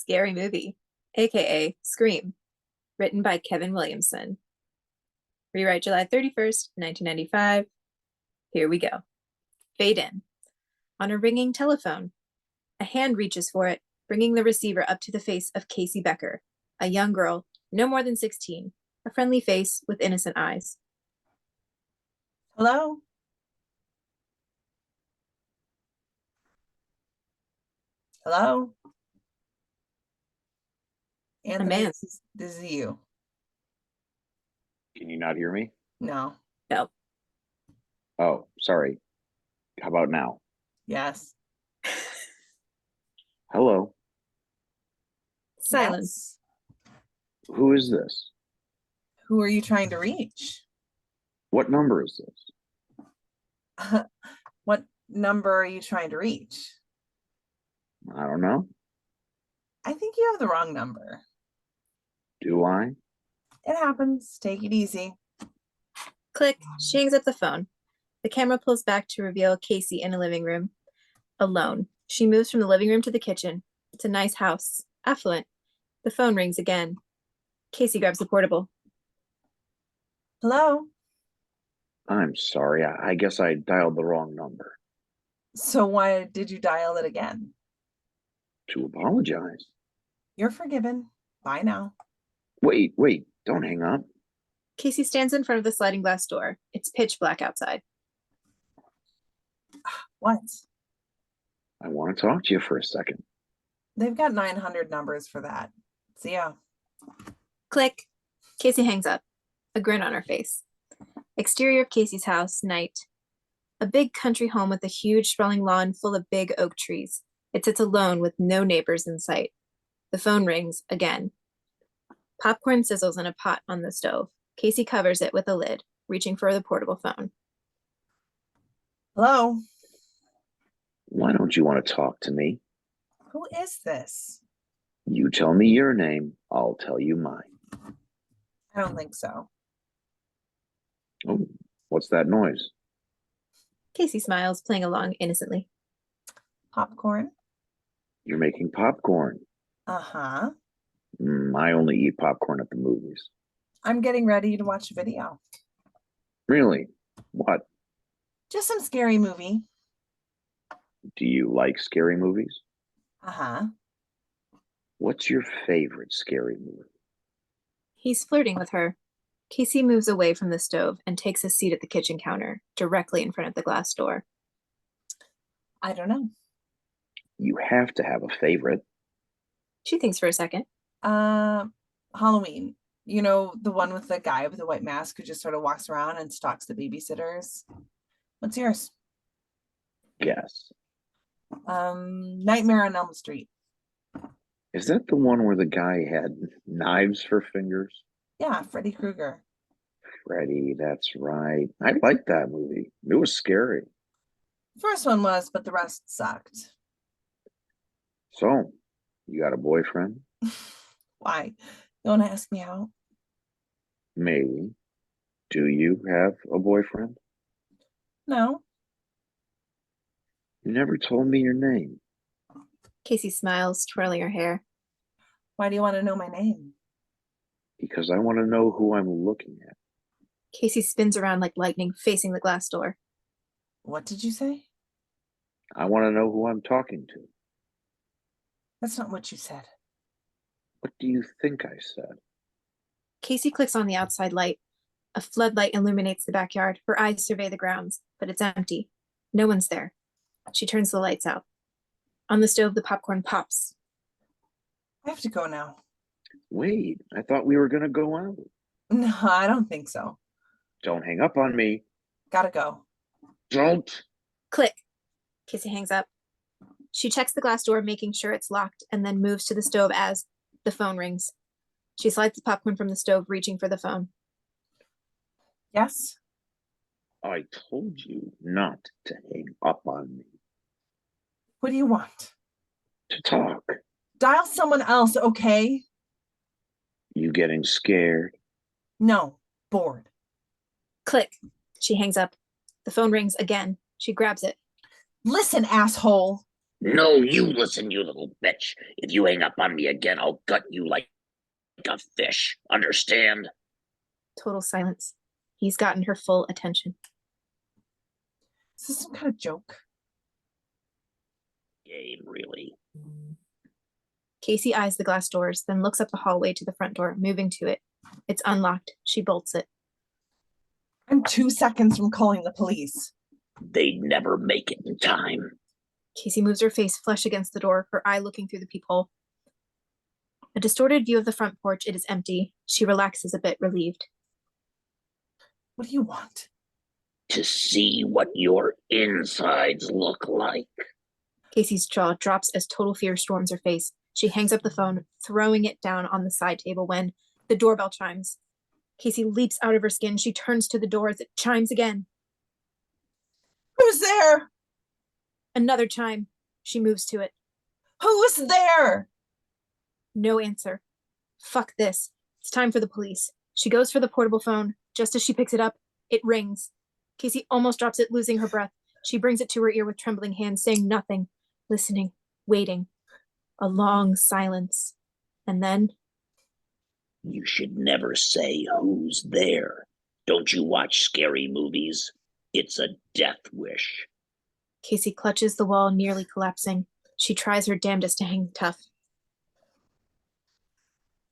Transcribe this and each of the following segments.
Scary Movie, aka Scream, written by Kevin Williamson. Rewrite July 31st, 1995. Here we go. Fade in. On a ringing telephone, a hand reaches for it, bringing the receiver up to the face of Casey Becker, a young girl, no more than 16, a friendly face with innocent eyes. Hello? Hello? Anthony, man. this is you. Can you not hear me? No. No. Oh, sorry. How about now? Yes. Hello. Silence. Who is this? Who are you trying to reach? What number is this? What number are you trying to reach? I don't know. I think you have the wrong number. Do I? It happens. Take it easy. Click. She hangs up the phone. The camera pulls back to reveal Casey in a living room. Alone. She moves from the living room to the kitchen. It's a nice house. Affluent. The phone rings again. Casey grabs the portable. Hello? I'm sorry. I guess I dialed the wrong number. So why did you dial it again? To apologize. You're forgiven. Bye now. Wait. Don't hang up. Casey stands in front of the sliding glass door. It's pitch black outside. What? I want to talk to you for a second. They've got 900 numbers for that. See ya. Click. Casey hangs up, a grin on her face. Exterior of Casey's house, night. A big country home with a huge sprawling lawn full of big oak trees. It sits alone with no neighbors in sight. The phone rings again. Popcorn sizzles in a pot on the stove. Casey covers it with a lid, reaching for the portable phone. Hello? Why don't you want to talk to me? Who is this? You tell me your name, I'll tell you mine. I don't think so. Oh, what's that noise? Casey smiles, playing along innocently. Popcorn? You're making popcorn. Uh-huh. I only eat popcorn at the movies. I'm getting ready to watch a video. Really? What? Just some scary movie. Do you like scary movies? Uh-huh. What's your favorite scary movie? He's flirting with her. Casey moves away from the stove and takes a seat at the kitchen counter, directly in front of the glass door. I don't know. You have to have a favorite. She thinks for a second. Halloween. You know, the one with the guy with the white mask who just sort of walks around and stalks the babysitters. What's yours? Guess. Nightmare on Elm Street. Is that the one where the guy had knives for fingers? Yeah, Freddy Krueger. Freddy, that's right. I liked that movie. It was scary. First one was, but the rest sucked. So, you got a boyfriend? Why? You want to ask me out? Maybe. Do you have a boyfriend? No. You never told me your name. Casey smiles, twirling her hair. Why do you want to know my name? Because I want to know who I'm looking at. Casey spins around like lightning, facing the glass door. What did you say? I want to know who I'm talking to. That's not what you said. What do you think I said? Casey clicks on the outside light. A floodlight illuminates the backyard. Her eyes survey the grounds, but it's empty. No one's there. She turns the lights out. On the stove, the popcorn pops. I have to go now. Wait, I thought we were going to go out. No, I don't think so. Don't hang up on me. Gotta go. Don't. Click. Casey hangs up. She checks the glass door, making sure it's locked, and then moves to the stove as the phone rings. She slides the popcorn from the stove, reaching for the phone. Yes? I told you not to hang up on me. What do you want? To talk. Dial someone else, okay? You getting scared? No. Bored. Click. She hangs up. The phone rings again. She grabs it. Listen, asshole. No, you listen, you little bitch. If you hang up on me again, I'll gut you like a fish. Understand? Total silence. He's gotten her full attention. Is this some kind of joke? Game, really. Casey eyes the glass doors, then looks up the hallway to the front door, moving to it. It's unlocked. She bolts it. I'm 2 seconds from calling the police. They'd never make it in time. Casey moves her face flush against the door, her eye looking through the peephole. A distorted view of the front porch. It is empty. She relaxes a bit, relieved. What do you want? To see what your insides look like. Casey's jaw drops as total fear storms her face. She hangs up the phone, throwing it down on the side table when the doorbell chimes. Casey leaps out of her skin. She turns to the door as it chimes again. Who's there? Another chime. She moves to it. Who's there? No answer. Fuck this. It's time for the police. She goes for the portable phone. Just as she picks it up, it rings. Casey almost drops it, losing her breath. She brings it to her ear with trembling hands, saying nothing, listening, waiting. A long silence. And then, You should never say who's there. Don't you watch scary movies? It's a death wish. Casey clutches the wall, nearly collapsing. She tries her damnedest to hang tough.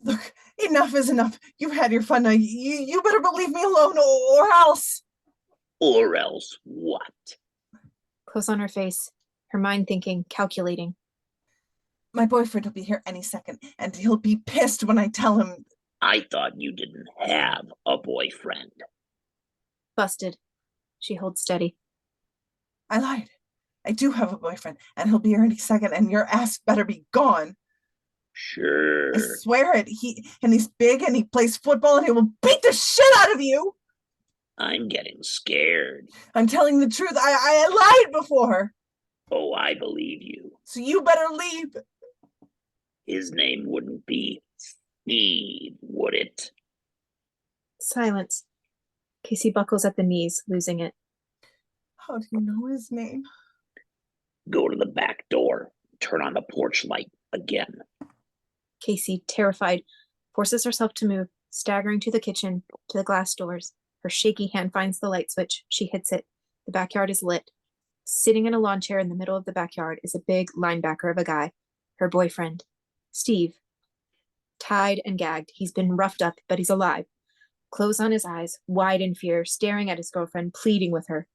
Look, enough is enough. You've had your fun now. You better leave me alone or else. Or else what? Close on her face, her mind thinking, calculating. My boyfriend will be here any second, and he'll be pissed when I tell him. I thought you didn't have a boyfriend. Busted. She holds steady. I lied. I do have a boyfriend, and he'll be here any second, and your ass better be gone. Sure. I swear it. He's big, and he plays football, and he will beat the shit out of you. I'm getting scared. I'm telling the truth. I lied before. Oh, I believe you. So you better leave. His name wouldn't be Steve, would it? Silence. Casey buckles at the knees, losing it. How do you know his name? Go to the back door. Turn on the porch light again. Casey, terrified, forces herself to move, staggering to the kitchen, to the glass doors. Her shaky hand finds the light switch. She hits it. The backyard is lit. Sitting in a lawn chair in the middle of the backyard is a big linebacker of a guy, her boyfriend, Steve. Tied and gagged, he's been roughed up, but he's alive. Clothes on his eyes, wide in fear, staring at his girlfriend, pleading with her.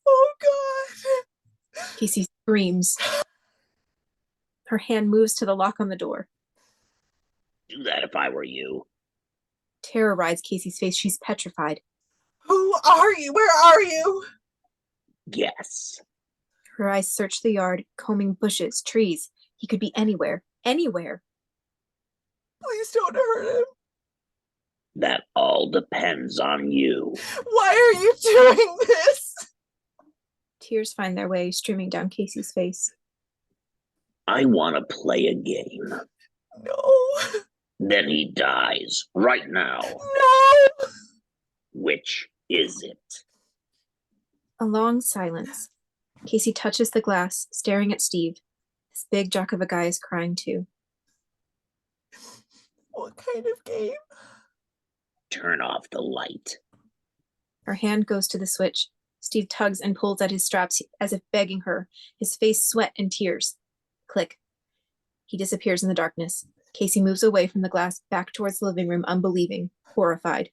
Oh, God. Casey screams. Her hand moves to the lock on the door. Do that if I were you. Terror rides Casey's face. She's petrified. Who are you? Where are you? Guess. Her eyes search the yard, combing bushes, trees. He could be anywhere. Anywhere. Please don't hurt him. That all depends on you. Why are you doing this? Tears find their way, streaming down Casey's face. I want to play a game. No. Then he dies right now. No. Which is it? A long silence. Casey touches the glass, staring at Steve. This big jock of a guy is crying too. What kind of game? Turn off the light. Her hand goes to the switch. Steve tugs and pulls at his straps as if begging her, his face sweat and tears. Click. He disappears in the darkness. Casey moves away from the glass, back towards the living room, unbelieving, horrified.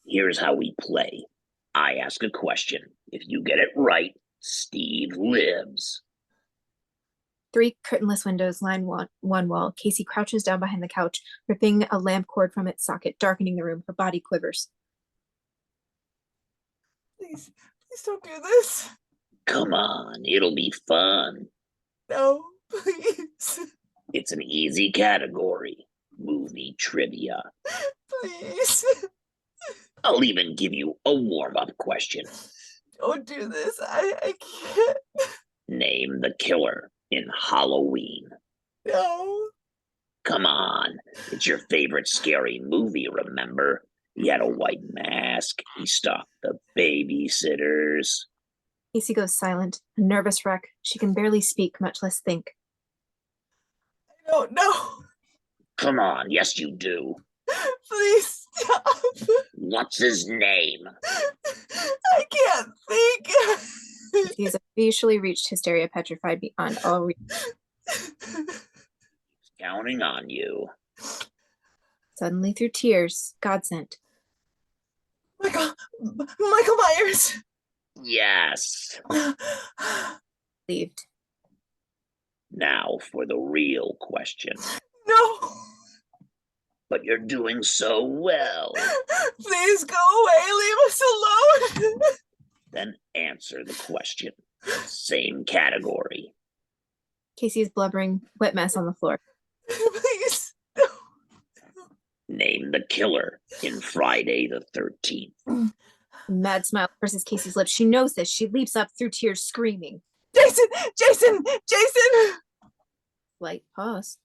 Here's how we play. I ask a question. If you get it right, Steve lives. 3 curtainless windows line one wall. Casey crouches down behind the couch, ripping a lamp cord from its socket, darkening the room. Her body quivers. Please don't do this. Come on, it'll be fun. No, please. It's an easy category. Movie trivia. Please. I'll even give you a warm-up question. Don't do this. I can't. Name the killer in Halloween. No. Come on, it's your favorite scary movie, remember? He had a white mask. He stalked the babysitters. Casey goes silent, a nervous wreck. She can barely speak, much less think. I don't know. Come on, yes you do. Please stop. What's his name? I can't think. Casey has officially reached hysteria, petrified beyond all reason. Counting on you. Suddenly, through tears, God sent. Michael Myers. Yes. Believed. Now for the real question. No. But you're doing so well. Please go away. Leave us alone. Then answer the question. Same category. Casey is blubbering, wet mess on the floor. Please. No. Name the killer in Friday the 13th. A mad smile crosses Casey's lips. She knows this. She leaps up through tears, screaming. Jason. Light pause.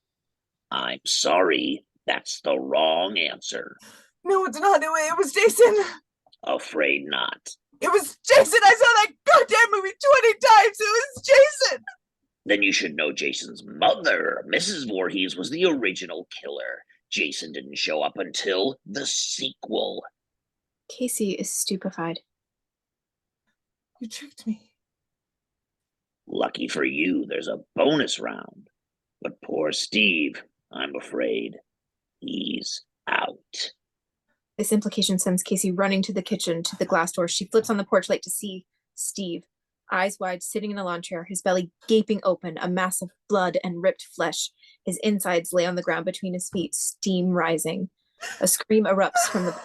I'm sorry, that's the wrong answer. No, it's not. It was Jason. Afraid not. It was Jason. I saw that goddamn movie 20 times. It was Jason. Then you should know Jason's mother, Mrs. Voorhees, was the original killer. Jason didn't show up until the sequel. Casey is stupefied. You tricked me. Lucky for you, there's a bonus round. But poor Steve, I'm afraid, he's out. This implication sends Casey running to the kitchen, to the glass door. She flips on the porch light to see Steve, eyes wide, sitting in a lawn chair, his belly gaping open, a mass of blood and ripped flesh. His insides lay on the ground between his feet, steam rising. A scream erupts from the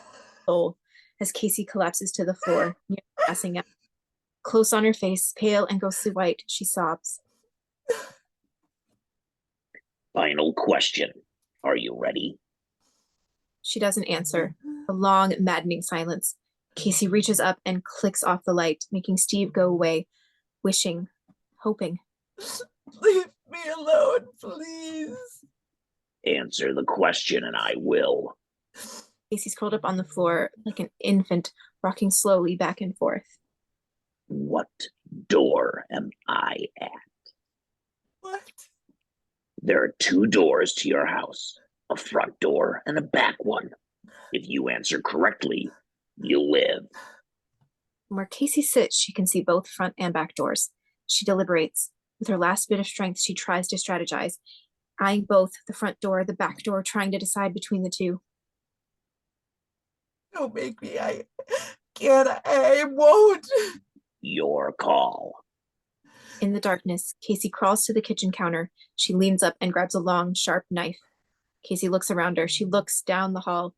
soul as Casey collapses to the floor, nearly passing out. Close on her face, pale and ghostly white, she sobs. Final question. Are you ready? She doesn't answer. A long, maddening silence. Casey reaches up and clicks off the light, making Steve go away, wishing, hoping. Leave me alone, please. Answer the question and I will. Casey's curled up on the floor like an infant, rocking slowly back and forth. What door am I at? What? There are 2 doors to your house, a front door and a back one. If you answer correctly, you live. From where Casey sits, she can see both front and back doors. She deliberates. With her last bit of strength, she tries to strategize, eyeing both the front door, the back door, trying to decide between the two. Don't make me. I can't. I won't. Your call. In the darkness, Casey crawls to the kitchen counter. She leans up and grabs a long, sharp knife. Casey looks around her. She looks down the hall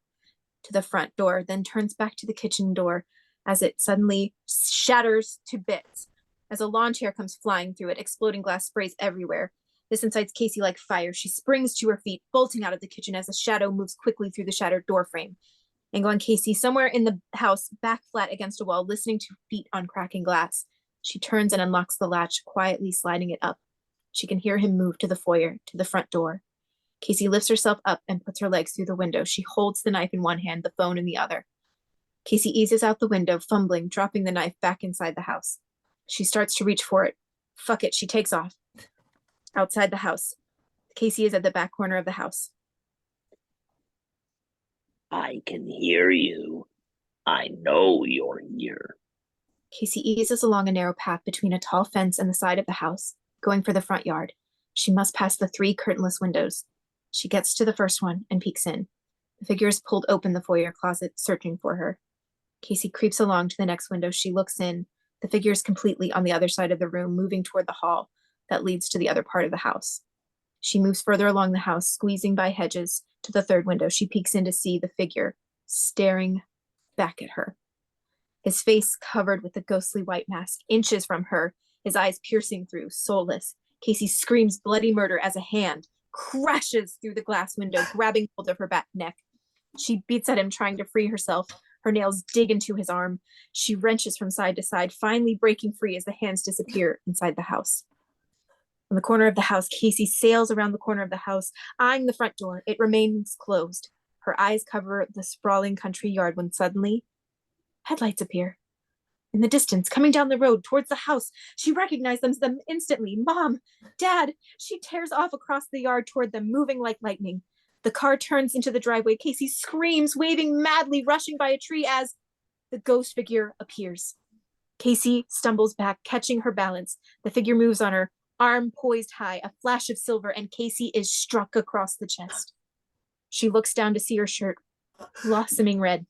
to the front door, then turns back to the kitchen door as it suddenly shatters to bits. As a lawn chair comes flying through it, exploding glass sprays everywhere. This incites Casey like fire. She springs to her feet, bolting out of the kitchen as a shadow moves quickly through the shattered door frame. Angle on Casey, somewhere in the house, back flat against a wall, listening to feet on cracking glass. She turns and unlocks the latch, quietly sliding it up. She can hear him move to the foyer, to the front door. Casey lifts herself up and puts her legs through the window. She holds the knife in one hand, the phone in the other. Casey eases out the window, fumbling, dropping the knife back inside the house. She starts to reach for it. Fuck it, she takes off. Outside the house. Casey is at the back corner of the house. I can hear you. I know you're here. Casey eases along a narrow path between a tall fence and the side of the house, going for the front yard. She must pass the 3 curtainless windows. She gets to the first one and peeks in. The figure has pulled open the foyer closet, searching for her. Casey creeps along to the next window. She looks in. The figure is completely on the other side of the room, moving toward the hall that leads to the other part of the house. She moves further along the house, squeezing by hedges to the 3rd window. She peeks in to see the figure staring back at her. His face covered with a ghostly white mask, inches from her, his eyes piercing through, soulless. Casey screams bloody murder as a hand crashes through the glass window, grabbing hold of her back neck. She beats at him, trying to free herself. Her nails dig into his arm. She wrenches from side to side, finally breaking free as the hands disappear inside the house. On the corner of the house, Casey sails around the corner of the house, eyeing the front door. It remains closed. Her eyes cover the sprawling country yard when suddenly, headlights appear. In the distance, coming down the road towards the house, she recognized them instantly. Mom, Dad, she tears off across the yard toward them, moving like lightning. The car turns into the driveway. Casey screams, waving madly, rushing by a tree as the ghost figure appears. Casey stumbles back, catching her balance. The figure moves on her, arm poised high, a flash of silver, and Casey is struck across the chest. She looks down to see her shirt, blossoming red.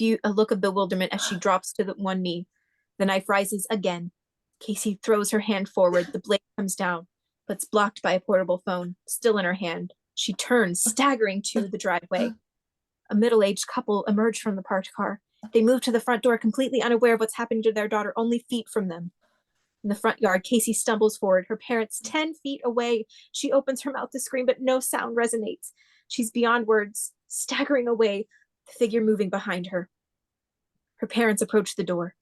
A look of bewilderment as she drops to the one knee. The knife rises again. Casey throws her hand forward. The blade comes down, but it's blocked by a portable phone, still in her hand. She turns, staggering to the driveway. A middle-aged couple emerge from the parked car. They move to the front door, completely unaware of what's happening to their daughter, only feet from them. In the front yard, Casey stumbles forward, her parents 10 feet away. She opens her mouth to scream, but no sound resonates. She's beyond words, staggering away, the figure moving behind her. Her parents approach the door.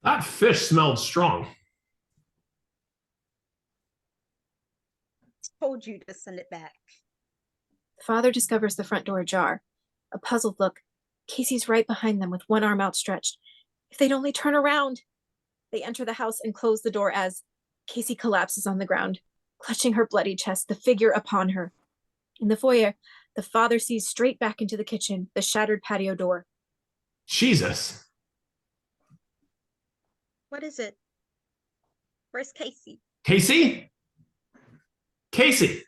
That fish smelled strong. Told you to send it back. The father discovers the front door ajar. A puzzled look. Casey's right behind them with one arm outstretched. If they'd only turn around. They enter the house and close the door as Casey collapses on the ground, clutching her bloody chest, the figure upon her. In the foyer, the father sees straight back into the kitchen, the shattered patio door. Jesus. What is it? Where's Casey? Casey? Casey!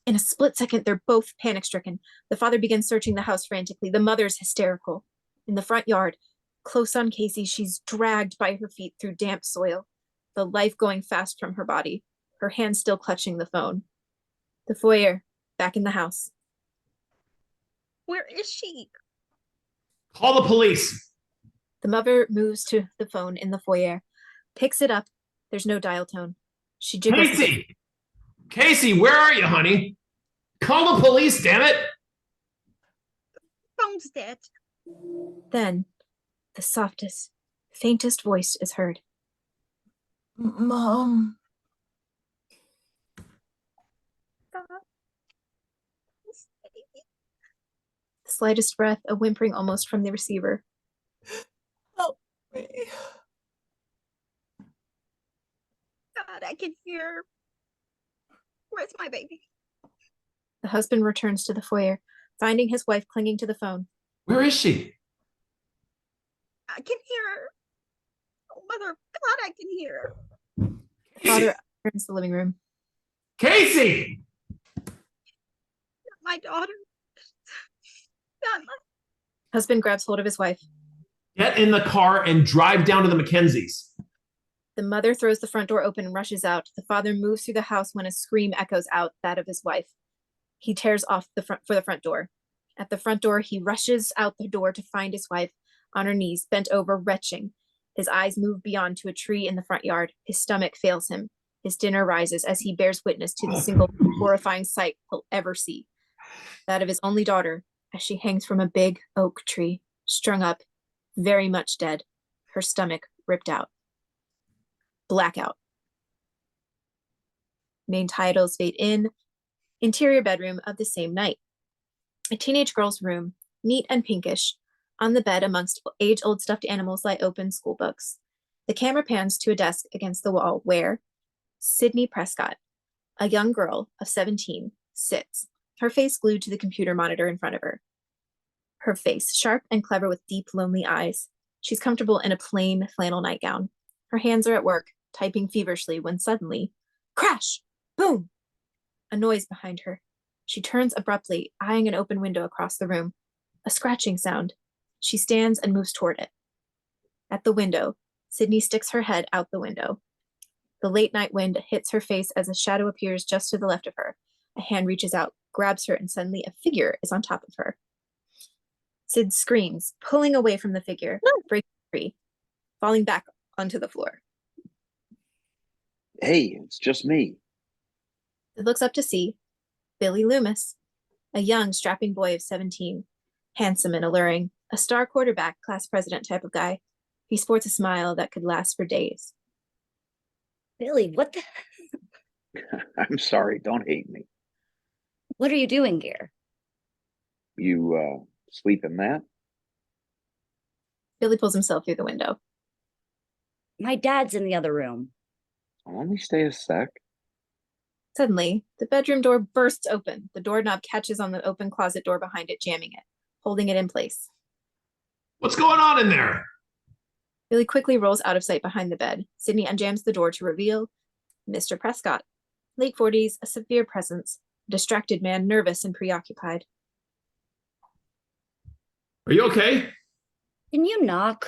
In a split second, they're both panic-stricken. The father begins searching the house frantically. The mother's hysterical. In the front yard, close on Casey, she's dragged by her feet through damp soil, the life going fast from her body, her hand still clutching the phone. The foyer, back in the house. Where is she? Call the police. The mother moves to the phone in the foyer, picks it up. There's no dial tone. She jiggles. Casey! Casey, where are you, honey? Call the police, damn it! Phone's dead. Then, the softest, faintest voice is heard. Mom. God. The slightest breath, a whimpering almost from the receiver. Help me. God, I can hear. Where's my baby? The husband returns to the foyer, finding his wife clinging to the phone. Where is she? I can hear her. Oh, mother of God, I can hear her. Father turns to the living room. Casey! Not my daughter. Not my. Husband grabs hold of his wife. Get in the car and drive down to the Mackenzies. The mother throws the front door open and rushes out. The father moves through the house when a scream echoes out, that of his wife. He tears off for the front door. At the front door, he rushes out the door to find his wife on her knees, bent over, retching. His eyes move beyond to a tree in the front yard. His stomach fails him. His dinner rises as he bears witness to the single horrifying sight he'll ever see. That of his only daughter, as she hangs from a big oak tree, strung up, very much dead, her stomach ripped out. Blackout. Main titles fade in. Interior bedroom of the same night. A teenage girl's room, neat and pinkish. On the bed amongst age-old stuffed animals lie open school books. The camera pans to a desk against the wall where Sydney Prescott, a young girl of 17, sits, her face glued to the computer monitor in front of her. Her face, sharp and clever with deep, lonely eyes. She's comfortable in a plain flannel nightgown. Her hands are at work, typing feverishly when suddenly, crash! Boom! A noise behind her. She turns abruptly, eyeing an open window across the room. A scratching sound. She stands and moves toward it. At the window, Sydney sticks her head out the window. The late night wind hits her face as a shadow appears just to the left of her. A hand reaches out, grabs her, and suddenly a figure is on top of her. Sid screams, pulling away from the figure, breaking free, falling back onto the floor. Hey, it's just me. Sid looks up to see Billy Loomis, a young, strapping boy of 17, handsome and alluring, a star quarterback, class president type of guy. He sports a smile that could last for days. Billy, what the? I'm sorry, don't hate me. What are you doing here? You sleep in that? Billy pulls himself through the window. My dad's in the other room. I'll only stay a sec. Suddenly, the bedroom door bursts open. The doorknob catches on the open closet door behind it, jamming it, holding it in place. What's going on in there? Billy quickly rolls out of sight behind the bed. Sydney unjams the door to reveal Mr. Prescott. Late 40s, a severe presence, a distracted man, nervous and preoccupied. Are you okay? Can you knock?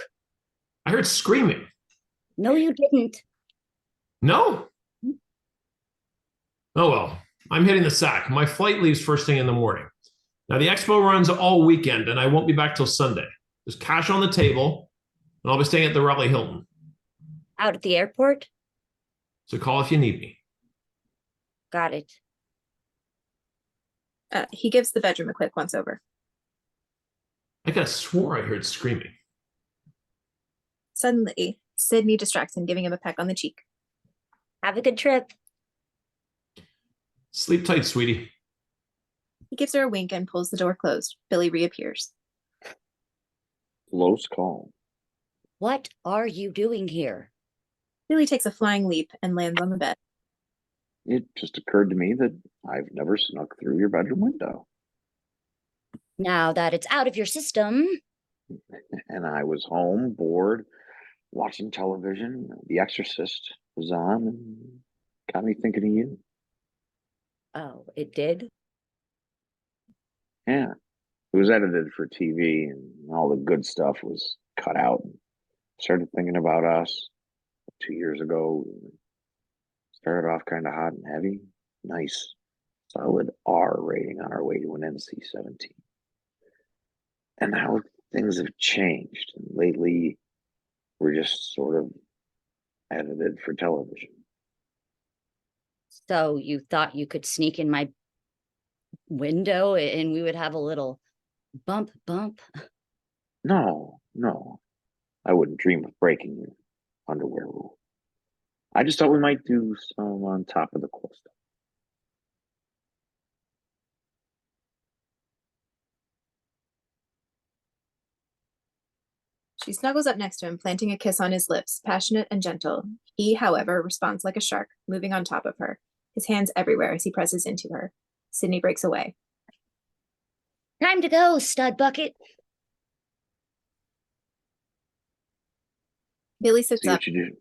I heard screaming. No, you didn't. No? Oh well, I'm hitting the sack. My flight leaves first thing in the morning. Now the expo runs all weekend and I won't be back till Sunday. There's cash on the table and I'll be staying at the Raleigh Hilton. Out at the airport? So call if you need me. Got it. He gives the bedroom a quick once over. I could have swore I heard screaming. Suddenly, Sydney distracts him, giving him a peck on the cheek. Have a good trip. Sleep tight, sweetie. He gives her a wink and pulls the door closed. Billy reappears. Close call. What are you doing here? Billy takes a flying leap and lands on the bed. It just occurred to me that I've never snuck through your bedroom window. Now that it's out of your system. And I was home, bored, watching television. The Exorcist was on and got me thinking of you. Oh, it did? Yeah. It was edited for TV and all the good stuff was cut out. Started thinking about us 2 years ago. Started off kind of hot and heavy. Nice, solid R rating on our way to an NC-17. And how things have changed. And lately, we're just sort of edited for television. So you thought you could sneak in my window and we would have a little bump? No. I wouldn't dream of breaking your underwear rule. I just thought we might do some on top of the cool stuff. She snuggles up next to him, planting a kiss on his lips, passionate and gentle. He, however, responds like a shark, moving on top of her, his hands everywhere as he presses into her. Sydney breaks away. Time to go, stud bucket. Billy sits See up. what you do.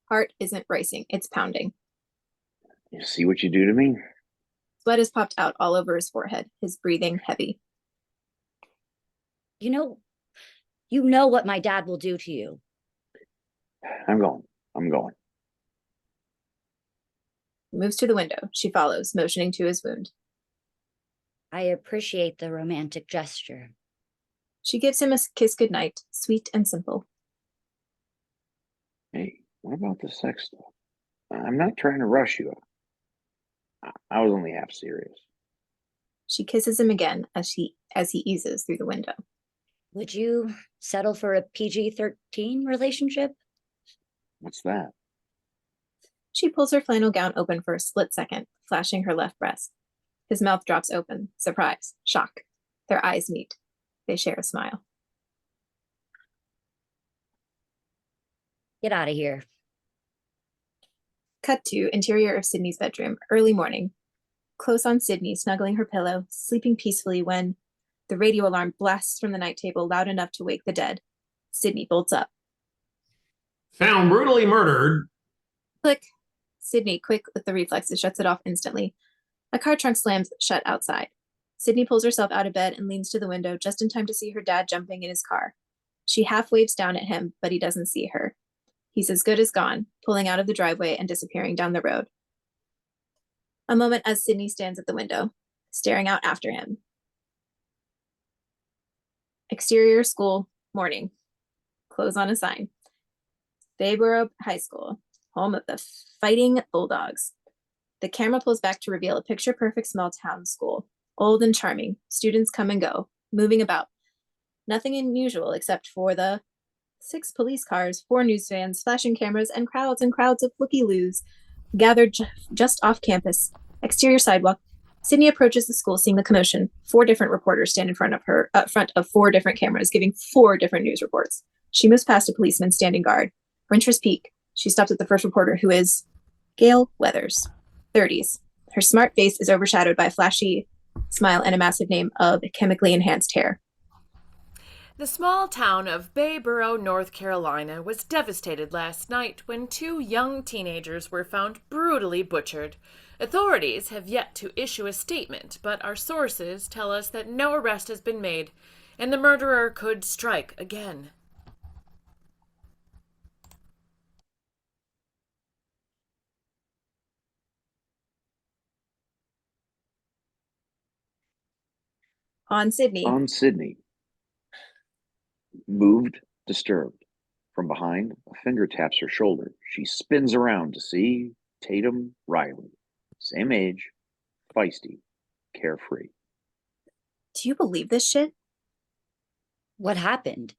Heart isn't racing, it's pounding. You see what you do to me? Sweat has popped out all over his forehead, his breathing heavy. You know what my dad will do to you. I'm going. He moves to the window. She follows, motioning to his wound. I appreciate the romantic gesture. She gives him a kiss goodnight, sweet and simple. Hey, what about the sex stuff? I'm not trying to rush you. I was only half serious. She kisses him again as he eases through the window. Would you settle for a PG-13 relationship? What's that? She pulls her flannel gown open for a split second, flashing her left breast. His mouth drops open, surprise, shock. Their eyes meet. They share a smile. Get out of here. Cut to interior of Sydney's bedroom, early morning. Close on Sydney, snuggling her pillow, sleeping peacefully when the radio alarm blasts from the night table loud enough to wake the dead. Sydney bolts up. Found brutally murdered. Click. Sydney, quick with the reflexes, shuts it off instantly. A car trunk slams shut outside. Sydney pulls herself out of bed and leans to the window just in time to see her dad jumping in his car. She half waves down at him, but he doesn't see her. He's as good as gone, pulling out of the driveway and disappearing down the road. A moment as Sydney stands at the window, staring out after him. Exterior school, morning. Close on a sign. Bayborough High School, home of the Fighting Bulldogs. The camera pulls back to reveal a picture-perfect small-town school. Old and charming. Students come and go, moving about. Nothing unusual except for the 6 police cars, 4 news vans, flashing cameras, and crowds of looky-loos gathered just off campus. Exterior sidewalk. Sydney approaches the school, seeing the commotion. 4 different reporters stand in front of 4 different cameras, giving 4 different news reports. She moves past a policeman standing guard. For interest peak, she stops at the first reporter, who is Gail Weathers, 30s. Her smart face is overshadowed by a flashy smile and a massive name of chemically enhanced hair. The small town of Bayboro, North Carolina, was devastated last night when 2 young teenagers were found brutally butchered. Authorities have yet to issue a statement, but our sources tell us that no arrest has been made, and the murderer could strike again. On Sydney. On Sydney. Moved, disturbed. From behind, a finger taps her shoulder. She spins around to see Tatum Riley. Same age, feisty, carefree. Do you believe this shit? What happened?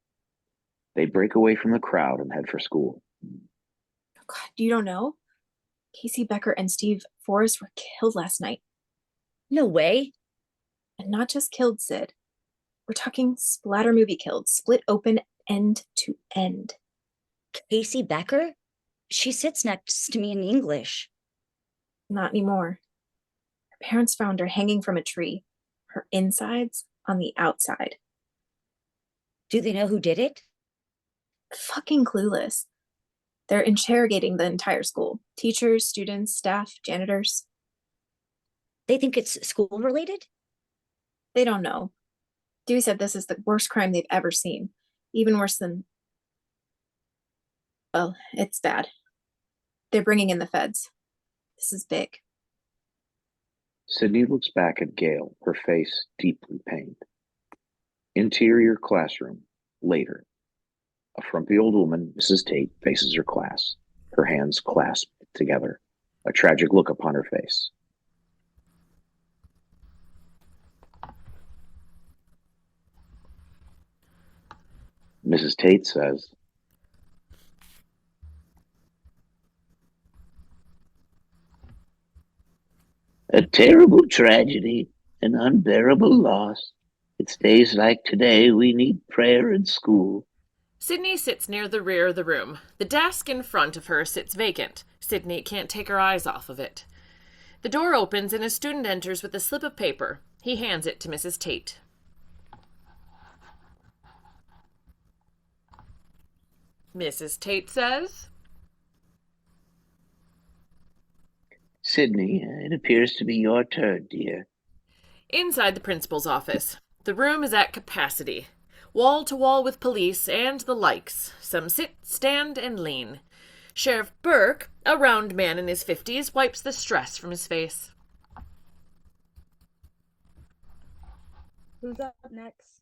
They break away from the crowd and head for school. God, you don't know? Casey Becker and Steve Forrest were killed last night. No way. And not just killed, Sid. We're talking splatter movie killed, split open end to end. Casey Becker? She sits next to me in English. Not anymore. Her parents found her hanging from a tree, her insides on the outside. Do they know who did it? Fucking clueless. They're interrogating the entire school. Teachers, students, staff, janitors. They think it's school related? They don't know. Dewey said this is the worst crime they've ever seen. Even worse than... Well, it's bad. They're bringing in the feds. This is big. Sydney looks back at Gail, her face deeply pained. Interior classroom, later. A frumpy old woman, Mrs. Tate, faces her class, her hands clasped together, a tragic look upon her face. Mrs. Tate says, A terrible tragedy, an unbearable loss. It's days like today we need prayer in school. Sydney sits near the rear of the room. The desk in front of her sits vacant. Sydney can't take her eyes off of it. The door opens and a student enters with a slip of paper. He hands it to Mrs. Tate. Mrs. Tate says, Sydney, it appears to be your turn, dear. Inside the principal's office. The room is at capacity. Wall to wall with police and the likes. Some sit, stand, and lean. Sheriff Burke, a round man in his 50s, wipes the stress from his face. Who's up next?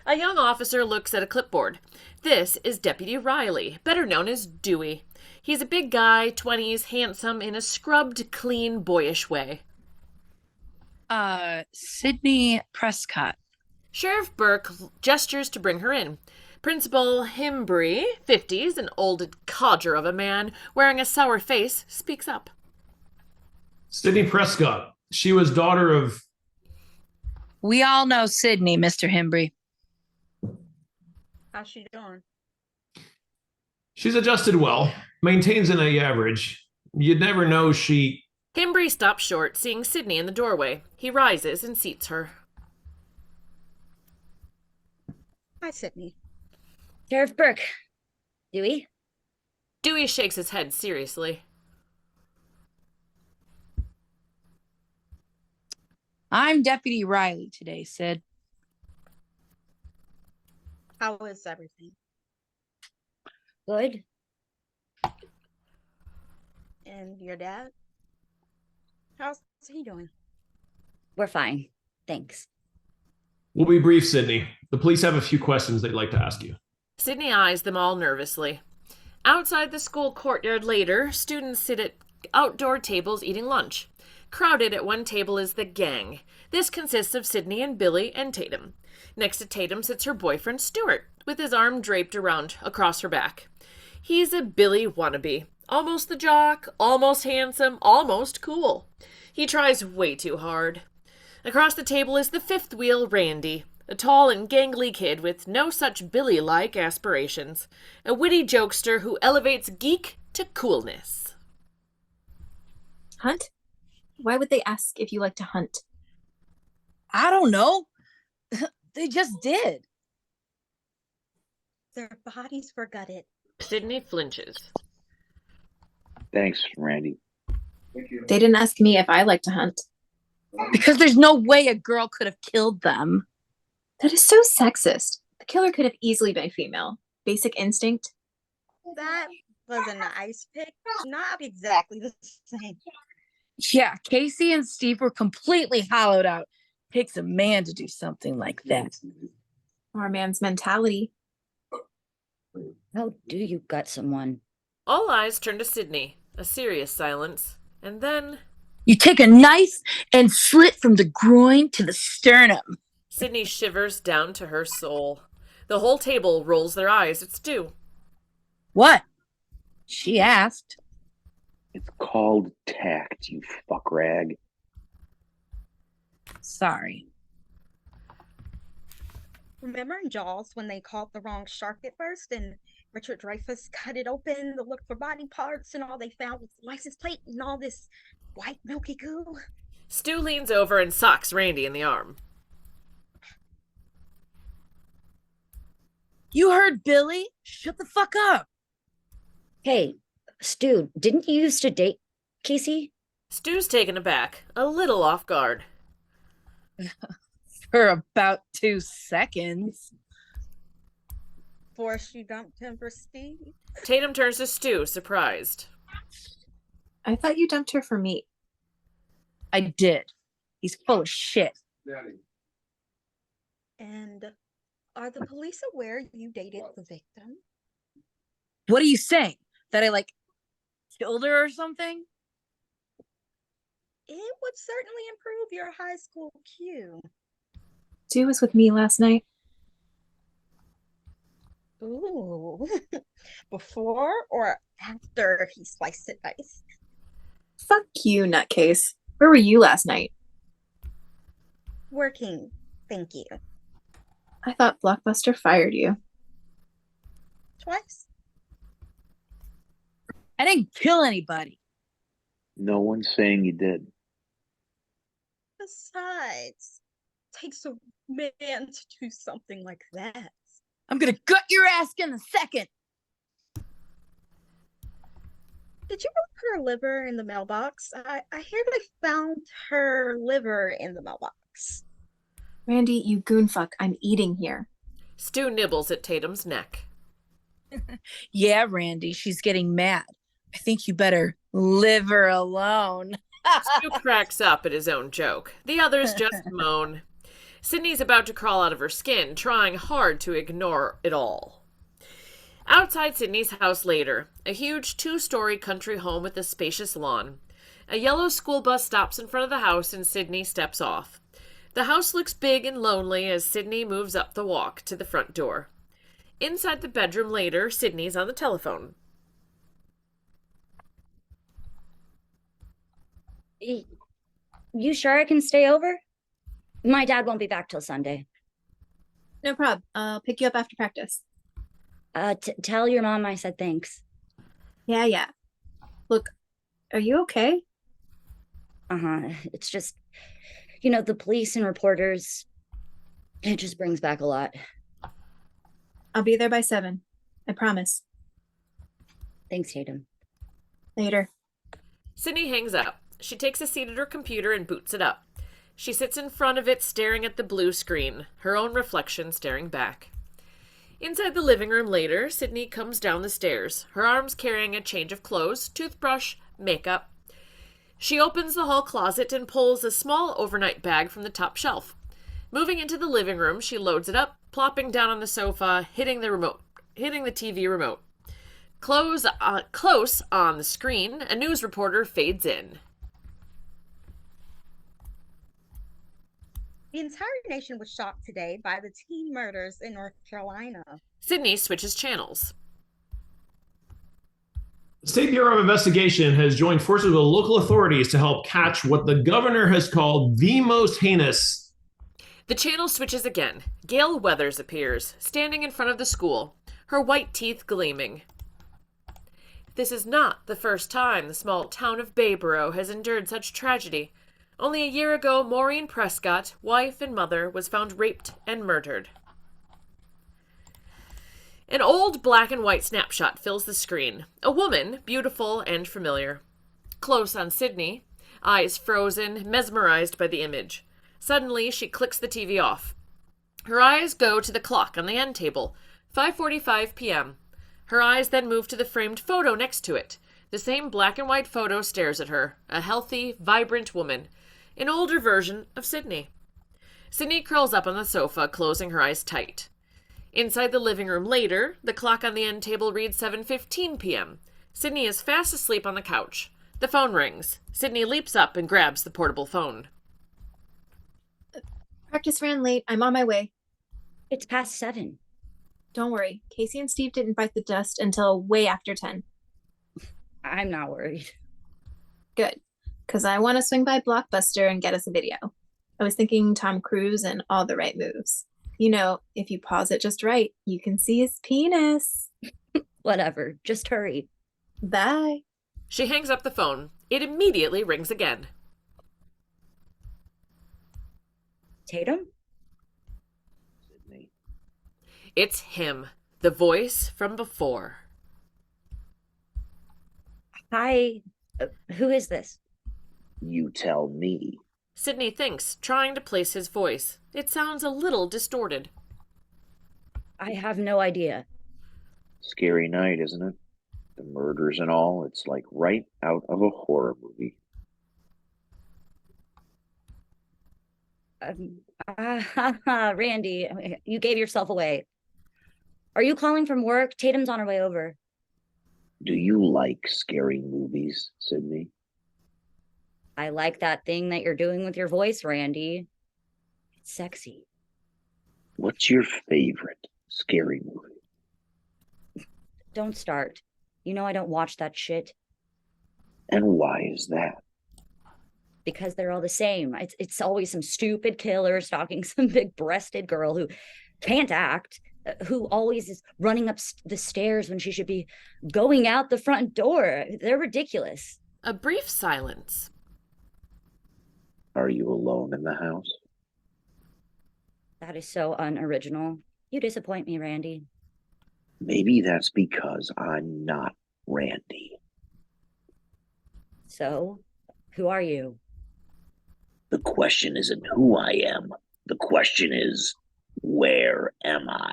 A young officer looks at a clipboard. This is Deputy Riley, better known as Dewey. He's a big guy, 20s, handsome, in a scrubbed, clean, boyish way. Sydney Prescott. Sheriff Burke gestures to bring her in. Principal Himbry, 50s, an old codger of a man, wearing a sour face, speaks up. Sydney Prescott. She was daughter of... We all know Sydney, Mr. Himbry. How's she doing? She's adjusted well, maintains an A average. You'd never know she... Himbry stops short, seeing Sydney in the doorway. He rises and seats her. Hi, Sydney. Sheriff Burke. Dewey? Dewey shakes his head seriously. I'm Deputy Riley today, Sid. How is everything? Good. And your dad? How's he doing? We're fine. Thanks. We'll be brief, Sydney. The police have a few questions they'd like to ask you. Sydney eyes them all nervously. Outside the school courtyard later, students sit at outdoor tables eating lunch. Crowded at one table is the gang. This consists of Sydney and Billy and Tatum. Next to Tatum sits her boyfriend, Stuart, with his arm draped around across her back. He's a Billy wannabe. Almost the jock, almost handsome, almost cool. He tries way too hard. Across the table is the fifth wheel, Randy, a tall and gangly kid with no such Billy-like aspirations, a witty jokester who elevates geek to coolness. Hunt? Why would they ask if you like to hunt? I don't know. They just did. Their bodies were gutted. Sydney flinches. Thanks, Randy. They didn't ask me if I like to hunt. Because there's no way a girl could have killed them. That is so sexist. The killer could have easily been female. Basic instinct. That was a nice pick. Not exactly the same. Yeah, Casey and Steve were completely hollowed out. Takes a man to do something like that. Or a man's mentality. How do you gut someone? All eyes turn to Sydney, a serious silence, and then You take a knife and slit from the groin to the sternum. Sydney shivers down to her soul. The whole table rolls their eyes at Stu. What? She asked. It's called tact, you fuck rag. Sorry. Remember in Jaws when they caught the wrong shark at first and Richard Dreyfuss cut it open to look for body parts and all they found was license plate and all this white milky goo? Stu leans over and socks Randy in the arm. You heard Billy? Shut the fuck up. Hey, Stu, didn't you used to date Casey? Stu's taken aback, a little off guard. For about 2 seconds. Before she dumped him for Steve? Tatum turns to Stu, surprised. I thought you dumped her for me. I did. He's full of shit. And are the police aware you dated the victim? What are you saying? That I killed her or something? It would certainly improve your high school Q. Stu was with me last night. Ooh. Before or after he sliced it nice? Fuck you, nutcase. Where were you last night? Working. Thank you. I thought Blockbuster fired you. Twice. I didn't kill anybody. No one's saying you did. Besides, takes a man to do something like that. I'm gonna gut your ass in a second. Did you put her liver in the mailbox? I hear they found her liver in the mailbox. Randy, you goonfuck. I'm eating here. Stu nibbles at Tatum's neck. Yeah, Randy, she's getting mad. I think you better leave her alone. Stu cracks up at his own joke. The others just moan. Sydney's about to crawl out of her skin, trying hard to ignore it all. Outside Sydney's house later, a huge 2-story country home with a spacious lawn. A yellow school bus stops in front of the house and Sydney steps off. The house looks big and lonely as Sydney moves up the walk to the front door. Inside the bedroom later, Sydney's on the telephone. You sure I can stay over? My dad won't be back till Sunday. No prob. I'll pick you up after practice. Tell your mom I said thanks. Yeah. Look, are you okay? It's just, the police and reporters, it just brings back a lot. I'll be there by 7. I promise. Thanks, Tatum. Later. Sydney hangs up. She takes a seat at her computer and boots it up. She sits in front of it staring at the blue screen, her own reflection staring back. Inside the living room later, Sydney comes down the stairs, her arms carrying a change of clothes, toothbrush, makeup. She opens the hall closet and pulls a small overnight bag from the top shelf. Moving into the living room, she loads it up, plopping down on the sofa, hitting the TV remote. Close on the screen, a news reporter fades in. The entire nation was shocked today by the teen murders in North Carolina. Sydney switches channels. The State Bureau of Investigation has joined forces with local authorities to help catch what the governor has called the most heinous. The channel switches again. Gail Weathers appears, standing in front of the school, her white teeth gleaming. This is not the first time the small town of Bayboro has endured such tragedy. Only a year ago, Maureen Prescott, wife and mother, was found raped and murdered. An old black and white snapshot fills the screen. A woman, beautiful and familiar. Close on Sydney, eyes frozen, mesmerized by the image. Suddenly, she clicks the TV off. Her eyes go to the clock on the end table, 5:45 p.m. Her eyes then move to the framed photo next to it. The same black and white photo stares at her, a healthy, vibrant woman, an older version of Sydney. Sydney curls up on the sofa, closing her eyes tight. Inside the living room later, the clock on the end table reads 7:15 p.m. Sydney is fast asleep on the couch. The phone rings. Sydney leaps up and grabs the portable phone. Practice ran late. I'm on my way. It's past 7. Don't worry. Casey and Steve didn't bite the dust until way after 10. I'm not worried. Good. Because I want to swing by Blockbuster and get us a video. I was thinking Tom Cruise and all the right moves. You know, if you pause it just right, you can see his penis. Whatever. Just hurry. Bye. She hangs up the phone. It immediately rings again. Tatum? Sydney. It's him, the voice from before. Hi. Who is this? You tell me. Sydney thinks, trying to place his voice. It sounds a little distorted. I have no idea. Scary night, isn't it? The murders and all. It's like right out of a horror movie. Randy, you gave yourself away. Are you calling from work? Tatum's on her way over. Do you like scary movies, Sydney? I like that thing that you're doing with your voice, Randy. It's sexy. What's your favorite scary movie? Don't start. You know I don't watch that shit. And why is that? Because they're all the same. It's always some stupid killer stalking some big-breasted girl who can't act, who always is running up the stairs when she should be going out the front door. They're ridiculous. A brief silence. Are you alone in the house? That is so unoriginal. You disappoint me, Randy. Maybe that's because I'm not Randy. So, who are you? The question isn't who I am. The question is, where am I?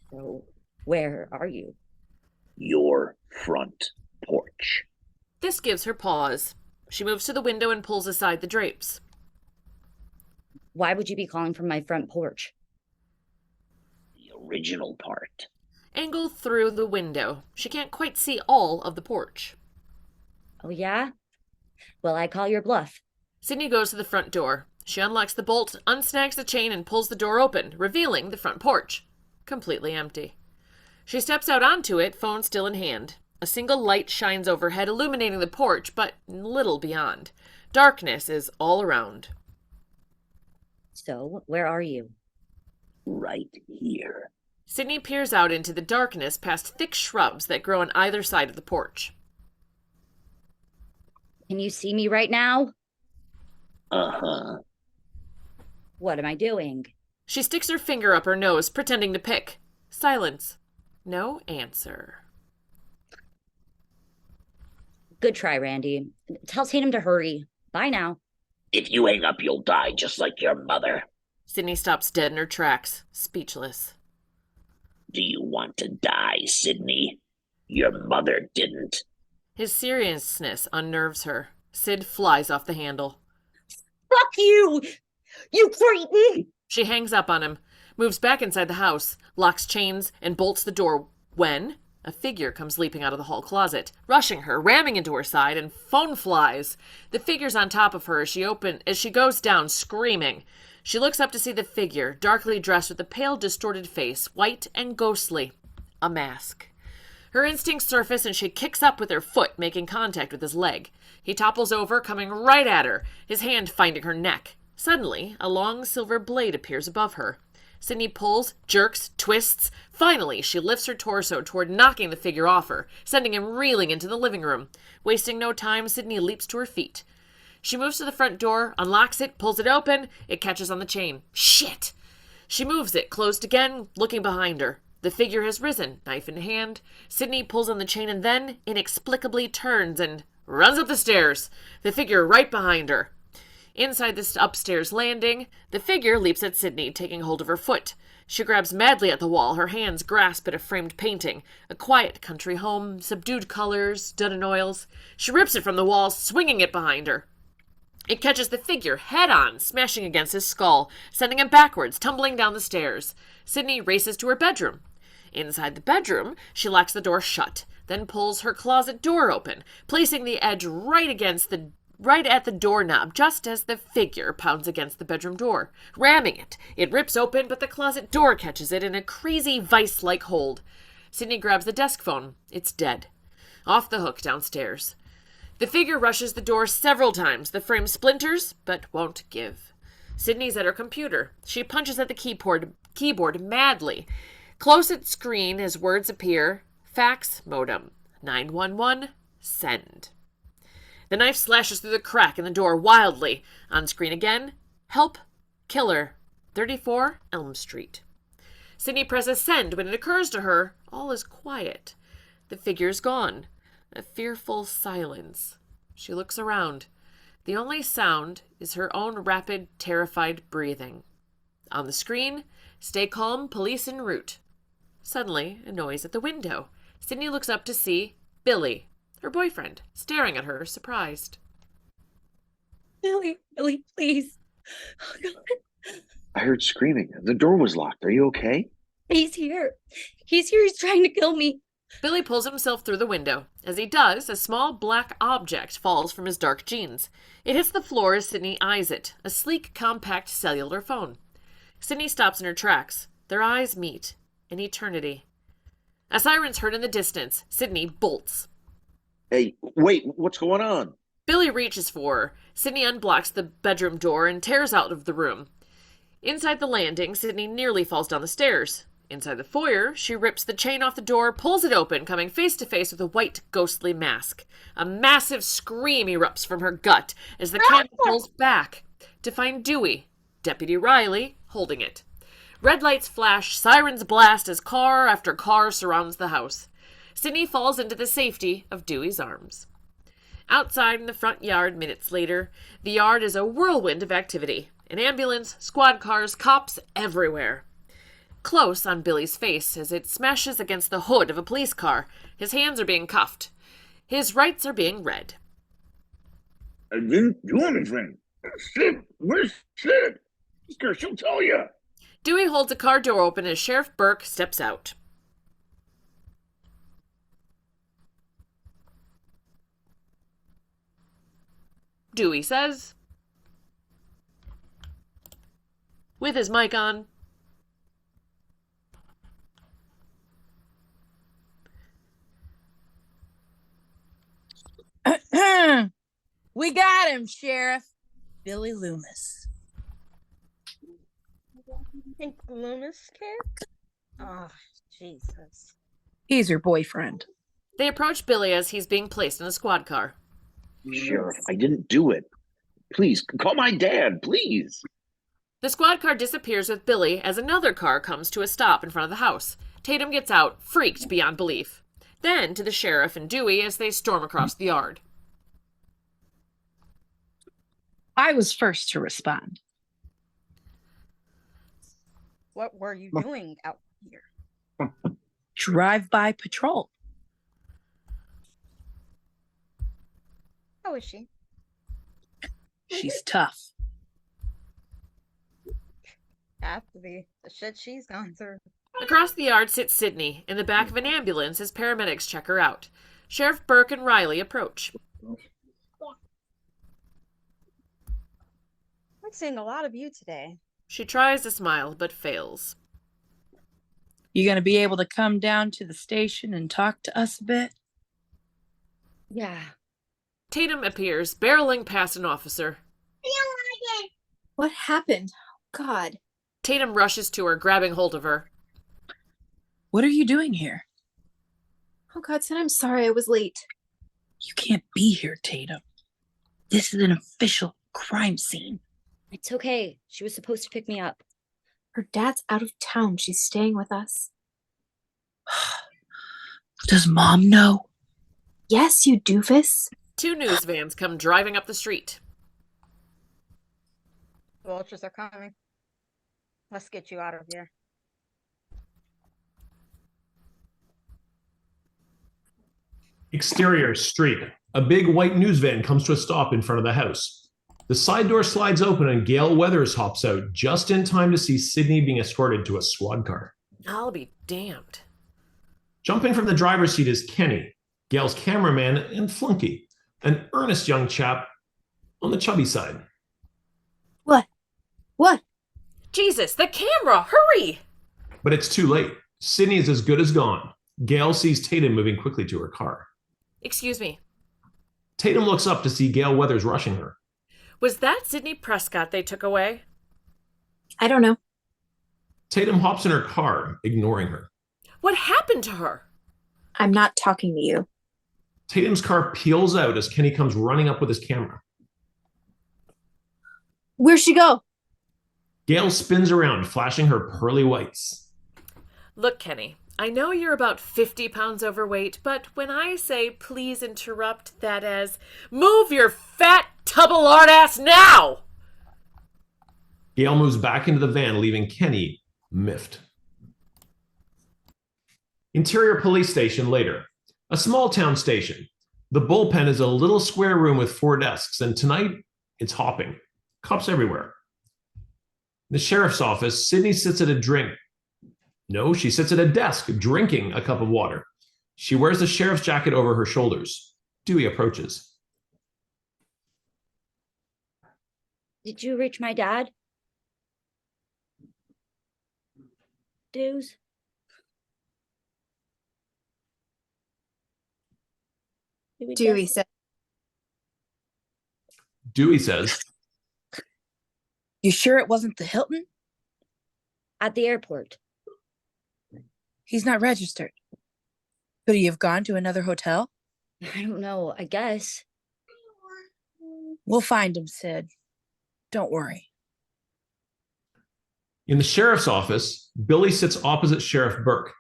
So, where are you? Your front porch. This gives her pause. She moves to the window and pulls aside the drapes. Why would you be calling from my front porch? The original part. Angle through the window. She can't quite see all of the porch. Oh, yeah? Well, I call your bluff. Sydney goes to the front door. She unlocks the bolt, unsnags the chain, and pulls the door open, revealing the front porch. Completely empty. She steps out onto it, phone still in hand. A single light shines overhead, illuminating the porch, but little beyond. Darkness is all around. So, where are you? Right here. Sydney peers out into the darkness past thick shrubs that grow on either side of the porch. Can you see me right now? Uh-huh. What am I doing? She sticks her finger up her nose, pretending to pick. Silence. No answer. Good try, Randy. Tell Tatum to hurry. Bye now. If you hang up, you'll die just like your mother. Sydney stops dead in her tracks, speechless. Do you want to die, Sydney? Your mother didn't. His seriousness unnerves her. Sid flies off the handle. Fuck you! You cretin! She hangs up on him, moves back inside the house, locks chains, and bolts the door when a figure comes leaping out of the hall closet, rushing her, ramming into her side, and phone flies. The figure's on top of her as she goes down, screaming. She looks up to see the figure, darkly dressed with a pale, distorted face, white and ghostly. A mask. Her instincts surface and she kicks up with her foot, making contact with his leg. He topples over, coming right at her, his hand finding her neck. Suddenly, a long silver blade appears above her. Sydney pulls, jerks, twists. Finally, she lifts her torso toward knocking the figure off her, sending him reeling into the living room. Wasting no time, Sydney leaps to her feet. She moves to the front door, unlocks it, pulls it open. It catches on the chain. Shit! She moves it, closed again, looking behind her. The figure has risen, knife in hand. Sydney pulls on the chain and then, inexplicably, turns and runs up the stairs, the figure right behind her. Inside this upstairs landing, the figure leaps at Sydney, taking hold of her foot. She grabs madly at the wall, her hands grasp at a framed painting. A quiet country home, subdued colors, done in oils. She rips it from the wall, swinging it behind her. It catches the figure head-on, smashing against his skull, sending him backwards, tumbling down the stairs. Sydney races to her bedroom. Inside the bedroom, she locks the door shut, then pulls her closet door open, placing the edge right at the doorknob, just as the figure pounds against the bedroom door. Ramming it, it rips open, but the closet door catches it in a crazy vice-like hold. Sydney grabs the desk phone. It's dead. Off the hook downstairs. The figure rushes the door several times. The frame splinters, but won't give. Sydney's at her computer. She punches at the keyboard madly. Close at screen as words appear. Fax modem. 911. Send. The knife slashes through the crack in the door wildly. On screen again. Help. Killer. 34 Elm Street. Sydney presses send when it occurs to her. All is quiet. The figure's gone. A fearful silence. She looks around. The only sound is her own rapid, terrified breathing. On the screen, stay calm, police en route. Suddenly, a noise at the window. Sydney looks up to see Billy, her boyfriend, staring at her, surprised. Billy, please. Oh, God. I heard screaming. The door was locked. Are you okay? He's here. He's here. He's trying to kill me. Billy pulls himself through the window. As he does, a small black object falls from his dark jeans. It hits the floor as Sydney eyes it, a sleek, compact cellular phone. Sydney stops in her tracks. Their eyes meet. An eternity. A siren's heard in the distance. Sydney bolts. Hey, wait, what's going on? Billy reaches for her. Sydney unblocks the bedroom door and tears out of the room. Inside the landing, Sydney nearly falls down the stairs. Inside the foyer, she rips the chain off the door, pulls it open, coming face to face with a white, ghostly mask. A massive scream erupts from her gut as the camera pulls back to find Dewey, Deputy Riley, holding it. Red lights flash, sirens blast as car after car surrounds the house. Sydney falls into the safety of Dewey's arms. Outside in the front yard minutes later, the yard is a whirlwind of activity. An ambulance, squad cars, cops everywhere. Close on Billy's face as it smashes against the hood of a police car. His hands are being cuffed. His rights are being read. I didn't do anything. Sid, where's Sid? She'll tell you. Dewey holds a car door open as Sheriff Burke steps out. Dewey says, with his mic on, We got him, Sheriff. Billy Loomis. Think Loomis cared? Oh, Jesus. He's your boyfriend. they approach Billy as he's being placed in a squad car. Sheriff, I didn't do it. Please, call my dad, please. The squad car disappears with Billy as another car comes to a stop in front of the house. Tatum gets out, freaked beyond belief. Then to the sheriff and Dewey as they storm across the yard. I was first to respond. What were you doing out here? Drive-by patrol. How is she? She's tough. Have to be. The shit she's gone through. Across the yard sits Sydney, in the back of an ambulance as paramedics check her out. Sheriff Burke and Riley approach. I'm seeing a lot of you today. She tries to smile, but fails. You gonna be able to come down to the station and talk to us a bit? Yeah. Tatum appears, barreling past an officer. What happened? God. Tatum rushes to her, grabbing hold of her. What are you doing here? Oh, Godson, I'm sorry I was late. You can't be here, Tatum. This is an official crime scene. It's okay. She was supposed to pick me up. Her dad's out of town. She's staying with us. Does Mom know? Yes, you doofus. 2 news vans come driving up the street. Vultures are coming. Let's get you out of here. Exterior street. A big white news van comes to a stop in front of the house. The side door slides open and Gail Weathers hops out just in time to see Sydney being escorted to a squad car. I'll be damned. Jumping from the driver's seat is Kenny, Gail's cameraman and flunky, an earnest young chap on the chubby side. What? Jesus, the camera! Hurry! But it's too late. Sydney is as good as gone. Gail sees Tatum moving quickly to her car. Excuse me. Tatum looks up to see Gail Weathers rushing her. Was that Sydney Prescott they took away? I don't know. Tatum hops in her car, ignoring her. What happened to her? I'm not talking to you. Tatum's car peels out as Kenny comes running up with his camera. Where'd she go? Gail spins around, flashing her pearly whites. Look, Kenny, I know you're about 50 pounds overweight, but when I say please interrupt that as, move your fat tubble-lard ass now! Gail moves back into the van, leaving Kenny miffed. Interior police station later. A small town station. The bullpen is a little square room with 4 desks, and tonight it's hopping. Cops everywhere. In the sheriff's office, Sydney sits at a drink. No, she sits at a desk, drinking a cup of water. She wears the sheriff's jacket over her shoulders. Dewey approaches. Did you reach my dad? Dews? Dewey said. Dewey says, You sure it wasn't the Hilton? At the airport. He's not registered. Could he have gone to another hotel? I don't know. I guess. We'll find him, Sid. Don't worry. in the sheriff's office, Billy sits opposite Sheriff Burke.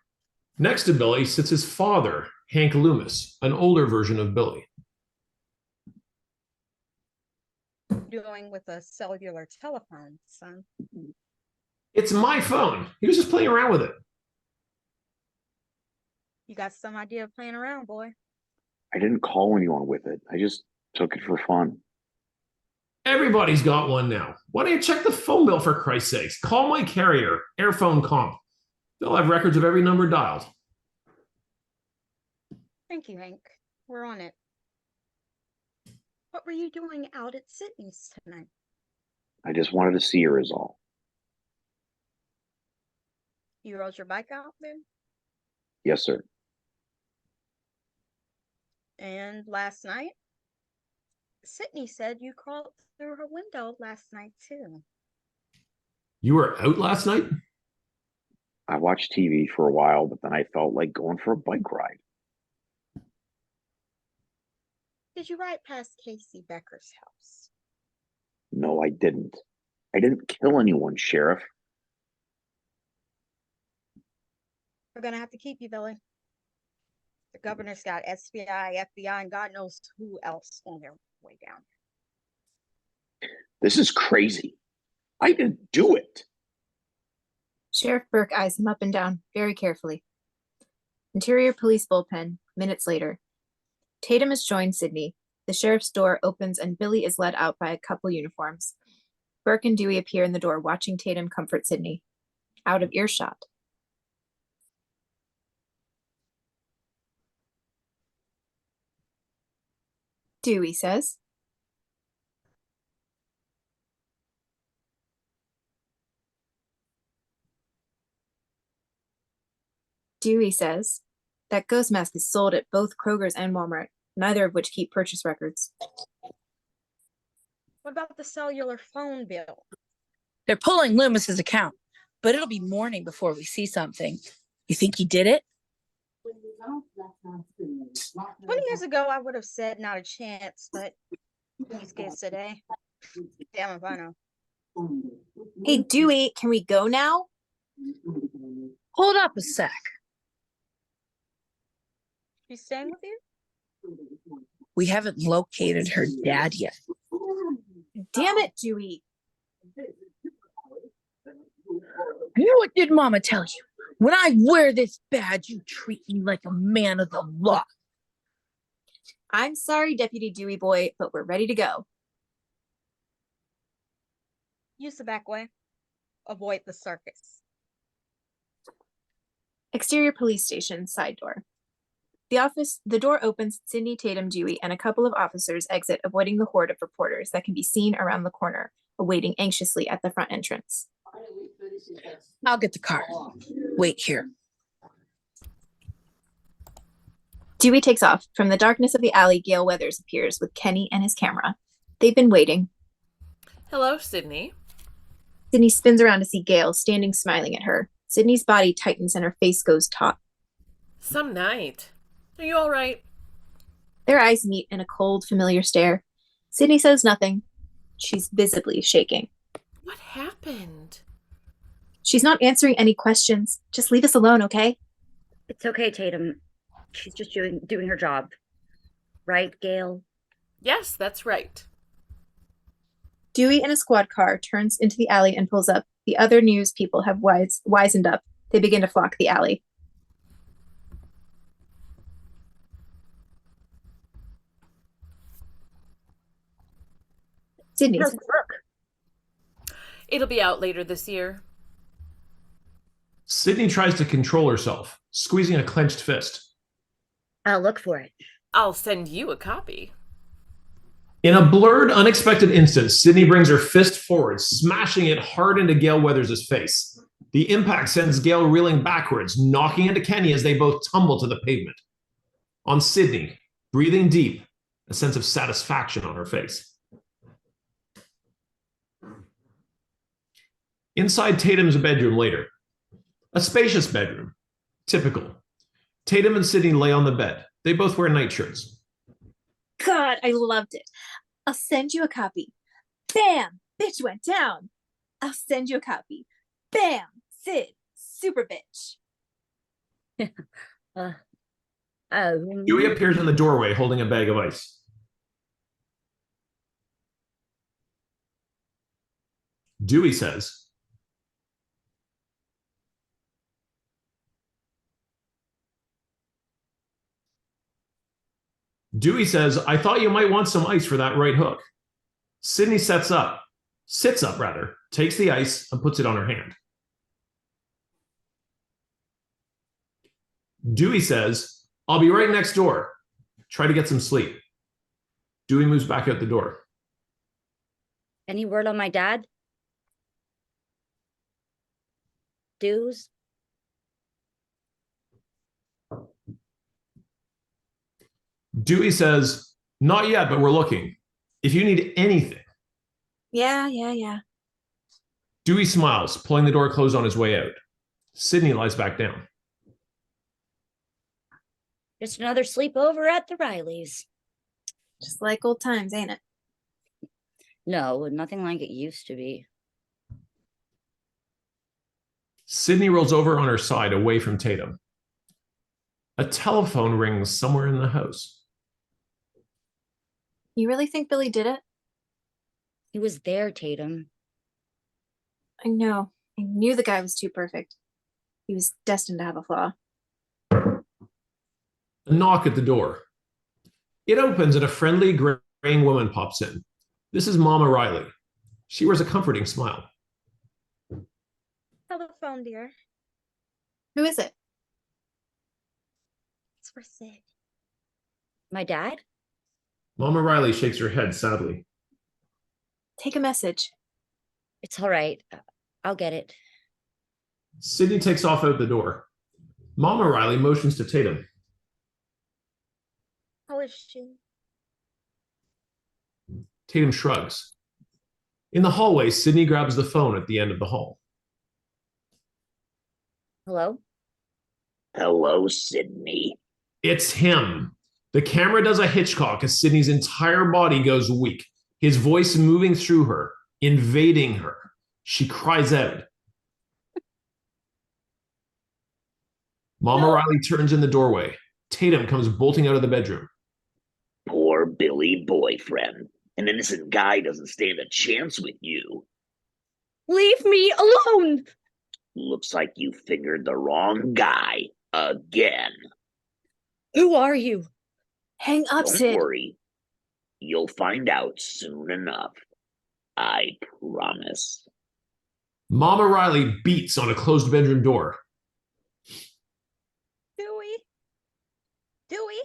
Next to Billy sits his father, Hank Loomis, an older version of Billy. Doing with a cellular telephone, son. It's my phone. He was just playing around with it. You got some idea of playing around, boy. I didn't call anyone with it. I just took it for fun. Everybody's got one now. Why don't you check the phone bill for Christ's sakes? Call my carrier, Airphone Comp. They'll have records of every number dialed. Thank you, Hank. We're on it. What were you doing out at Sydney's tonight? I just wanted to see her is all. You rode your bike out there? Yes, sir. And last night? Sydney said you crawled through her window last night, too. You were out last night? I watched TV for a while, but then I felt like going for a bike ride. Did you ride past Casey Becker's house? No, I didn't. I didn't kill anyone, Sheriff. We're gonna have to keep you, Billy. The governor's got SBI, FBI, and God knows who else on their way down. This is crazy. I didn't do it. Sheriff Burke eyes him up and down very carefully. Interior Police Bullpen, minutes later. Tatum has joined Sydney. The sheriff's door opens and Billy is led out by a couple uniforms. Burke and Dewey appear in the door, watching Tatum comfort Sydney. Out of earshot. Dewey says. Dewey says, that ghost mask is sold at both Kroger's and Walmart, neither of which keep purchase records. What about the cellular phone bill? They're pulling Loomis's account, but it'll be morning before we see something. You think he did it? 20 years ago, I would have said not a chance, but these kids today, damn if I know. Hey, Dewey, can we go now? Hold up a sec. She's staying with you? We haven't located her dad yet. Damn it, Dewey. What did Mama tell you? When I wear this badge, you treat me like a man of the law. I'm sorry, Deputy Dewey boy, but we're ready to go. Use the back way. Avoid the circus. Exterior police station, side door. The door opens, Sydney, Tatum, Dewey, and a couple of officers exit, avoiding the horde of reporters that can be seen around the corner, awaiting anxiously at the front entrance. I'll get the car. Wait here. Dewey takes off. From the darkness of the alley, Gail Weathers appears with Kenny and his camera. They've been waiting. Hello, Sydney. Sydney spins around to see Gail, standing smiling at her. Sydney's body tightens and her face goes taut. Some night. Are you all right? Their eyes meet in a cold, familiar stare. Sydney says nothing. She's visibly shaking. What happened? She's not answering any questions. Just leave us alone, okay? It's okay, Tatum. She's just doing her job. Right, Gail? Yes, that's right. Dewey in a squad car turns into the alley and pulls up. The other news people have wisened up. They begin to flock the alley. Sydney. It'll be out later this year. Sydney tries to control herself, squeezing a clenched fist. I'll look for it. I'll send you a copy. In a blurred, unexpected instant, Sydney brings her fist forward, smashing it hard into Gail Weathers' face. The impact sends Gail reeling backwards, knocking into Kenny as they both tumble to the pavement. On Sydney, breathing deep, a sense of satisfaction on her face. Inside Tatum's bedroom later. A spacious bedroom. Typical. Tatum and Sydney lay on the bed. They both wear nightshirts. God, I loved it. I'll send you a copy. Bam! Bitch went down. I'll send you a copy. Bam! Sid, super bitch. Dewey appears in the doorway holding a bag of ice. Dewey says, I thought you might want some ice for that right hook. Sydney sits up, takes the ice and puts it on her hand. Dewey says, I'll be right next door. Try to get some sleep. Dewey moves back out the door. Any word on my dad? Dues? Dewey says, not yet, but we're looking. If you need anything. Yeah. Dewey smiles, pulling the door closed on his way out. Sydney lies back down. Just another sleepover at the Rileys. Just like old times, ain't it? No, nothing like it used to be. Sydney rolls over on her side away from Tatum. A telephone rings somewhere in the house. You really think Billy did it? He was there, Tatum. I know. I knew the guy was too perfect. He was destined to have a flaw. A knock at the door. It opens and a friendly, graying woman pops in. This is Mama Riley. She wears a comforting smile. Telephone, dear. Who is it? It's for Sid. My dad? Mama Riley shakes her head sadly. Take a message. It's all right. I'll get it. Sydney takes off out the door. Mama Riley motions to Tatum. How is she? Tatum shrugs. In the hallway, Sydney grabs the phone at the end of the hall. Hello? Hello, Sydney. It's him. The camera does a Hitchcock as Sydney's entire body goes weak, his voice moving through her, invading her. She cries out. Mama Riley turns in the doorway. Tatum comes bolting out of the bedroom. Poor Billy boyfriend. An innocent guy doesn't stand a chance with you. Leave me alone! Looks like you fingered the wrong guy again. Who are you? Hang up, Don't Sid. worry. You'll find out soon enough. I promise. Mama Riley beats on a closed bedroom door. Dewey? Dewey?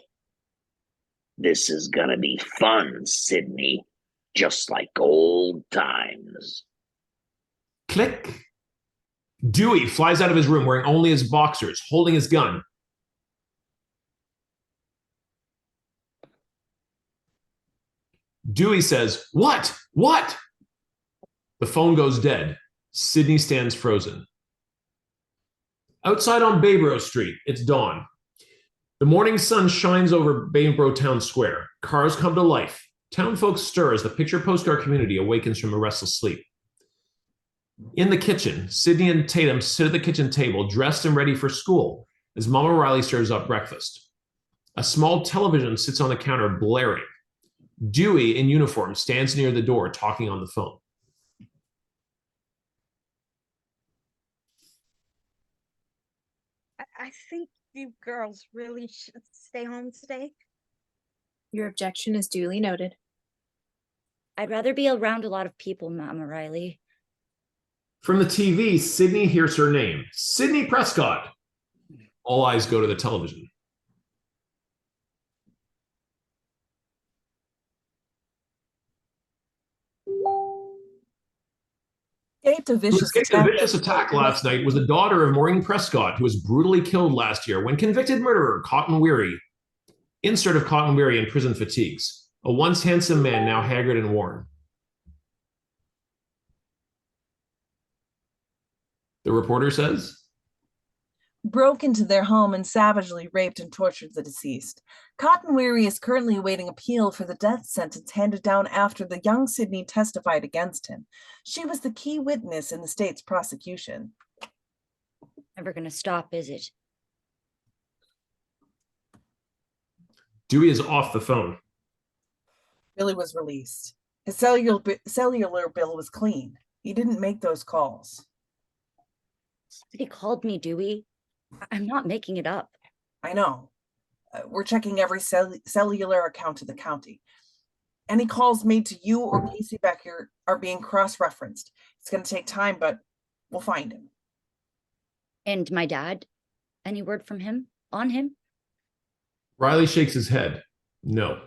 This is gonna be fun, Sydney. Just like old times. Click. Dewey flies out of his room wearing only his boxers, holding his gun. Dewey says, "What? What?" The phone goes dead. Sydney stands frozen. Outside on Baybro Street, it's dawn. The morning sun shines over Baybro Town Square. Cars come to life. Town folks stir as the picture postcard community awakens from a restless sleep. In the kitchen, Sydney and Tatum sit at the kitchen table, dressed and ready for school, as Mama Riley serves up breakfast. A small television sits on the counter, blaring. Dewey, in uniform, stands near the door, talking on the phone. I think you girls really should stay home today. Your objection is duly noted. I'd rather be around a lot of people, Mama Riley. From the TV, Sydney hears her name, Sydney Prescott. All eyes go to the television. Escaped a Who vicious escaped a vicious attack last night was the daughter of Maureen Prescott, who was brutally killed last year when convicted murderer Cotton Weary. Insert of Cotton Weary in prison fatigues, a once handsome man now haggard and worn. The reporter says, broke into their home and savagely raped and tortured the deceased. Cotton Weary is currently awaiting appeal for the death sentence handed down after the young Sydney testified against him. She was the key witness in the state's prosecution. Never gonna stop, is it? Dewey is off the phone. Billy was released. His cellular bill was clean. He didn't make those calls. Somebody called me, Dewey. I'm not making it up. I know. We're checking every cellular account in the county. Any calls made to you or Casey Becker are being cross-referenced. It's going to take time, but we'll find him. And my dad? Any word from him? On him? Riley shakes his head. No.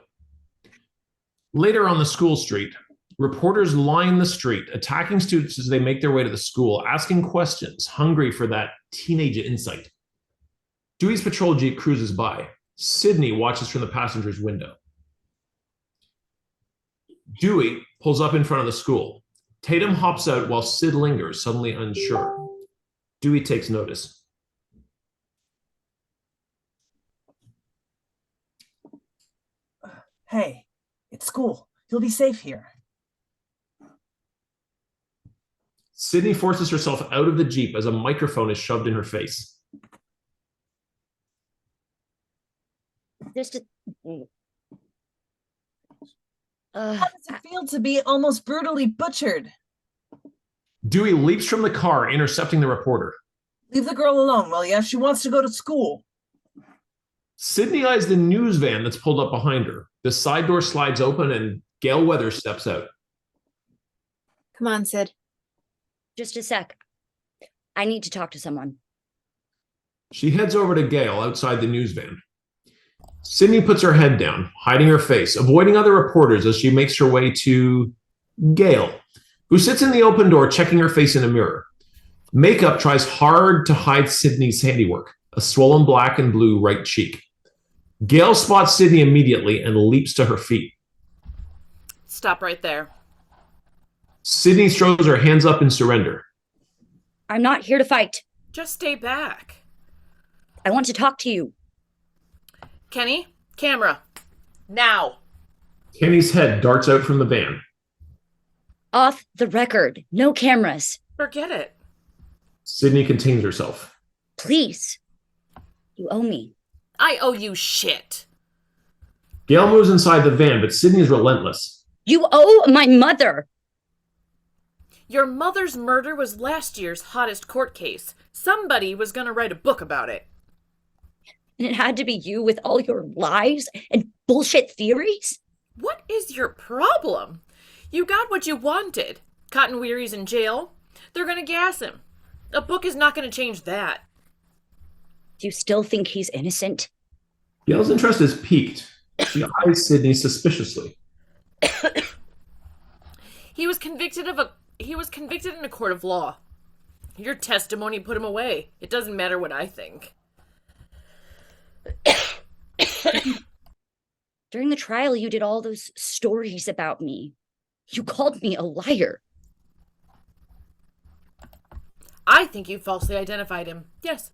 Later on the school street, reporters line the street, attacking students as they make their way to the school, asking questions, hungry for that teenage insight. Dewey's patrol jeep cruises by. Sydney watches from the passenger's window. Dewey pulls up in front of the school. Tatum hops out while Sid lingers, suddenly unsure. Dewey takes notice. Hey, it's school. You'll be safe here. Sydney forces herself out of the jeep as a microphone is shoved in her face. Just How does it feel to be almost brutally butchered? Dewey leaps from the car, intercepting the reporter. Leave the girl alone, will ya? She wants to go to school. Sydney eyes the news van that's pulled up behind her. The side door slides open and Gail Weathers steps out. Come on, Sid. just a sec. I need to talk to someone. She heads over to Gail outside the news van. Sydney puts her head down, hiding her face, avoiding other reporters as she makes her way to Gail, who sits in the open door checking her face in a mirror. Makeup tries hard to hide Sydney's handiwork, a swollen black and blue right cheek. Gail spots Sydney immediately and leaps to her feet. Stop right there. Sydney throws her hands up in surrender. I'm not here to fight. Just stay back. I want to talk to you. Kenny, camera. Now. Kenny's head darts out from the van. Off the record. No cameras. Forget it. Sydney contains herself. Please. You owe me. I owe you shit. Gail moves inside the van, but Sydney is relentless. You owe my mother. Your mother's murder was last year's hottest court case. Somebody was gonna write a book about it. And it had to be you with all your lies and bullshit theories? What is your problem? You got what you wanted. Cotton Weary's in jail. They're gonna gas him. A book is not gonna change that. Do you still think he's innocent? Gail's interest is piqued. She eyes Sydney suspiciously. He was convicted in a court of law. Your testimony put him away. It doesn't matter what I think. During the trial, you did all those stories about me. You called me a liar. I think you falsely identified him. Yes.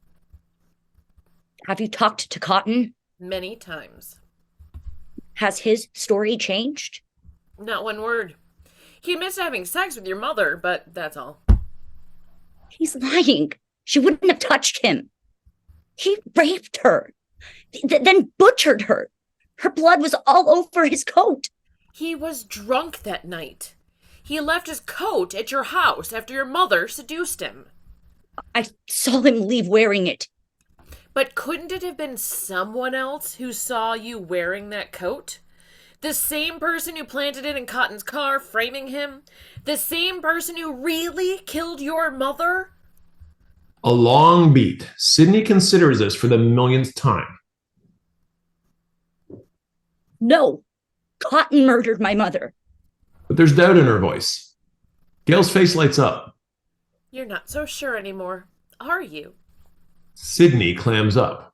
Have you talked to Cotton? Many times. Has his story changed? Not one word. He admits to having sex with your mother, but that's all. He's lying. She wouldn't have touched him. He raped her, then butchered her. Her blood was all over his coat. He was drunk that night. He left his coat at your house after your mother seduced him. I saw him leave wearing it. But couldn't it have been someone else who saw you wearing that coat? The same person who planted it in Cotton's car, framing him? The same person who really killed your mother? A long beat. Sydney considers this for the millionth time. No, Cotton murdered my mother. But there's doubt in her voice. Gail's face lights up. You're not so sure anymore, are you? Sydney clams up.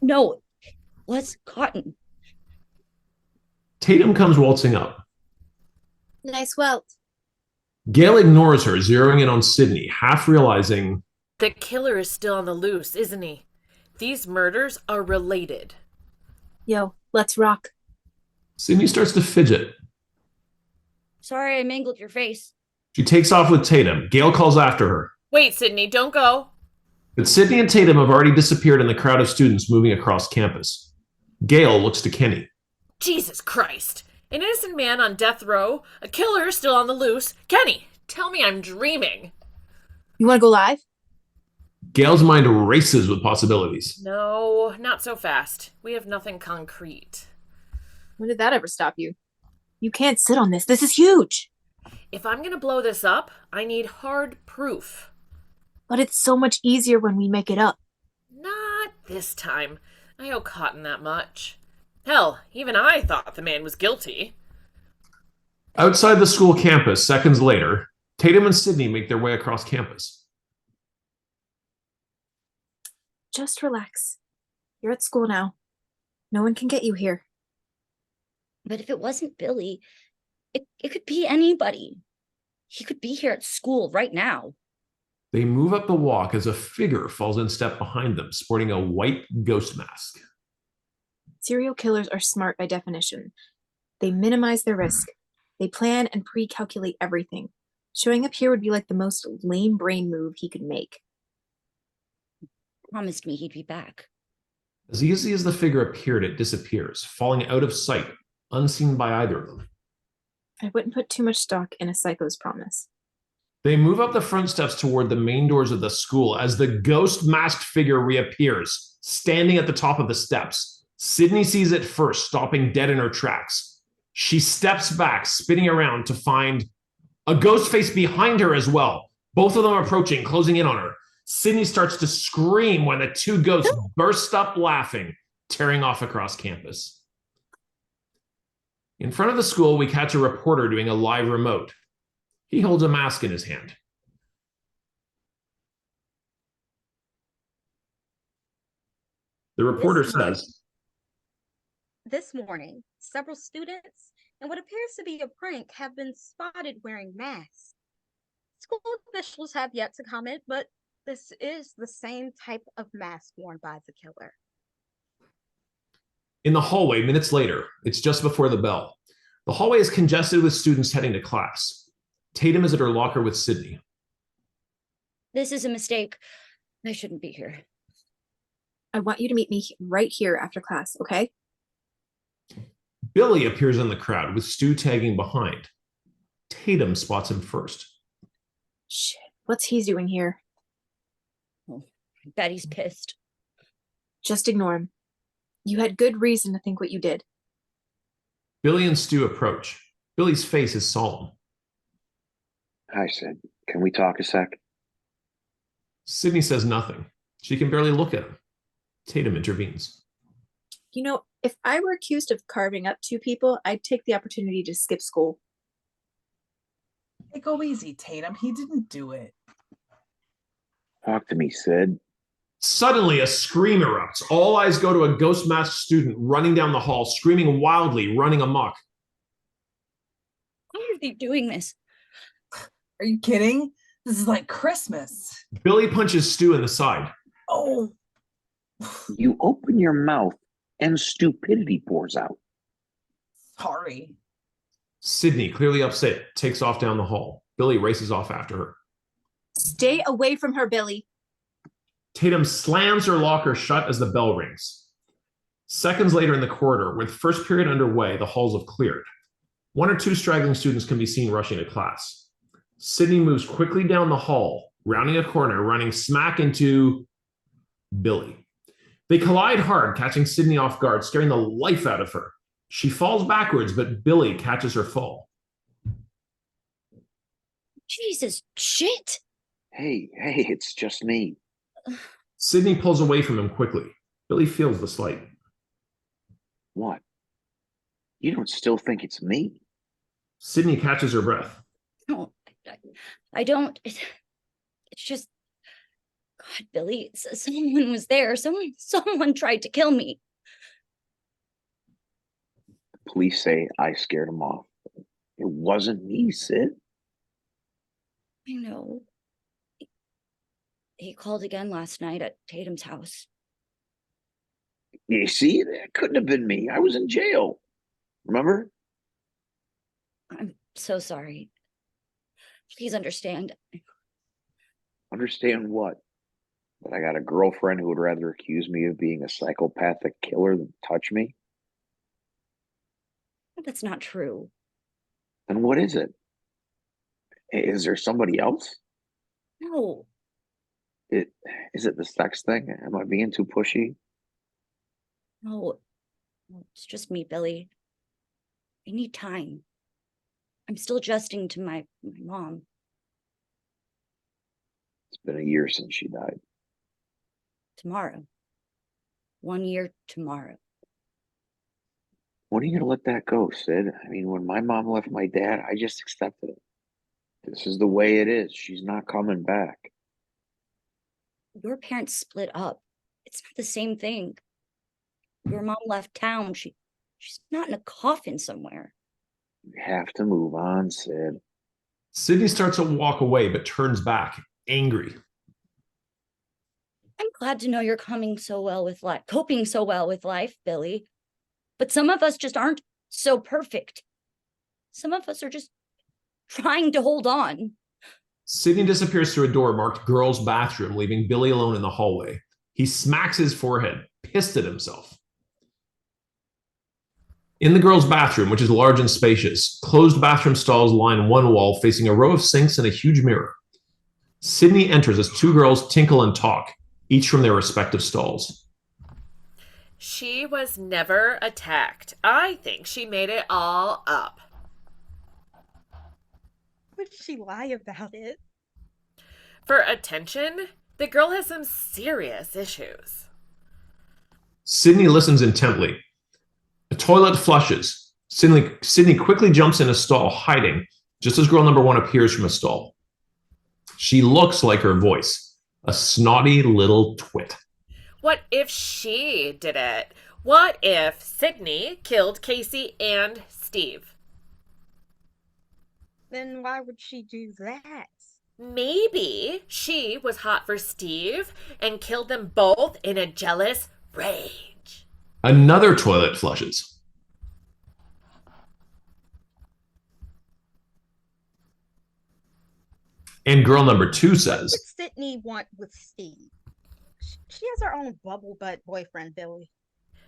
No, it was Cotton. Tatum comes waltzing up. Nice welt. Gail ignores her, zeroing in on Sydney, half realizing The killer is still on the loose, isn't he? These murders are related. Yo, let's rock. Sydney starts to fidget. Sorry I mangled your face. She takes off with Tatum. Gail calls after her. Wait, Sydney, don't go. But Sydney and Tatum have already disappeared in the crowd of students moving across campus. Gail looks to Kenny. Jesus Christ. An innocent man on death row, a killer still on the loose. Kenny, tell me I'm dreaming. You want to go live? Gail's mind races with possibilities. No, not so fast. We have nothing concrete. When did that ever stop you? You can't sit on this. This is huge. If I'm gonna blow this up, I need hard proof. But it's so much easier when we make it up. Not this time. I owe Cotton that much. Hell, even I thought the man was guilty. Outside the school campus, seconds later, Tatum and Sydney make their way across campus. Just relax. You're at school now. No one can get you here. But if it wasn't Billy, it could be anybody. He could be here at school right now. They move up the walk as a figure falls in step behind them, sporting a white ghost mask. Serial killers are smart by definition. They minimize their risk. They plan and pre-calculate everything. Showing up here would be like the most lame brain move he could make. Promised me he'd be back. As easy as the figure appeared, it disappears, falling out of sight, unseen by either of them. I wouldn't put too much stock in a psycho's promise. They move up the front steps toward the main doors of the school as the ghost masked figure reappears, standing at the top of the steps. Sydney sees it first, stopping dead in her tracks. She steps back, spinning around to find a ghost face behind her as well. Both of them approaching, closing in on her. Sydney starts to scream when the two ghosts burst up laughing, tearing off across campus. In front of the school, we catch a reporter doing a live remote. He holds a mask in his hand. The reporter says, This morning, several students and what appears to be a prank have been spotted wearing masks. School officials have yet to comment, but this is the same type of mask worn by the killer. In the hallway, minutes later, it's just before the bell. The hallway is congested with students heading to class. Tatum is at her locker with Sydney. This is a mistake. I shouldn't be here. I want you to meet me right here after class, okay? Billy appears in the crowd with Stu tagging behind. Tatum spots him first. Shit, what's he doing here? Oh, I bet he's pissed. Just ignore him. You had good reason to think what you did. Billy and Stu approach. Billy's face is solemn. Hi, Sid. Can we talk a sec? Sydney says nothing. She can barely look at him. Tatum intervenes. You know, if I were accused of carving up two people, I'd take the opportunity to skip school. Hey, go easy, Tatum. He didn't do it. Talk to me, Sid. Suddenly, a scream erupts. All eyes go to a ghost masked student running down the hall, screaming wildly, running amok. Why are they doing this? Are you kidding? This is like Christmas. Billy punches Stu in the side. Oh, You open your mouth and stupidity pours out. sorry. Sydney, clearly upset, takes off down the hall. Billy races off after her. Stay away from her, Billy. Tatum slams her locker shut as the bell rings. Seconds later in the corridor, with first period underway, the halls have cleared. One or two straggling students can be seen rushing to class. Sydney moves quickly down the hall, rounding a corner, running smack into Billy. They collide hard, catching Sydney off guard, scaring the life out of her. She falls backwards, but Billy catches her fall. Jesus, shit. Hey, it's just me. Sydney pulls away from him quickly. Billy feels the slight. What? You don't still think it's me? Sydney catches her breath. No, I don't. It's just, God, Billy, someone was there. Someone tried to kill me. The police say I scared him off. It wasn't me, Sid. I know. He called again last night at Tatum's house. You see, that couldn't have been me. I was in jail. Remember? I'm so sorry. Please understand. Understand what? That I got a girlfriend who would rather accuse me of being a psychopathic killer than touch me? That's not true. Then what is it? Is there somebody else? No. Is it the sex thing? Am I being too pushy? No. It's just me, Billy. I need time. I'm still adjusting to my mom. It's been a year since she died. Tomorrow. 1 year tomorrow. When are you going to let that go, Sid? I mean, when my mom left my dad, I just accepted it. This is the way it is. She's not coming back. Your parents split up. It's not the same thing. Your mom left town. She's not in a coffin somewhere. You have to move on, Sid. Sydney starts to walk away, but turns back, angry. I'm glad to know you're coping so well with life, Billy. But some of us just aren't so perfect. Some of us are just trying to hold on. Sydney disappears through a door marked girls' bathroom, leaving Billy alone in the hallway. He smacks his forehead, pissed at himself. In the girls' bathroom, which is large and spacious, closed bathroom stalls line one wall facing a row of sinks and a huge mirror. Sydney enters as two girls tinkle and talk, each from their respective stalls. She was never attacked. I think she made it all up. Would she lie about it? For attention, the girl has some serious issues. Sydney listens intently. A toilet flushes. Sydney quickly jumps in a stall, hiding, just as girl number one appears from a stall. She looks like her voice, a snotty little twit. What if she did it? What if Sydney killed Casey and Steve? Then why would she do that? Maybe she was hot for Steve and killed them both in a jealous rage. Another toilet flushes. And girl number 2 What says, would Sydney want with Steve? She has her own bubble butt boyfriend, Billy.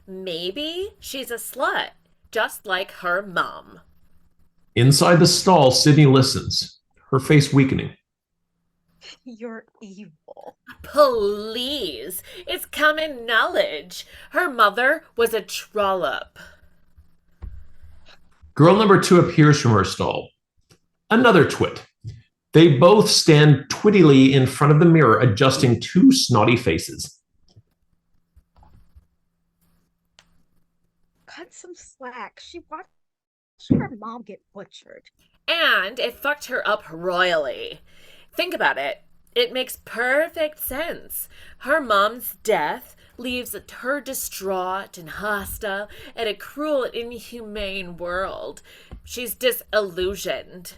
Maybe she's a slut, just like her mom. inside the stall, Sydney listens, her face weakening. You're evil. Please, it's common knowledge. Her mother was a trollop. Girl number 2 appears from her stall. Another twit. They both stand twittily in front of the mirror, adjusting 2 snotty faces. Cut some slack. She watched her mom get butchered. And it fucked her up royally. Think about it. It makes perfect sense. Her mom's death leaves her distraught and hostile at a cruel and inhumane world. She's disillusioned.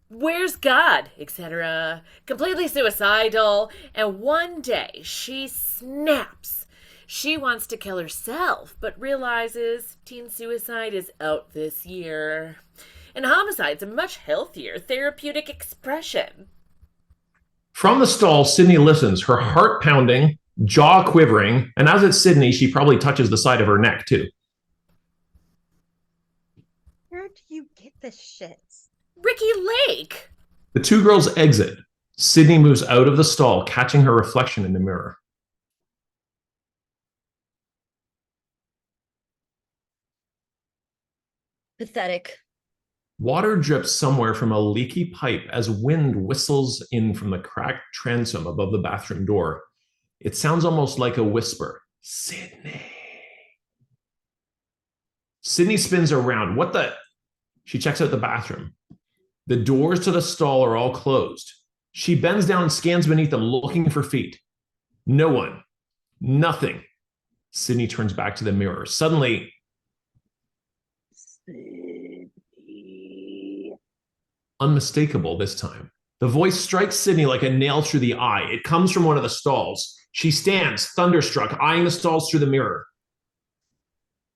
Where's God, etc. Completely suicidal, and one day she snaps. She wants to kill herself, but realizes teen suicide is out this year. And homicide's a much healthier therapeutic expression. From the stall, Sydney listens, her heart pounding, jaw quivering, and as it's Sydney, she probably touches the side of her neck too. Where do you get this shit? Ricky Lake! The 2 girls exit. Sydney moves out of the stall, catching her reflection in the mirror. Pathetic. Water drips somewhere from a leaky pipe as wind whistles in from the cracked transom above the bathroom door. It sounds almost like a whisper. Sydney. Sydney spins around. What the? She checks out the bathroom. The doors to the stall are all closed. She bends down and scans beneath them, looking for feet. No one. Nothing. Sydney turns back to the mirror. Suddenly, unmistakable this time. The voice strikes Sydney like a nail through the eye. It comes from one of the stalls. She stands, thunderstruck, eyeing the stalls through the mirror.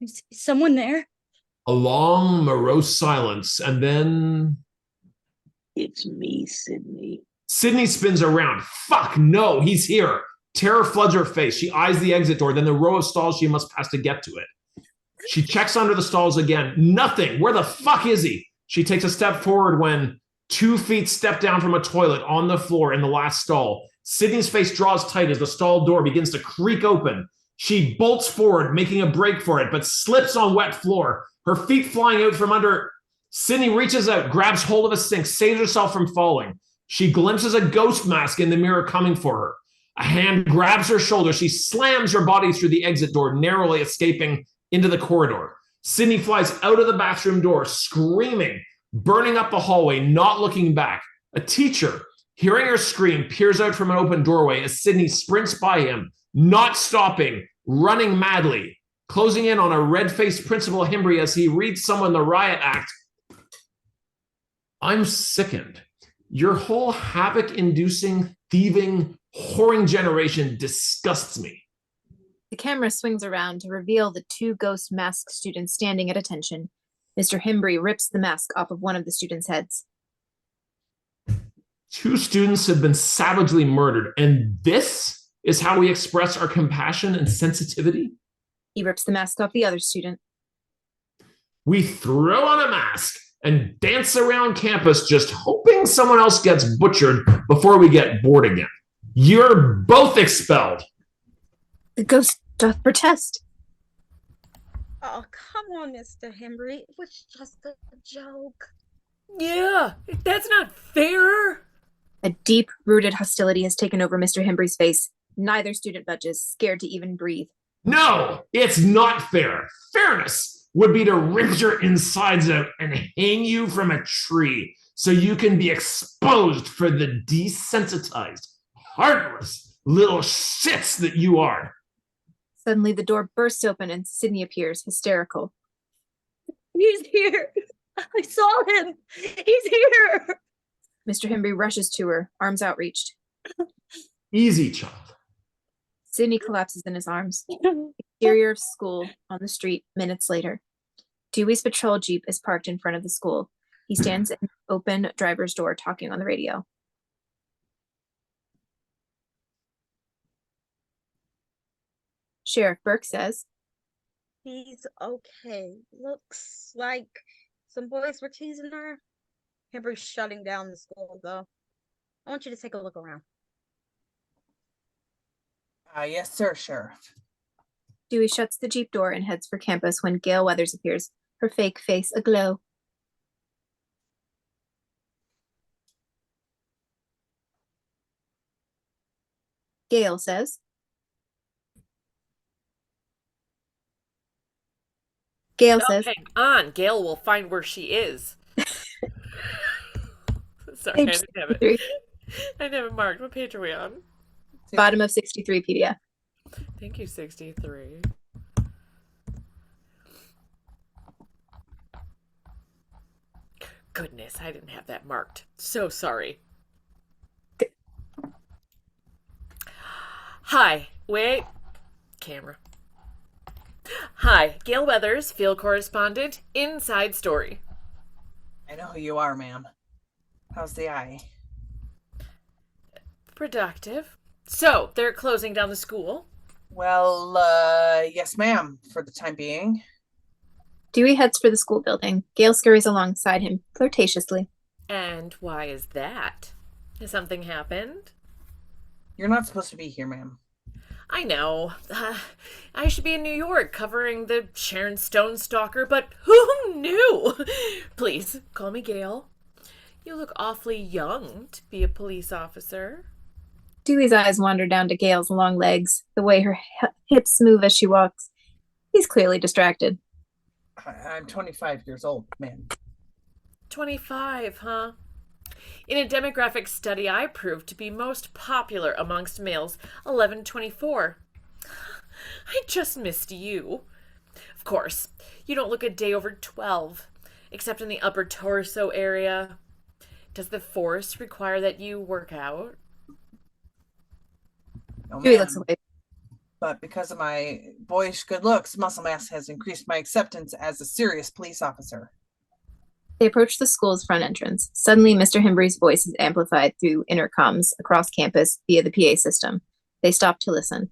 Is someone there? A long, morose silence, and then... It's me, Sydney. Sydney spins around. Fuck, no, he's here. Terror floods her face. She eyes the exit door, then the row of stalls she must pass to get to it. She checks under the stalls again. Nothing. Where the fuck is he? She takes a step forward when 2 feet step down from a toilet on the floor in the last stall. Sydney's face draws tight as the stall door begins to creak open. She bolts forward, making a break for it, but slips on wet floor. Her feet flying out from under. Sydney reaches out, grabs hold of a sink, saves herself from falling. She glimpses a ghost mask in the mirror coming for her. A hand grabs her shoulder. She slams her body through the exit door, narrowly escaping into the corridor. Sydney flies out of the bathroom door, screaming, burning up the hallway, not looking back. A teacher, hearing her scream, peers out from an open doorway as Sydney sprints by him, not stopping, running madly, closing in on a red-faced Principal Himbry as he reads someone the riot act. I'm sickened. Your whole havoc-inducing, thieving, whoring generation disgusts me. The camera swings around to reveal the 2 ghost masked students standing at attention. Mr. Himbry rips the mask off of one of the students' heads. 2 students have been savagely murdered, and this is how we express our compassion and sensitivity? He rips the mask off the other student. We throw on a mask and dance around campus just hoping someone else gets butchered before we get bored again. You're both expelled. The ghost doth protest. Oh, come on, Mr. Himbry. It was just a joke. Yeah, that's not fair. A deep-rooted hostility has taken over Mr. Himbry's face. Neither student budges, scared to even breathe. No, it's not fair. Fairness would be to rip your insides out and hang you from a tree so you can be exposed for the desensitized, heartless little shits that you are. Suddenly, the door bursts open and Sydney appears, hysterical. He's here. I saw him. He's here. Mr. Hembry rushes to her, arms outreached. Easy, child. Sydney collapses in his arms. Exterior of school on the street minutes later. Dewey's patrol jeep is parked in front of the school. He stands in the open driver's door talking on the radio. Sheriff Burke says, He's okay. Looks like some boys were teasing her. Hembry's shutting down the school, though. I want you to take a look around. Yes, sir, Sheriff. Dewey shuts the jeep door and heads for campus when Gail Weathers appears, her fake face aglow. Gail says, Hang on, Gail will find where she is. Sorry, I didn't have it. I didn't have it marked. What page are we on? Bottom of 63 PDF. Thank you, 63. Goodness, I didn't have that marked. So sorry. Hi, wait. Camera. Hi, Gail Weathers, field correspondent, Inside Story. I know who you are, ma'am. How's the eye? Productive. So, they're closing down the school? Well, yes, ma'am, for the time being. Dewey heads for the school building. Gail scurries alongside him, flirtatiously. And why is that? Has something happened? You're not supposed to be here, ma'am. I know. I should be in New York covering the Sharon Stone stalker, but who knew? Please, call me Gail. You look awfully young to be a police officer. Dewey's eyes wander down to Gail's long legs, the way her hips move as she walks. He's clearly distracted. I'm 25 years old, ma'am. 25, huh? In a demographic study, I proved to be most popular amongst males 11-24. I just missed you. Of course, you don't look a day over 12, except in the upper torso area. Does the force require that you work out? No, Dewey ma'am. looks away. But because of my boyish good looks, muscle mass has increased my acceptance as a serious police officer. They approach the school's front entrance. Suddenly, Mr. Hembry's voice is amplified through intercoms across campus via the PA system. They stop to listen.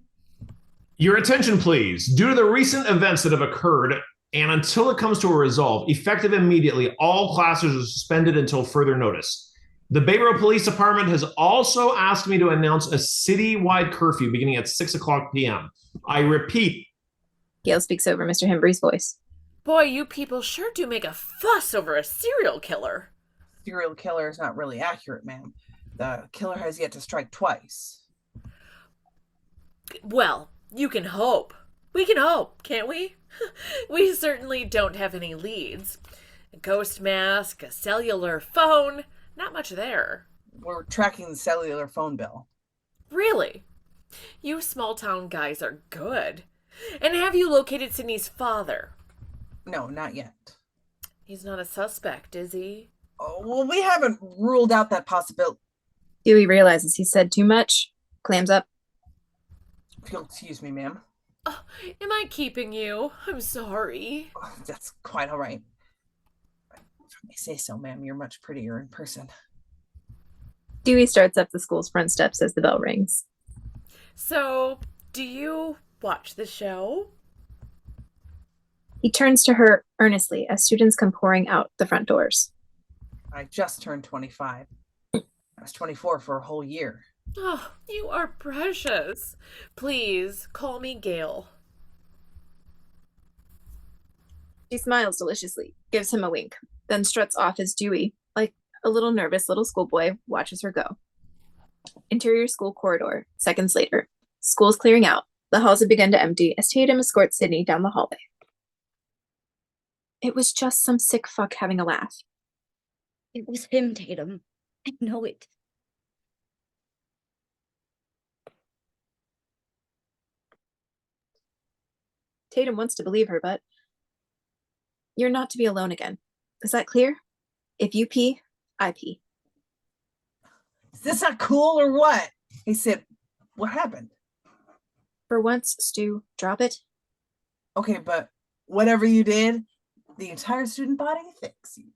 Your attention, please. Due to the recent events that have occurred, and until it comes to a resolve, effective immediately, all classes are suspended until further notice. The Bayboro Police Department has also asked me to announce a citywide curfew beginning at 6 o'clock p.m. I repeat. Gail speaks over Mr. Hembry's voice. Boy, you people sure do make a fuss over a serial killer. Serial killer is not really accurate, ma'am. The killer has yet to strike twice. Well, you can hope. We can hope, can't we? We certainly don't have any leads. A ghost mask, a cellular phone, not much there. We're tracking the cellular phone bill. Really? You small town guys are good. And have you located Sydney's father? No, not yet. He's not a suspect, is he? Oh, well, we haven't ruled out that possibility. Dewey realizes he said too much, clams up. If you'll excuse me, ma'am. Oh, am I keeping you? I'm sorry. Oh, that's quite all right. If I may say so, ma'am, you're much prettier in person. Dewey starts up the school's front steps as the bell rings. So, do you watch the show? He turns to her earnestly as students come pouring out the front doors. I just turned 25. I was 24 for a whole year. Oh, you are precious. Please, call me Gail. She smiles deliciously, gives him a wink, then struts off as Dewey, like a little nervous little schoolboy, watches her go. Interior school corridor, seconds later. School's clearing out. The halls have begun to empty as Tatum escorts Sydney down the hallway. It was just some sick fuck having a laugh. It was him, Tatum. I know it. Tatum wants to believe her, but you're not to be alone again. Is that clear? If you pee, I pee. Is this not cool or what? Hey, Sid, what happened? For once, Stu, drop it. Okay, but whatever you did, the entire student body thanks you.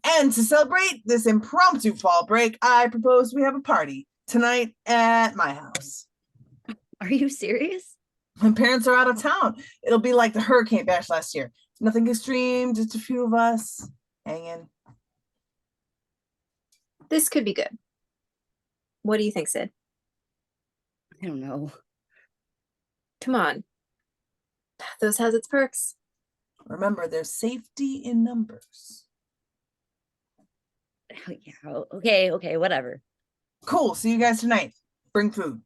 And to celebrate this impromptu fall break, I propose we have a party tonight at my house. Are you serious? My parents are out of town. It'll be like the hurricane bash last year. Nothing extreme, just a few of us hanging. This could be good. What do you think, Sid? I don't know. Come on. Pathos has its perks. Remember, there's safety in numbers. Yeah, okay, whatever. Cool, see you guys tonight. Bring food.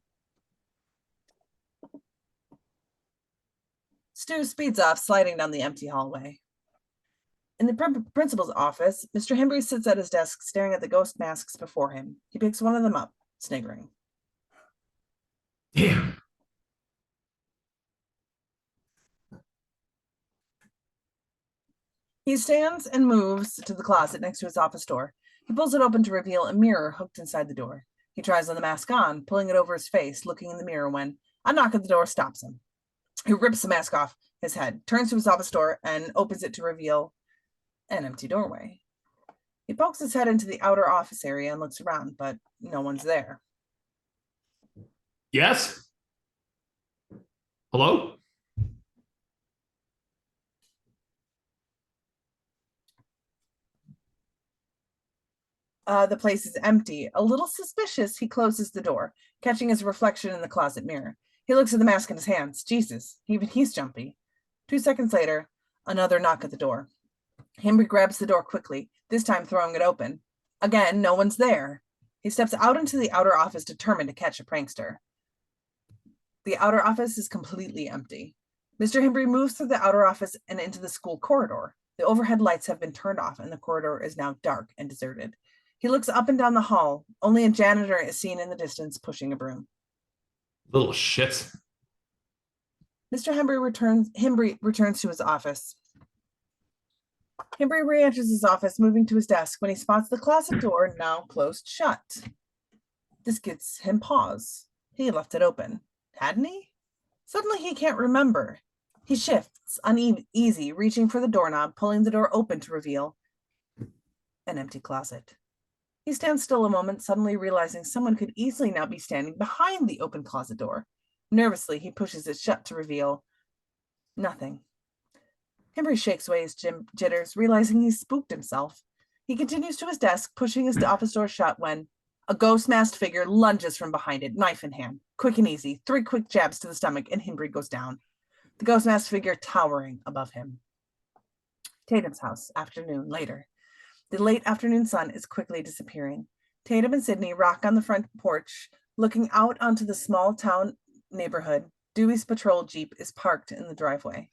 Stu speeds off, sliding down the empty hallway. In the principal's office, Mr. Hembry sits at his desk, staring at the ghost masks before him. He picks one of them up, sniggering. Damn. He stands and moves to the closet next to his office door. He pulls it open to reveal a mirror hooked inside the door. He tries the mask on, pulling it over his face, looking in the mirror when a knock at the door stops him. He rips the mask off his head, turns to his office door, and opens it to reveal an empty doorway. He pokes his head into the outer office area and looks around, but no one's there. Yes? Hello? The place is empty. A little suspicious, he closes the door, catching his reflection in the closet mirror. He looks at the mask in his hands. Jesus, even he's jumpy. 2 seconds later, another knock at the door. Hembry grabs the door quickly, this time throwing it open. Again, no one's there. He steps out into the outer office, determined to catch a prankster. The outer office is completely empty. Mr. Hembry moves through the outer office and into the school corridor. The overhead lights have been turned off, and the corridor is now dark and deserted. He looks up and down the hall. Only a janitor is seen in the distance pushing a broom. Little shit. Mr. Hembry returns to his office. Hembry re-enters his office, moving to his desk when he spots the closet door now closed shut. This gives him pause. He left it open, hadn't he? Suddenly he can't remember. He shifts, uneasy, reaching for the doorknob, pulling the door open to reveal an empty closet. He stands still a moment, suddenly realizing someone could easily now be standing behind the open closet door. Nervously, he pushes it shut to reveal nothing. Hembry shakes away his jitters, realizing he's spooked himself. He continues to his desk, pushing his office door shut when a ghost-masked figure lunges from behind it, knife in hand. Quick and easy, 3 quick jabs to the stomach, and Hembry goes down. The ghost-masked figure towering above him. Tatum's house, afternoon, later. The late afternoon sun is quickly disappearing. Tatum and Sydney rock on the front porch, looking out onto the small town neighborhood. Dewey's patrol jeep is parked in the driveway.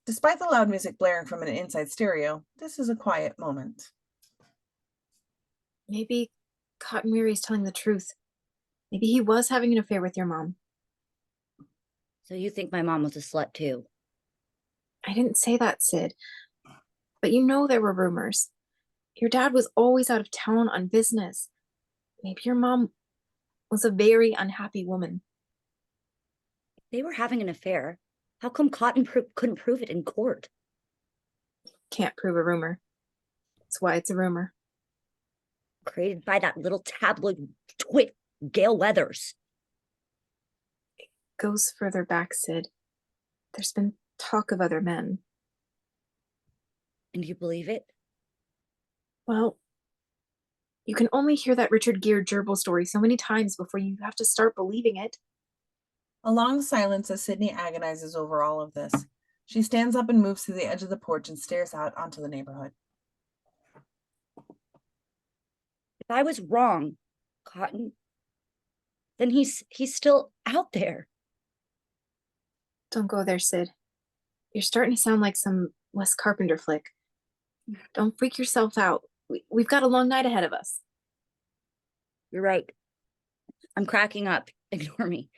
Despite the loud music blaring from an inside stereo, this is a quiet moment. Maybe Cotton Weary is telling the truth. Maybe he was having an affair with your mom. So you think my mom was a slut too? I didn't say that, Sid. But you know there were rumors. Your dad was always out of town on business. Maybe your mom was a very unhappy woman. They were having an affair. How come Cotton couldn't prove it in court? Can't prove a rumor. That's why it's a rumor. Created by that little tabloid twit, Gail Weathers. It goes further back, Sid. There's been talk of other men. And you believe it? Well, you can only hear that Richard Gere gerbil story so many times before you have to start believing it. A long silence as Sydney agonizes over all of this. She stands up and moves to the edge of the porch and stares out onto the neighborhood. If I was wrong, Cotton, then he's still out there. Don't go there, Sid. You're starting to sound like some Wes Carpenter flick. Don't freak yourself out. We've got a long night ahead of us. You're right. I'm cracking up. Ignore me.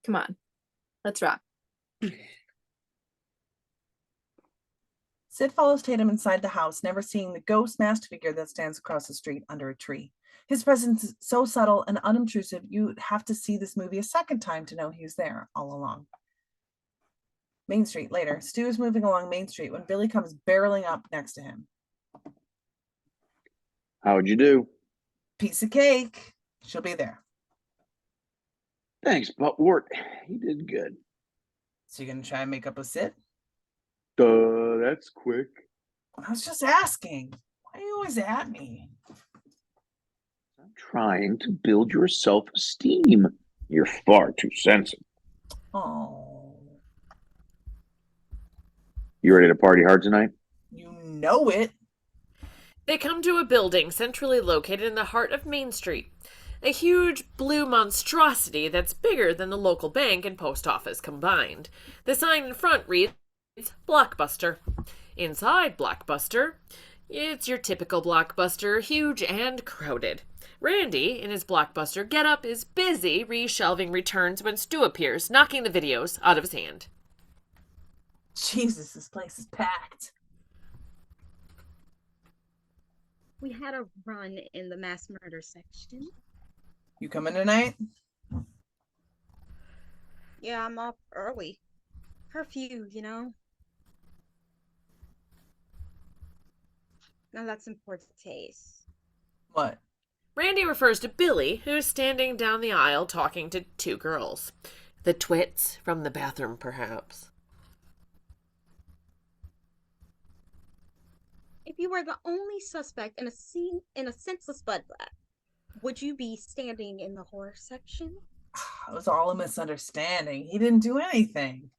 Come on. Let's rock. Sid follows Tatum inside the house, never seeing the ghost masked figure that stands across the street under a tree. His presence is so subtle and unobtrusive, you'd have to see this movie a second time to know he was there all along. Main Street later. Stu is moving along Main Street when Billy comes barreling up next to him. How'd you do? Piece of cake. She'll be there. Thanks, Buttwort. You did good. So you're gonna try and make up with Sid? That's quick. I was just asking. Why are you always at me? I'm trying to build your self-esteem. You're far too sensitive. Oh, You ready to party hard tonight? you know it. They come to a building centrally located in the heart of Main Street. A huge blue monstrosity that's bigger than the local bank and post office combined. The sign in front reads Blockbuster. Inside Blockbuster, it's your typical Blockbuster, huge and crowded. Randy, in his Blockbuster getup, is busy reshelving returns when Stu appears, knocking the videos out of his hand. Jesus, this place is packed. We had a run in the mass murder section. You coming tonight? Yeah, I'm up early. Curfew, you know. Now that's in poor taste. What? Randy refers to Billy, who's standing down the aisle talking to two girls. The twits from the bathroom, perhaps. If you were the only suspect in a scene in a senseless bloodbath, would you be standing in the horror section? It was all a misunderstanding. He didn't do anything.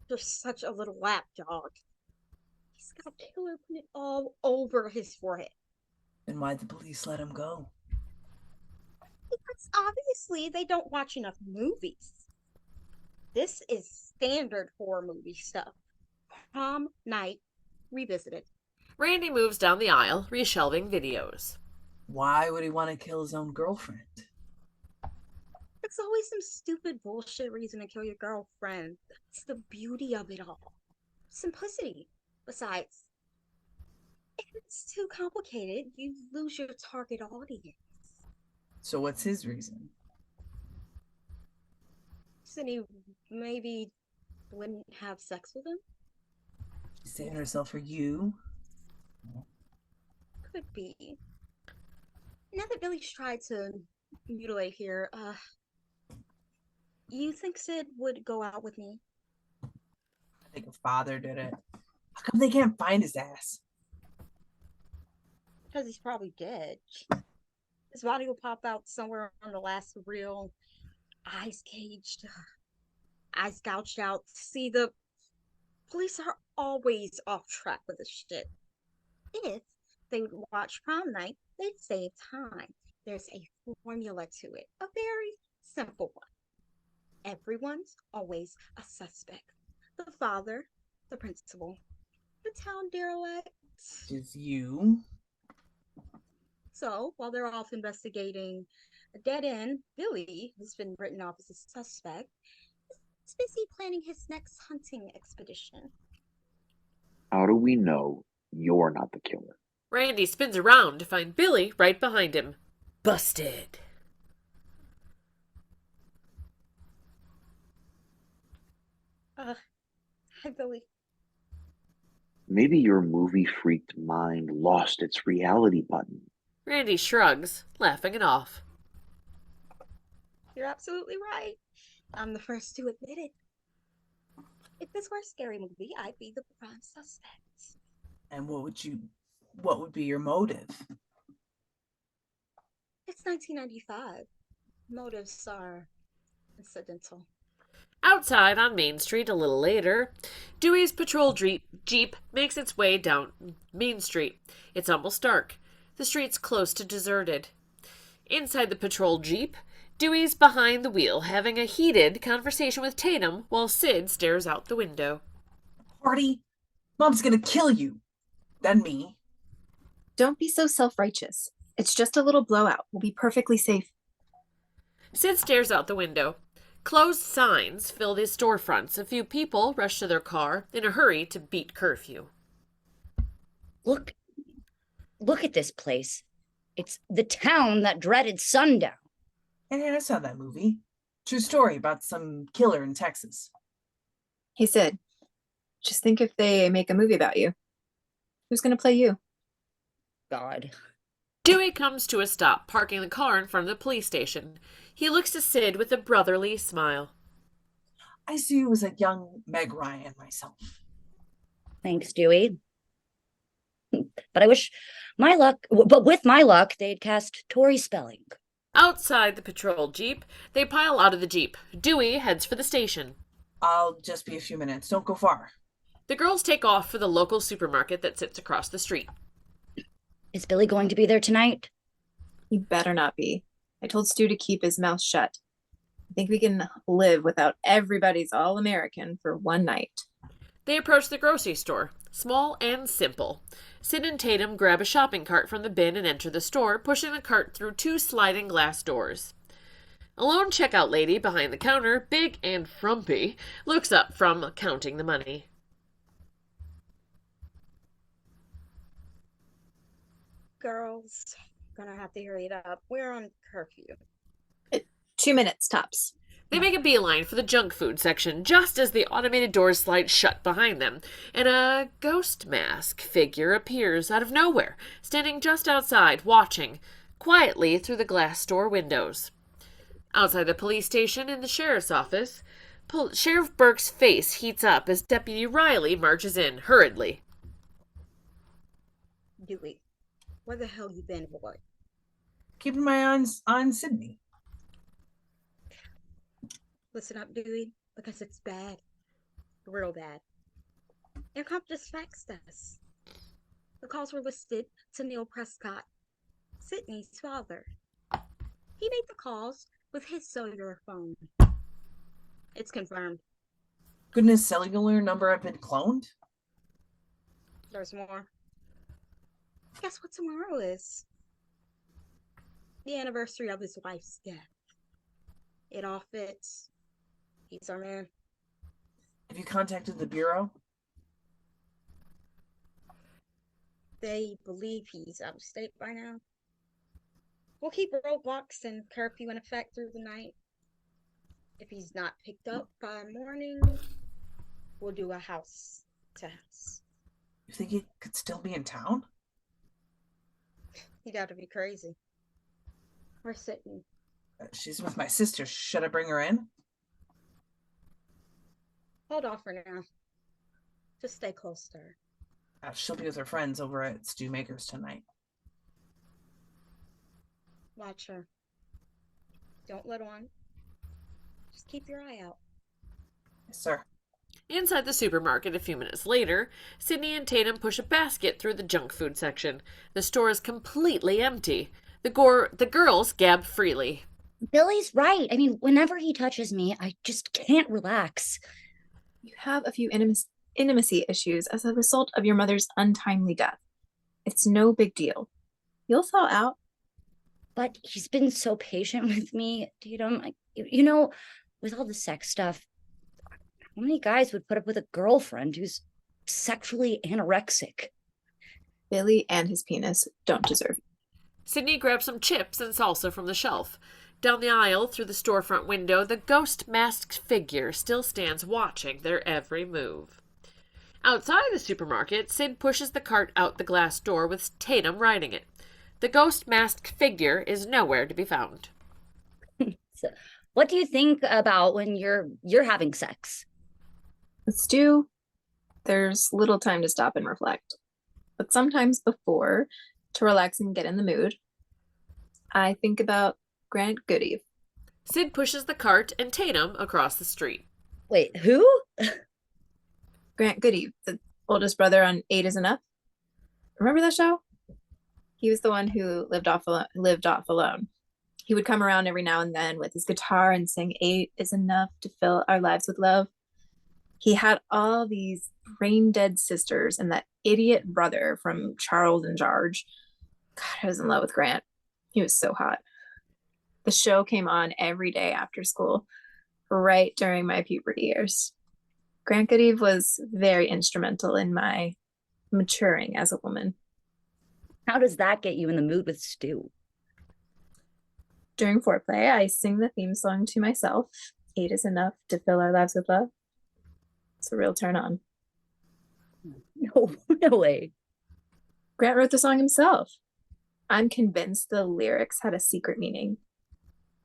You're such a little lapdog. He's got killer print all over his forehead. Then why'd the police let him go? Because obviously they don't watch enough movies. This is standard horror movie stuff. Prom Night Revisited. Randy moves down the aisle, reshelving videos. Why would he want to kill his own girlfriend? It's always some stupid bullshit reason to kill your girlfriend. That's the beauty of it all. Simplicity. Besides, if it's too complicated, you lose your target audience. So what's his reason? So he maybe wouldn't have sex with him? She's saving herself for you? Could be. Now that Billy's tried to mutilate here, you think Sid would go out with me? I think her father did it. How come they can't find his ass? Because he's probably dead. His body will pop out somewhere on the last reel. Eyes caged. Eyes gouged out. See, the police are always off track with this shit. If they would watch Prom Night, they'd save time. There's a formula to it. A very simple one. Everyone's always a suspect. The father, the principal, the town derelict. Is you? So, while they're off investigating a dead end, Billy, who's been written off as a suspect, is busy planning his next hunting expedition. How do we know you're not the killer? Randy spins around to find Billy right behind him. Busted. Hi, Billy. Maybe your movie-freaked mind lost its reality button. Randy shrugs, laughing it off. You're absolutely right. I'm the first to admit it. If this were a scary movie, I'd be the prime suspect. And what would be your motive? It's 1995. Motives are incidental. Outside on Main Street a little later, Dewey's patrol jeep makes its way down Main Street. It's almost dark. The street's close to deserted. Inside the patrol jeep, Dewey's behind the wheel having a heated conversation with Tatum while Sid stares out the window. Party? Mom's gonna kill you. Then me. Don't be so self-righteous. It's just a little blowout. We'll be perfectly safe. Sid stares out the window. Closed signs fill the storefronts. A few people rush to their car in a hurry to beat curfew. Look at this place. It's the town that dreaded sundown. And I saw that movie. True story about some killer in Texas. He said, just think if they make a movie about you. Who's going to play you? God. Dewey comes to a stop, parking the car in front of the police station. He looks to Sid with a brotherly smile. I see you as a young Meg Ryan myself. Thanks, Dewey. But with my luck, they'd cast Tori Spelling. Outside the patrol jeep, they pile out of the jeep. Dewey heads for the station. I'll just be a few minutes. Don't go far. The girls take off for the local supermarket that sits across the street. Is Billy going to be there tonight? He better not be. I told Stu to keep his mouth shut. I think we can live without everybody's all-American for one night. They approach the grocery store, small and simple. Sid and Tatum grab a shopping cart from the bin and enter the store, pushing the cart through 2 sliding glass doors. A lone checkout lady behind the counter, big and frumpy, looks up from counting the money. Girls, gonna have to hurry it up. We're on curfew. 2 minutes tops. They make a beeline for the junk food section just as the automated doors slide shut behind them, and a ghost mask figure appears out of nowhere, standing just outside, watching quietly through the glass store windows. Outside the police station in the sheriff's office, Sheriff Burke's face heats up as Deputy Riley marches in hurriedly. Dewey, where the hell you been, boy? Keeping my eyes on Sydney. Listen up, Dewey, because it's bad. Real bad. Your cop just faxed us. The calls were listed to Neil Prescott, Sydney's father. He made the calls with his cellular phone. It's confirmed. Couldn't his cellular number have been cloned? There's more. Guess what tomorrow is? The anniversary of his wife's death. It all fits. He's our man. Have you contacted the Bureau? They believe he's out of state by now. We'll keep roadblocks and curfew in effect through the night. If he's not picked up by morning, we'll do a house to house. You think he could still be in town? He'd have to be crazy. We're sitting. She's with my sister. Should I bring her in? Hold off for now. Just stay close to her. She'll be with her friends over at Stew Makers tonight. Watch her. Don't let on. Just keep your eye out. Yes, sir. Inside the supermarket a few minutes later, Sydney and Tatum push a basket through the junk food section. The store is completely empty. The girls gab freely. Billy's right. I mean, whenever he touches me, I just can't relax. You have a few intimacy issues as a result of your mother's untimely death. It's no big deal. You'll thaw out. But he's been so patient with me, Tatum. With all the sex stuff, how many guys would put up with a girlfriend who's sexually anorexic? Billy and his penis don't deserve you. Sydney grabs some chips and salsa from the shelf. Down the aisle, through the storefront window, the ghost-masked figure still stands watching their every move. Outside the supermarket, Sid pushes the cart out the glass door with Tatum riding it. The ghost-masked figure is nowhere to be found. So, what do you think about when you're having sex? With Stu, there's little time to stop and reflect. But sometimes before, to relax and get in the mood, I think about Grant Goodeve. Sid pushes the cart and Tatum across the street. Wait, who? Grant Goodeve, the oldest brother on 8 is Enough. Remember that show? He was the one who lived off alone. He would come around every now and then with his guitar and sing 8 is enough to fill our lives with love. He had all these brain dead sisters and that idiot brother from Charles and George. God, I was in love with Grant. He was so hot. The show came on every day after school. right during my puberty years. Grant Goodeve was very instrumental in my maturing as a woman. How does that get you in the mood with Stu? During foreplay, I sing the theme song to myself. 8 is enough to fill our lives with love. It's a real turn on. No, no way. Grant wrote the song himself. I'm convinced the lyrics had a secret meaning.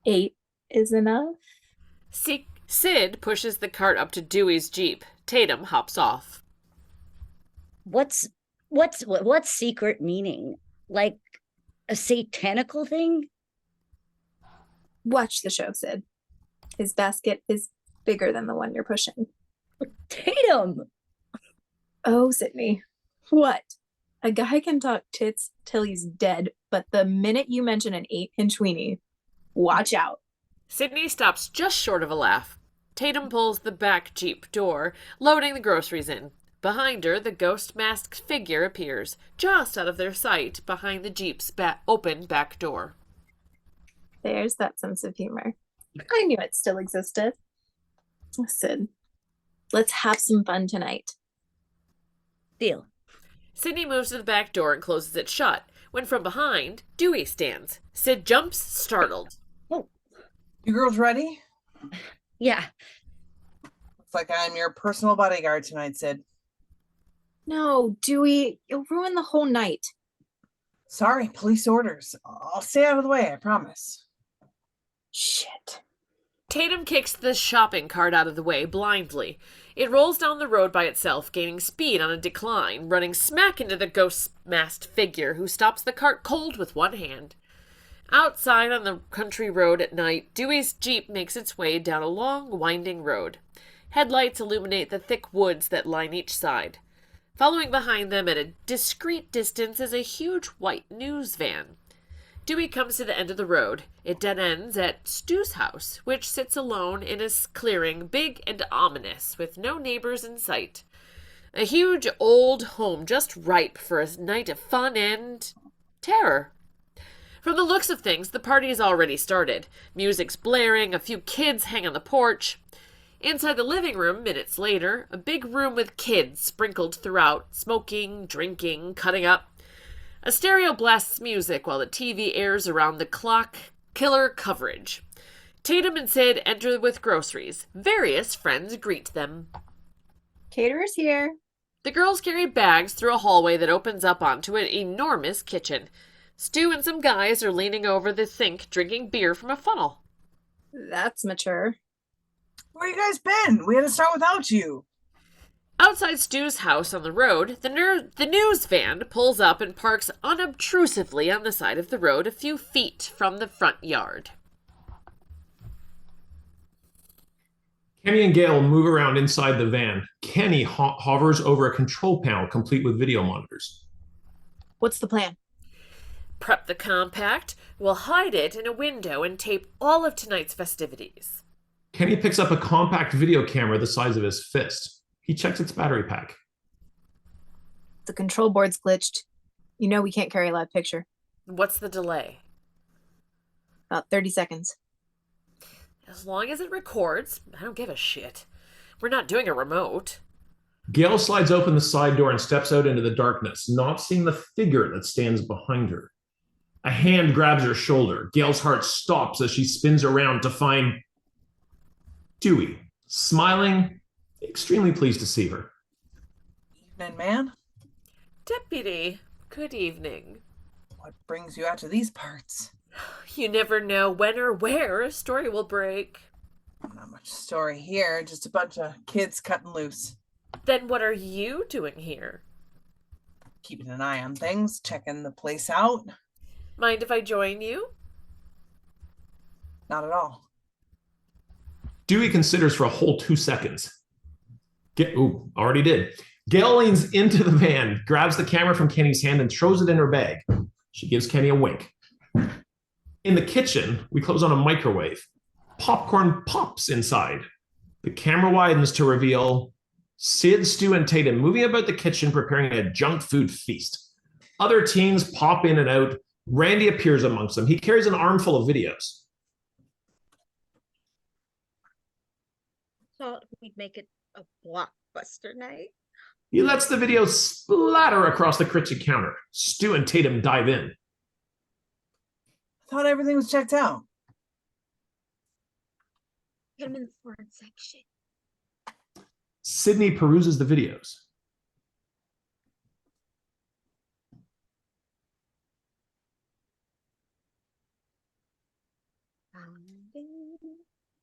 8 is enough. Sid pushes the cart up to Dewey's Jeep. Tatum hops off. What's secret meaning? Like a satanical thing? Watch the show, Sid. His basket is bigger than the one you're pushing. Tatum! Oh, Sydney. What? A guy can talk tits till he's dead, but the minute you mention an 8-inch weenie, watch out. Sydney stops just short of a laugh. Tatum pulls the back Jeep door, loading the groceries in. Behind her, the ghost-masked figure appears, just out of their sight, behind the Jeep's open back door. There's that sense of humor. I knew it still existed. Sid, let's have some fun tonight. Deal. Sydney moves to the back door and closes it shut, when from behind, Dewey stands. Sid jumps, startled. Oh. You girls ready? Yeah. Looks like I'm your personal bodyguard tonight, Sid. No, Dewey, you'll ruin the whole night. Sorry, police orders. I'll stay out of the way, I promise. Shit. Tatum kicks the shopping cart out of the way blindly. It rolls down the road by itself, gaining speed on a decline, running smack into the ghost-masked figure, who stops the cart cold with one hand. Outside on the country road at night, Dewey's Jeep makes its way down a long, winding road. Headlights illuminate the thick woods that line each side. Following behind them at a discreet distance is a huge white news van. Dewey comes to the end of the road. It dead ends at Stu's house, which sits alone in a clearing, big and ominous, with no neighbors in sight. A huge old home just ripe for a night of fun and terror. From the looks of things, the party has already started. Music's blaring, a few kids hang on the porch. Inside the living room, minutes later, a big room with kids sprinkled throughout, smoking, drinking, cutting up. A stereo blasts music while the TV airs around the clock, killer coverage. Tatum and Sid enter with groceries. Various friends greet them. Caterer's here. The girls carry bags through a hallway that opens up onto an enormous kitchen. Stu and some guys are leaning over the sink drinking beer from a funnel. That's mature. Where you guys been? We had to start without you. Outside Stu's house on the road, the news van pulls up and parks unobtrusively on the side of the road a few feet from the front yard. Kenny and Gail move around inside the van. Kenny hovers over a control panel complete with video monitors. What's the plan? Prep the compact. We'll hide it in a window and tape all of tonight's festivities. Kenny picks up a compact video camera the size of his fist. He checks its battery pack. The control board's glitched. You know we can't carry a live picture. What's the delay? About 30 seconds. As long as it records, I don't give a shit. We're not doing a remote. Gail slides open the side door and steps out into the darkness, not seeing the figure that stands behind her. A hand grabs her shoulder. Gail's heart stops as she spins around to find Dewey, smiling, extremely pleased to see her. Evening, man. Deputy, good evening. What brings you out to these parts? You never know when or where a story will break. Not much story here, just a bunch of kids cutting loose. Then what are you doing here? Keeping an eye on things, checking the place out. Mind if I join you? Not at all. Dewey considers for a whole 2 seconds. Already did. Gail leans into the van, grabs the camera from Kenny's hand and throws it in her bag. She gives Kenny a wink. In the kitchen, we close on a microwave. Popcorn pops inside. The camera widens to reveal Sid, Stu, and Tatum moving about the kitchen preparing a junk food feast. Other teens pop in and out. Randy appears amongst them. He carries an armful of videos. Thought we'd make it a blockbuster night. He lets the video splatter across the kitchen counter. Stu and Tatum dive in. I thought everything was checked out. Put him in the foreign section. Sydney peruses the videos.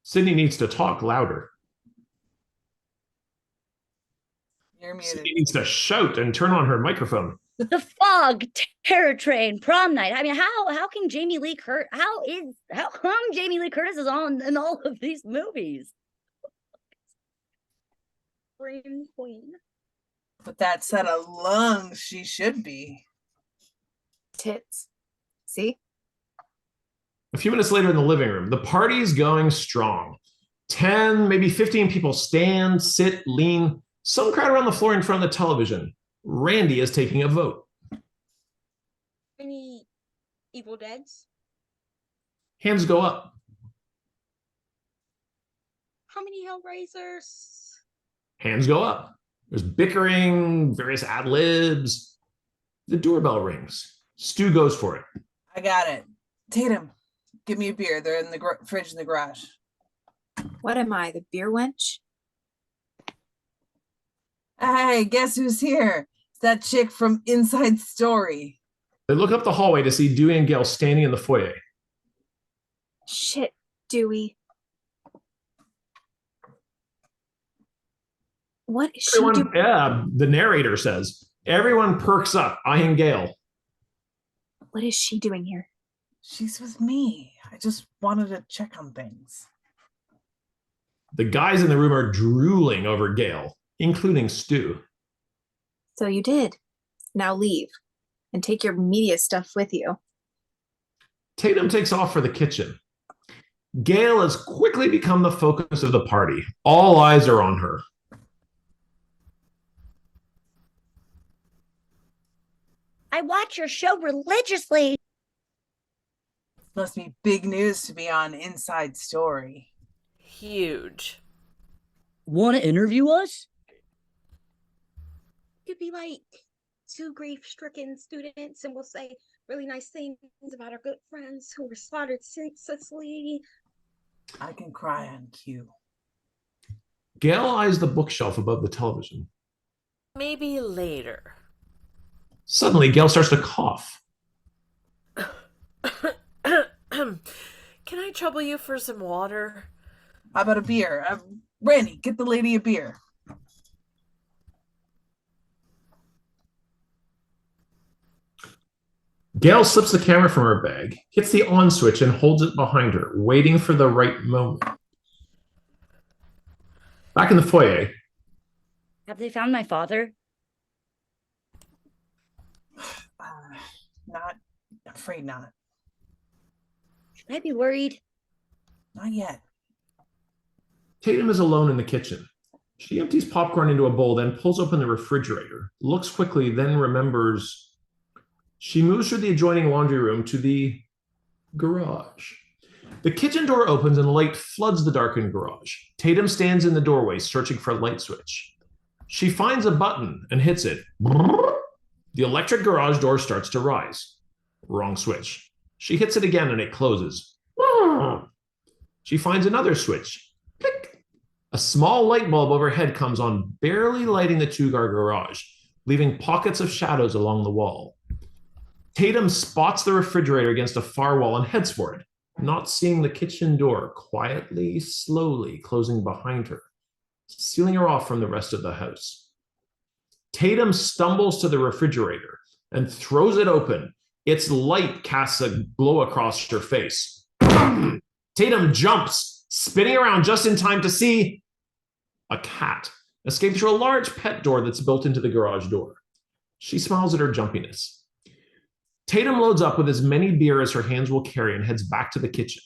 Sydney needs to talk louder. You're muted. Sydney needs to shout and turn on her microphone. The Fog, Terror Train, Prom Night. I mean, how can Jamie Lee Curtis? How come Jamie Lee Curtis is on in all of these movies? Scream Queen. But that set of lungs, she should be. Tits. See? A few minutes later in the living room, the party's going strong. 10, maybe 15 people stand, sit, lean. Some crowd around the floor in front of the television. Randy is taking a vote. Any Evil Deads? Hands go up. How many Hellraisers? Hands go up. There's bickering, various ad libs. The doorbell rings. Stu goes for it. I got it. Tatum, give me a beer. They're in the fridge in the garage. What am I, the beer wench? Hey, guess who's here? It's that chick from Inside Story. They look up the hallway to see Dewey and Gail standing in the foyer. Shit, Dewey. What is she doing? Yeah, the narrator says. Everyone perks up, eyeing Gail. What is she doing here? She's with me. I just wanted to check on things. The guys in the room are drooling over Gail, including Stu. So you did. Now leave and take your media stuff with you. Tatum takes off for the kitchen. Gail has quickly become the focus of the party. All eyes are on her. I watch your show religiously. Must be big news to be on Inside Story. Huge. Want to interview us? Could be like two grief-stricken students, and we'll say really nice things about our good friends who were slaughtered senselessly. I can cry on cue. Gail eyes the bookshelf above the television. Maybe later. Suddenly, Gail starts to cough. Can I trouble you for some water? How about a beer? Randy, get the lady a beer. Gail slips the camera from her bag, hits the on switch, and holds it behind her, waiting for the right moment. Back in the foyer. Have they found my father? Not, I'm afraid not. Should I be worried? Not yet. Tatum is alone in the kitchen. She empties popcorn into a bowl, then pulls open the refrigerator, looks quickly, then remembers. She moves through the adjoining laundry room to the garage. The kitchen door opens and light floods the darkened garage. Tatum stands in the doorway, searching for a light switch. She finds a button and hits it. The electric garage door starts to rise. Wrong switch. She hits it again and it closes. She finds another switch. Click. A small light bulb overhead comes on, barely lighting the two-car garage, leaving pockets of shadows along the wall. Tatum spots the refrigerator against a far wall and heads for it, not seeing the kitchen door quietly, slowly closing behind her, sealing her off from the rest of the house. Tatum stumbles to the refrigerator and throws it open. Its light casts a glow across her face. Tatum jumps, spinning around just in time to see a cat escape through a large pet door that's built into the garage door. She smiles at her jumpiness. Tatum loads up with as many beer as her hands will carry and heads back to the kitchen.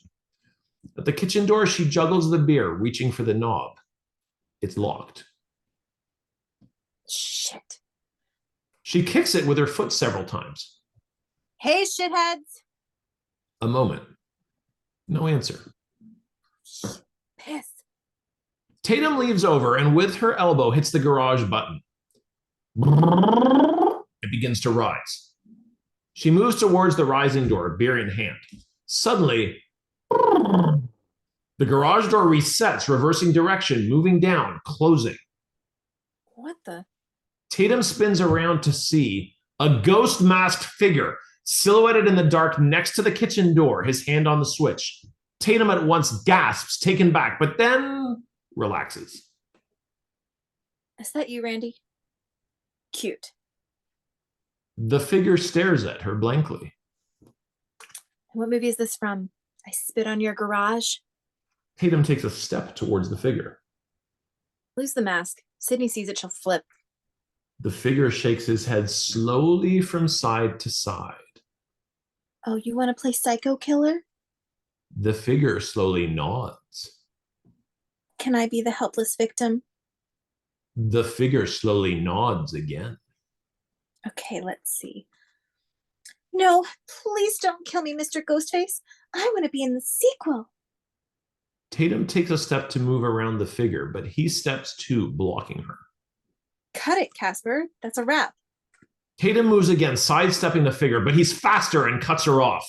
At the kitchen door, she juggles the beer, reaching for the knob. It's locked. Shit. She kicks it with her foot several times. Hey, shitheads. A moment. No answer. Piss. Tatum leaves over and with her elbow hits the garage button. It begins to rise. She moves towards the rising door, beer in hand. Suddenly, the garage door resets, reversing direction, moving down, closing. What the? Tatum spins around to see a ghost masked figure silhouetted in the dark next to the kitchen door, his hand on the switch. Tatum at once gasps, taken back, but then relaxes. Is that you, Randy? Cute. The figure stares at her blankly. What movie is this from? I Spit on Your Garage? Tatum takes a step towards the figure. Lose the mask. Sydney sees it, she'll flip. The figure shakes his head slowly from side to side. Oh, you want to play psycho killer? The figure slowly nods. Can I be the helpless victim? The figure slowly nods again. Okay, let's see. No, please don't kill me, Mr. Ghostface. I want to be in the sequel. Tatum takes a step to move around the figure, but he steps too, blocking her. Cut it, Casper. That's a wrap. Tatum moves again, sidestepping the figure, but he's faster and cuts her off.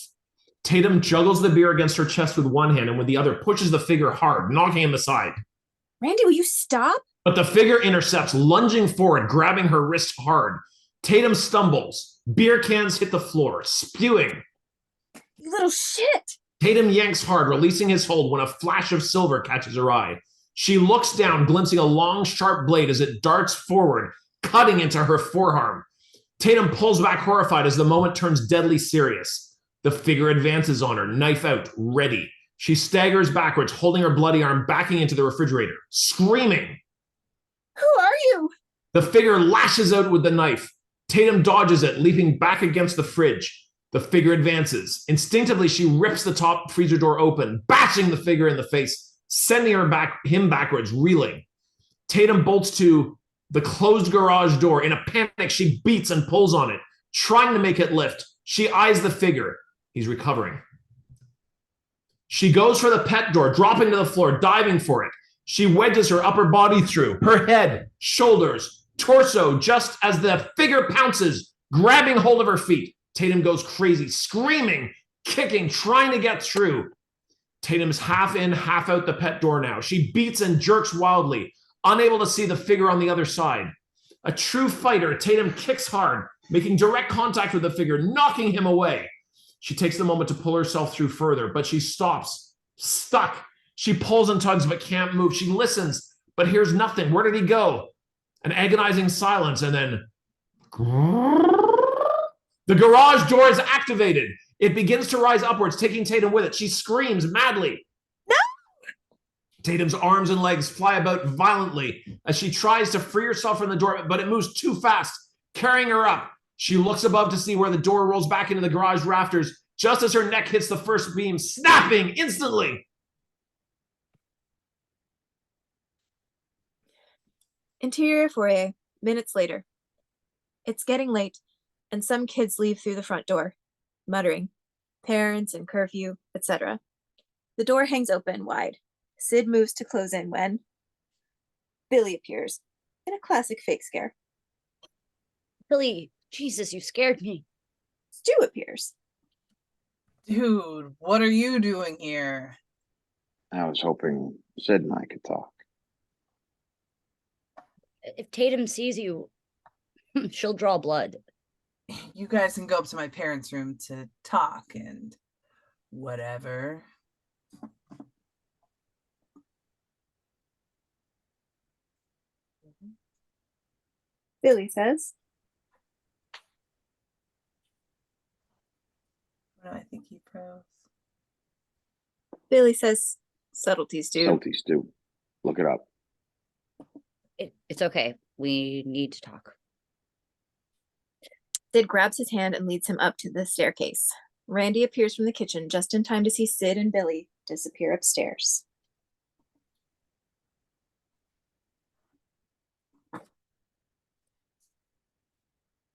Tatum juggles the beer against her chest with one hand and with the other pushes the figure hard, knocking him aside. Randy, will you stop? But the figure intercepts, lunging forward, grabbing her wrist hard. Tatum stumbles. Beer cans hit the floor, spewing. You little shit. Tatum yanks hard, releasing his hold when a flash of silver catches her eye. She looks down, glimpsing a long, sharp blade as it darts forward, cutting into her forearm. Tatum pulls back horrified as the moment turns deadly serious. The figure advances on her, knife out, ready. She staggers backwards, holding her bloody arm, backing into the refrigerator, screaming. Who are you? The figure lashes out with the knife. Tatum dodges it, leaping back against the fridge. The figure advances. Instinctively, she rips the top freezer door open, bashing the figure in the face, sending him backwards, reeling. Tatum bolts to the closed garage door. In a panic, she beats and pulls on it, trying to make it lift. She eyes the figure. He's recovering. She goes for the pet door, dropping to the floor, diving for it. She wedges her upper body through, her head, shoulders, torso, just as the figure pounces, grabbing hold of her feet. Tatum goes crazy, screaming, kicking, trying to get through. Tatum's half in, half out the pet door now. She beats and jerks wildly, unable to see the figure on the other side. A true fighter, Tatum kicks hard, making direct contact with the figure, knocking him away. She takes the moment to pull herself through further, but she stops, stuck. She pulls and tugs, but can't move. She listens, but hears nothing. Where did he go? An agonizing silence, and then the garage door is activated. It begins to rise upwards, taking Tatum with it. She screams madly. No! Tatum's arms and legs fly about violently as she tries to free herself from the door, but it moves too fast, carrying her up. She looks above to see where the door rolls back into the garage rafters, just as her neck hits the first beam, snapping instantly. Interior foyer, minutes later. It's getting late, and some kids leave through the front door, muttering, parents and curfew, etc. The door hangs open wide. Sid moves to close in when Billy appears in a classic fake scare. Billy, Jesus, you scared me. Stu appears. Dude, what are you doing here? I was hoping Sid and I could talk. If Tatum sees you, she'll draw blood. You guys can go up to my parents' room to talk and whatever. Billy says. What do I think he pros? Billy says, subtleties, dude. Subtleties, dude. Look it up. It's okay. We need to talk. Sid grabs his hand and leads him up to the staircase. Randy appears from the kitchen just in time to see Sid and Billy disappear upstairs.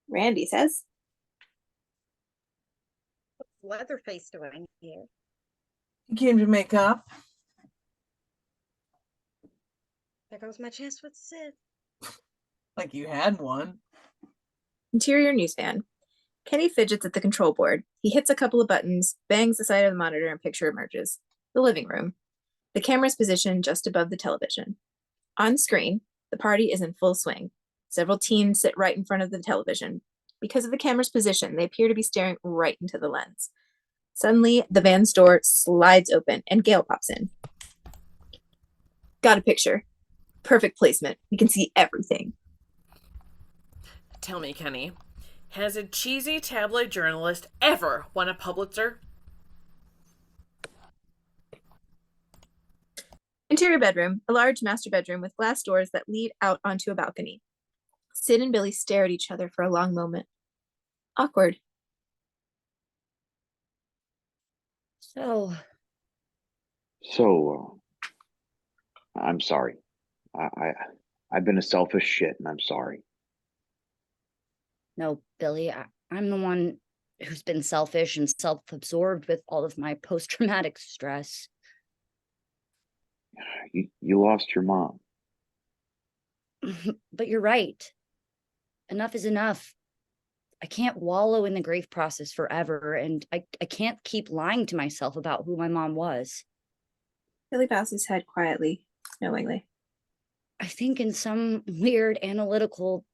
Randy says, What's Leatherface doing here? He came to make up. There goes my chance with Sid. Like you had one. Interior newsstand. Kenny fidgets at the control board. He hits a couple of buttons, bangs the side of the monitor, and a picture emerges. The living room. The camera's positioned just above the television. On screen, the party is in full swing. Several teens sit right in front of the television. Because of the camera's position, they appear to be staring right into the lens. Suddenly, the van's door slides open and Gail pops in. Got a picture. Perfect placement. We can see everything. Tell me, Kenny, has a cheesy tabloid journalist ever won a Pulitzer? Interior bedroom, a large master bedroom with glass doors that lead out onto a balcony. Sid and Billy stare at each other for a long moment. Awkward. So, I'm sorry. I've been a selfish shit, and I'm sorry. no, Billy, I'm the one who's been selfish and self-absorbed with all of my post-traumatic stress. You lost your mom. But you're right. Enough is enough. I can't wallow in the grief process forever, and I can't keep lying to myself about who my mom was. Billy bows his head quietly, knowingly. I think in some weird analytical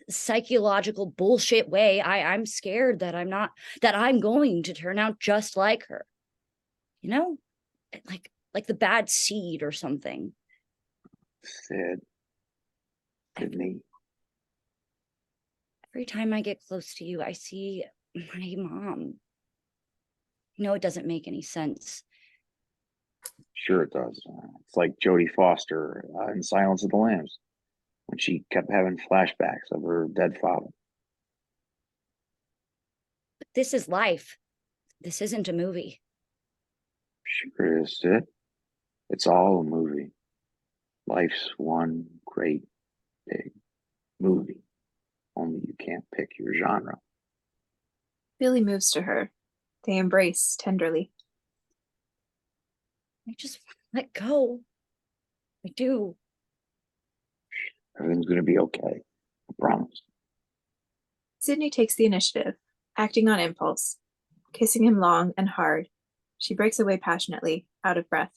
psychological bullshit way, I'm scared that I'm going to turn out just like her. You know? Like the bad seed or something. Sid. Sydney. Every time I get close to you, I see my mom. You know, it doesn't make any sense. Sure it does. It's like Jodie Foster in Silence of the Lambs, when she kept having flashbacks of her dead father. But this is life. This isn't a movie. Sure is, Sid. It's all a movie. Life's one great big movie. Only you can't pick your genre. Billy moves to her. They embrace tenderly. I just want to let go. I do. Everything's gonna be okay. I promise. Sydney takes the initiative, acting on impulse. Kissing him long and hard, she breaks away passionately, out of breath.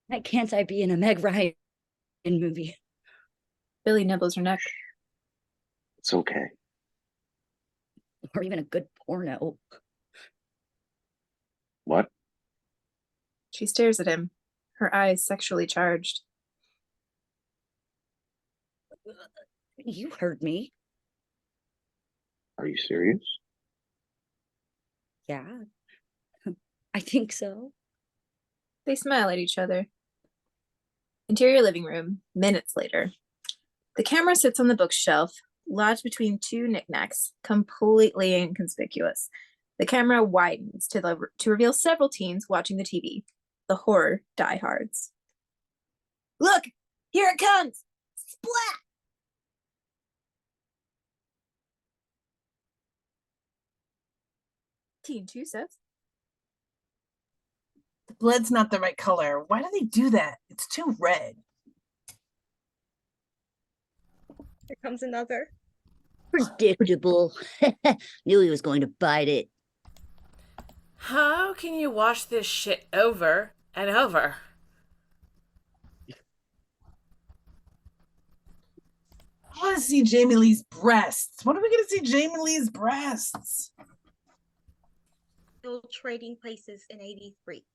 Why can't I be in a Meg Ryan movie? Billy nibbles her neck. It's okay. Or even a good porno. What? She stares at him, her eyes sexually charged. You heard me. Are you serious? Yeah. I think so. They smile at each other. Interior living room, minutes later. The camera sits on the bookshelf, lodged between two knickknacks, completely inconspicuous. The camera widens to reveal several teens watching the TV. The horror diehards. Look! Here it comes! Splat! Teen 2 says. The blood's not the right color. Why do they do that? It's too red. Here comes another. Predictable. Knew he was going to bite it. How can you watch this shit over and over? I want to see Jamie Lee's breasts. When are we going to see Jamie Lee's breasts? Still trading places in '83.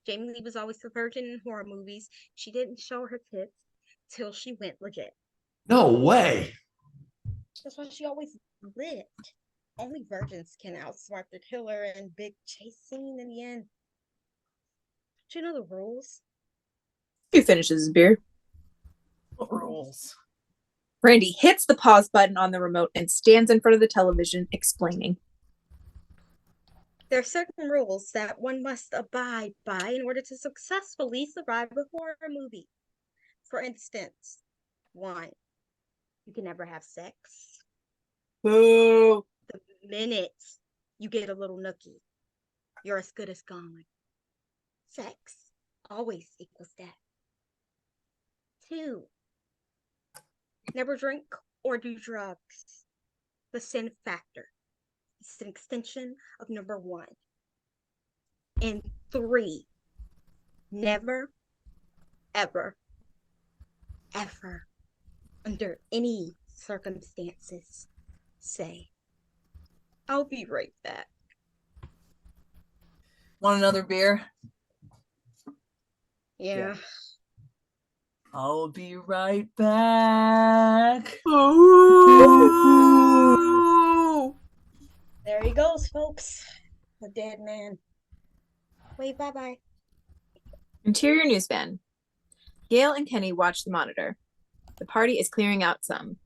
Jamie Lee was always the virgin in horror movies. She didn't show her tits till she went legit. No way. That's why she always lived. Only virgins can outsmart the killer and big chase scene in the end. Do you know the rules? He finishes his beer. What rules? Randy hits the pause button on the remote and stands in front of the television, explaining. There are certain rules that one must abide by in order to successfully survive a horror movie. For instance, 1, you can never have sex. Boo! The minute you get a little you're as good as gone. Sex always equals death. 2, never drink or do drugs. The sin factor. It's an extension of number 1. And 3, never, ever, ever, under any circumstances, say, "I'll be right back." Want another beer? Yeah. I'll be right back. Oh. There he goes, folks. The dead man. Wave bye-bye. Interior news van. Gail and Kenny watch the monitor. The party is clearing out some.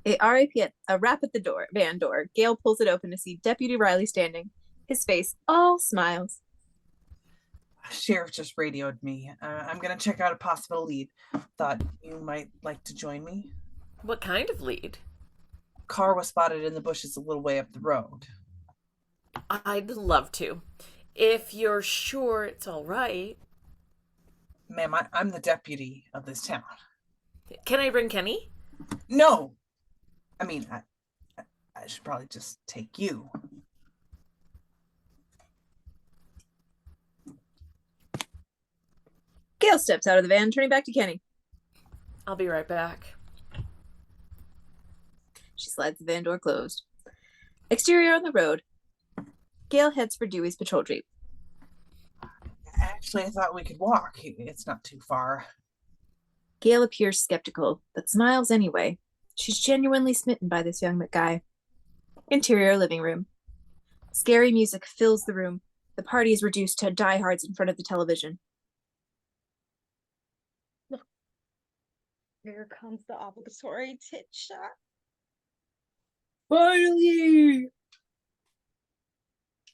A rap at the van door. Gail pulls it open to see Deputy Riley standing. His face all smiles. Sheriff just radioed me. I'm gonna check out a possible lead. Thought you might like to join me. What kind of lead? Car was spotted in the bushes a little way up the road. I'd love to. If you're sure it's all right. Ma'am, I'm the deputy of this town. Can I bring Kenny? No! I mean, I should probably just take you. Gail steps out of the van, turning back to Kenny. I'll be right back. She slides the van door closed. Exterior on the road. Gail heads for Dewey's patrol jeep. Actually, I thought we could walk. It's not too far. Gail appears skeptical, but smiles anyway. She's genuinely smitten by this young guy. Interior living room. Scary music fills the room. The party is reduced to diehards in front of the television. Look, here comes the obligatory tit shot. Finally!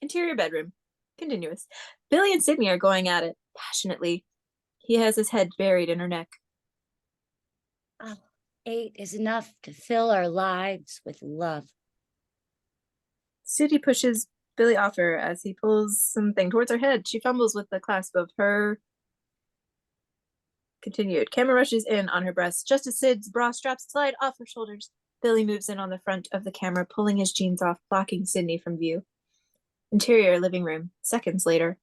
Interior bedroom. Continuous. Billy and Sydney are going at it, passionately. He has his head buried in her neck. 8 is enough to fill our lives with love. Sydney pushes Billy off her as he pulls something towards her head. She fumbles with the clasp of her. Continued. Camera rushes in on her breast. Just as Sid's bra straps slide off her shoulders, Billy moves in on the front of the camera, pulling his jeans off, blocking Sydney from view. Interior living room. Seconds later.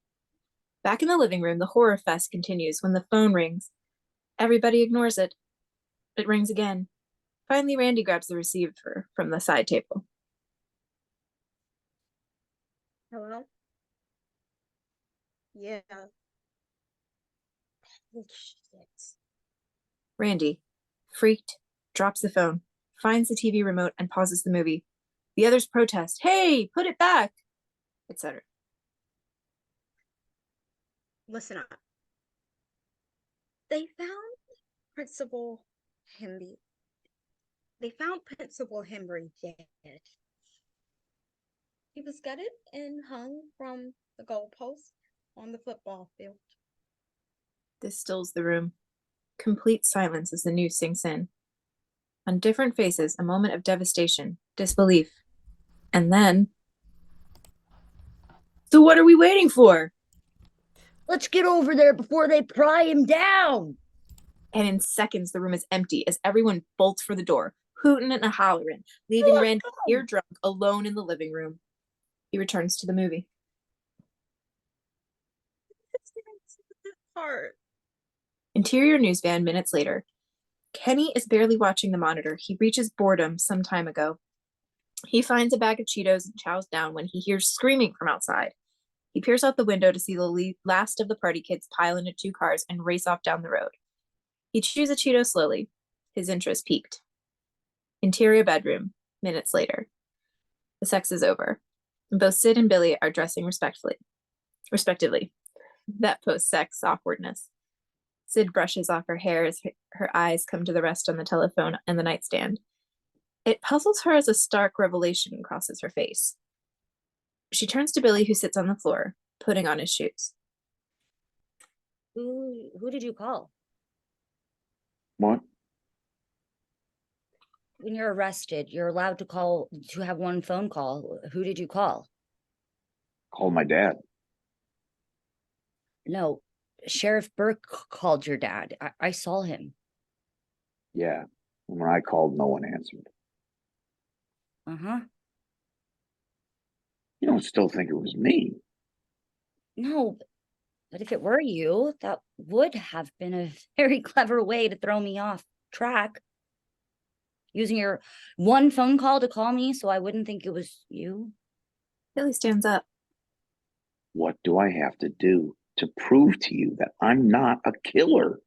Back in the living room, the horror fest continues when the phone rings. Everybody ignores it. It rings again. Finally, Randy grabs the receiver from the side table. Hello? Yeah. Oh, shit. Randy, freaked, drops the phone, finds the TV remote, and pauses the movie. The others protest, "Hey, put it back!" etc. Listen up. They found Principal Henry. They found Principal Henry dead. He was gutted and hung from the goalpost on the football field. This stills the room. Complete silence as the news sinks in. On different faces, a moment of devastation, disbelief, and then... So what are we waiting for? Let's get over there before they pry him down. And in seconds, the room is empty as everyone bolts for the door, hooting and hollering, leaving Randy ear drunk alone in the living room. He returns to the movie. Part. Interior news van minutes later. Kenny is barely watching the monitor. He reaches boredom some time ago. He finds a bag of Cheetos and chows down when he hears screaming from outside. He peers out the window to see the last of the party kids pile into 2 cars and race off down the road. He chews a Cheeto slowly. His interest peaked. Interior bedroom, minutes later. The sex is over. Both Sid and Billy are dressing respectively. That post-sex awkwardness. Sid brushes off her hair as her eyes come to the rest on the telephone and the nightstand. It puzzles her as a stark revelation crosses her face. She turns to Billy, who sits on the floor, putting on his shoes. Who did you call? What? When you're arrested, you're allowed to have one phone call. Who did you call? Call my dad. No, Sheriff Burke called your dad. I saw him. Yeah. And when I called, no one answered. Uh-huh. You don't still think it was me? No, but if it were you, that would have been a very clever way to throw me off track. Using your one phone call to call me so I wouldn't think it was you. Billy stands up. What do I have to do to prove to you that I'm not a killer?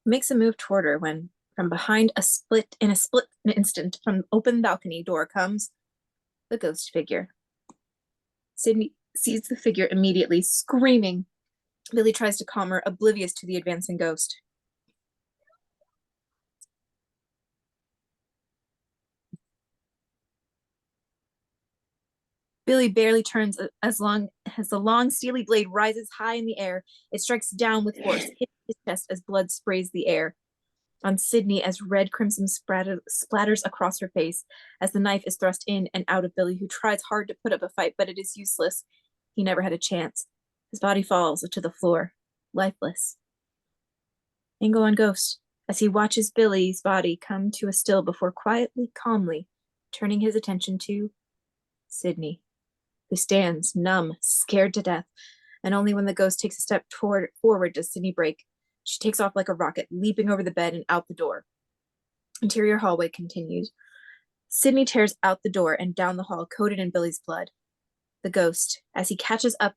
Makes a move toward her when, from behind a split instant from the open balcony door comes the ghost figure. Sydney sees the figure immediately, screaming. Billy tries to calm her, oblivious to the advancing ghost. Billy barely turns as long as the long steely blade rises high in the air. It strikes down with force, hitting his chest as blood sprays the air. On Sydney as red crimson splatters across her face as the knife is thrust in and out of Billy, who tries hard to put up a fight, but it is useless. He never had a chance. His body falls to the floor, lifeless. Angle on Ghost, as he watches Billy's body come to a still before quietly, calmly, turning his attention to Sydney, who stands numb, scared to death, and only when the ghost takes a step forward does Sydney break. She takes off like a rocket, leaping over the bed and out the door. Interior hallway continues. Sydney tears out the door and down the hall, coated in Billy's blood. The ghost, as he catches up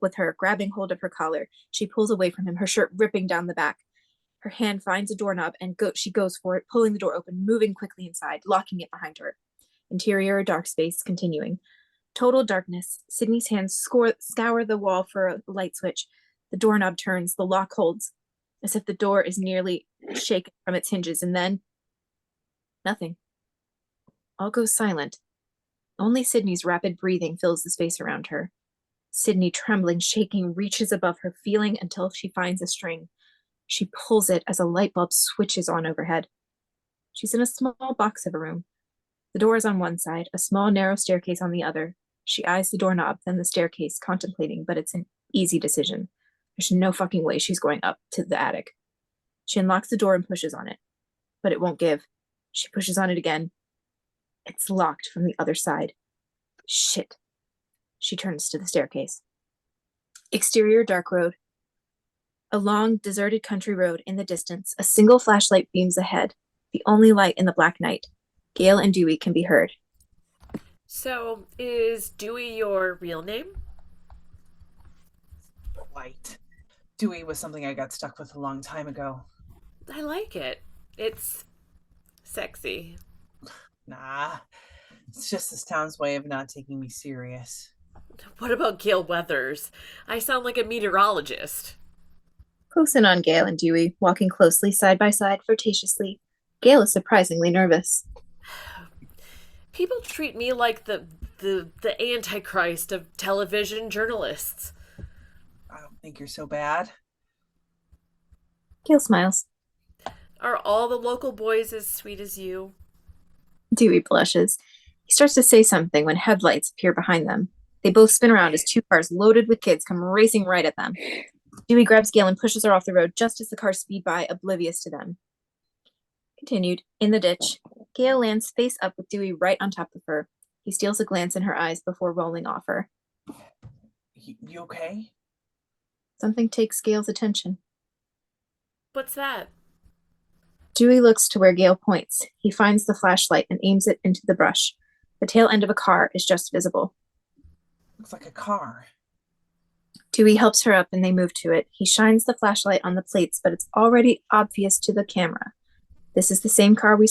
with her, grabbing hold of her collar, she pulls away from him, her shirt ripping down the back. Her hand finds a doorknob and she goes for it, pulling the door open, moving quickly inside, locking it behind her. Interior dark space continuing. Total darkness. Sydney's hands scour the wall for a light switch. The doorknob turns, the lock holds, as if the door is nearly shaken from its hinges, and then nothing. All goes silent. Only Sydney's rapid breathing fills the space around her. Sydney, trembling, shaking, reaches above her, feeling until she finds a string. She pulls it as a light bulb switches on overhead. She's in a small box of a room. The door is on one side, a small, narrow staircase on the other. She eyes the doorknob, then the staircase, contemplating, but it's an easy decision. There's no fucking way she's going up to the attic. She unlocks the door and pushes on it, but it won't give. She pushes on it again. It's locked from the other side. Shit. She turns to the staircase. Exterior dark road. A long, deserted country road in the distance. A single flashlight beams ahead, the only light in the black night. Gale and Dewey can be heard. So, is Dewey your real name? White. Dewey was something I got stuck with a long time ago. I like it. It's sexy. Nah, it's just this town's way of not taking me serious. What about Gale Weathers? I sound like a meteorologist. Close in on Gale and Dewey, walking closely side by side flirtatiously. Gale is surprisingly nervous. People treat me like the antichrist of television journalists. I don't think you're so bad. Gale smiles. Are all the local boys as sweet as you? Dewey blushes. He starts to say something when headlights appear behind them. They both spin around as two cars loaded with kids come racing right at them. Dewey grabs Gale and pushes her off the road just as the cars speed by, oblivious to them. Continued. In the ditch, Gale lands face up with Dewey right on top of her. He steals a glance in her eyes before rolling off her. You okay? Something takes Gale's attention. What's that? Dewey looks to where Gale points. He finds the flashlight and aims it into the brush. The tail end of a car is just visible. Looks like a car. Dewey helps her up and they move to it. He shines the flashlight on the plates, but it's already obvious to the camera. This is the same car we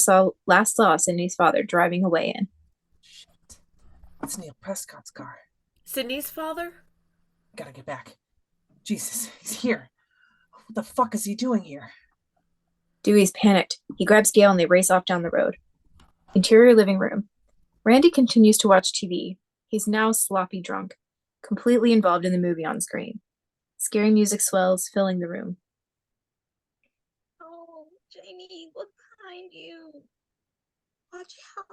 last saw Sydney's father driving away in. Shit. It's Neil Prescott's car. Sydney's father? Gotta get back. Jesus, he's here. What the fuck is he doing here? Dewey's panicked. He grabs Gale and they race off down the road. Interior living room. Randy continues to watch TV. He's now sloppy drunk, completely involved in the movie on screen. Scary music swells, filling the room. Oh, Jamie, look behind you. Watch out.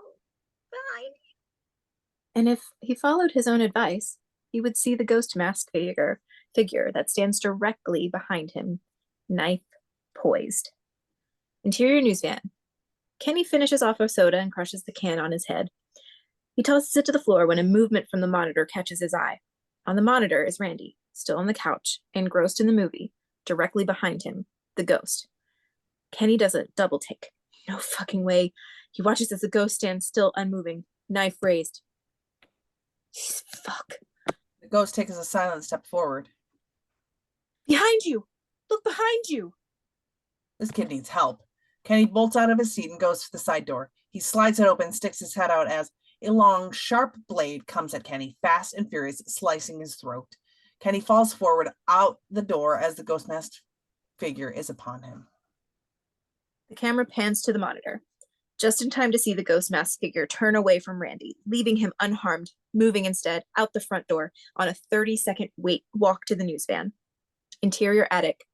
Behind you. And if he followed his own advice, he would see the ghost mask figure figure that stands directly behind him, knife poised. Interior news van. Kenny finishes off a soda and crushes the can on his head. He tosses it to the floor when a movement from the monitor catches his eye. On the monitor is Randy, still on the couch, engrossed in the movie, directly behind him, the ghost. Kenny does a double take. No fucking way. He watches as the ghost stands still unmoving, knife raised. Fuck. The ghost takes a silent step forward. Behind you! Look behind you! This kid needs help. Kenny bolts out of his seat and goes to the side door. He slides it open and sticks his head out as a long, sharp blade comes at Kenny, fast and furious, slicing his throat. Kenny falls forward out the door as the ghost masked figure is upon him. The camera pans to the monitor, just in time to see the ghost masked figure turn away from Randy, leaving him unharmed, moving instead out the front door on a 30-second walk to the news van. Interior attic.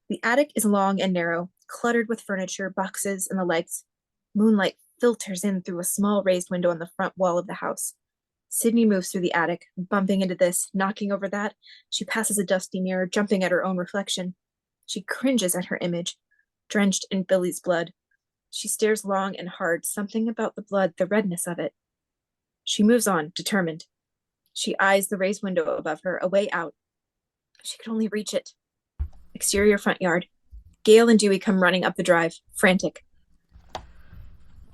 The attic is long and narrow, cluttered with furniture, boxes, and the likes. Moonlight filters in through a small raised window on the front wall of the house. Sydney moves through the attic, bumping into this, knocking over that. She passes a dusty mirror, jumping at her own reflection. She cringes at her image, drenched in Billy's blood. She stares long and hard, something about the blood, the redness of it. She moves on, determined. She eyes the raised window above her, a way out. She could only reach it. Exterior front yard. Gail and Dewey come running up the drive, frantic.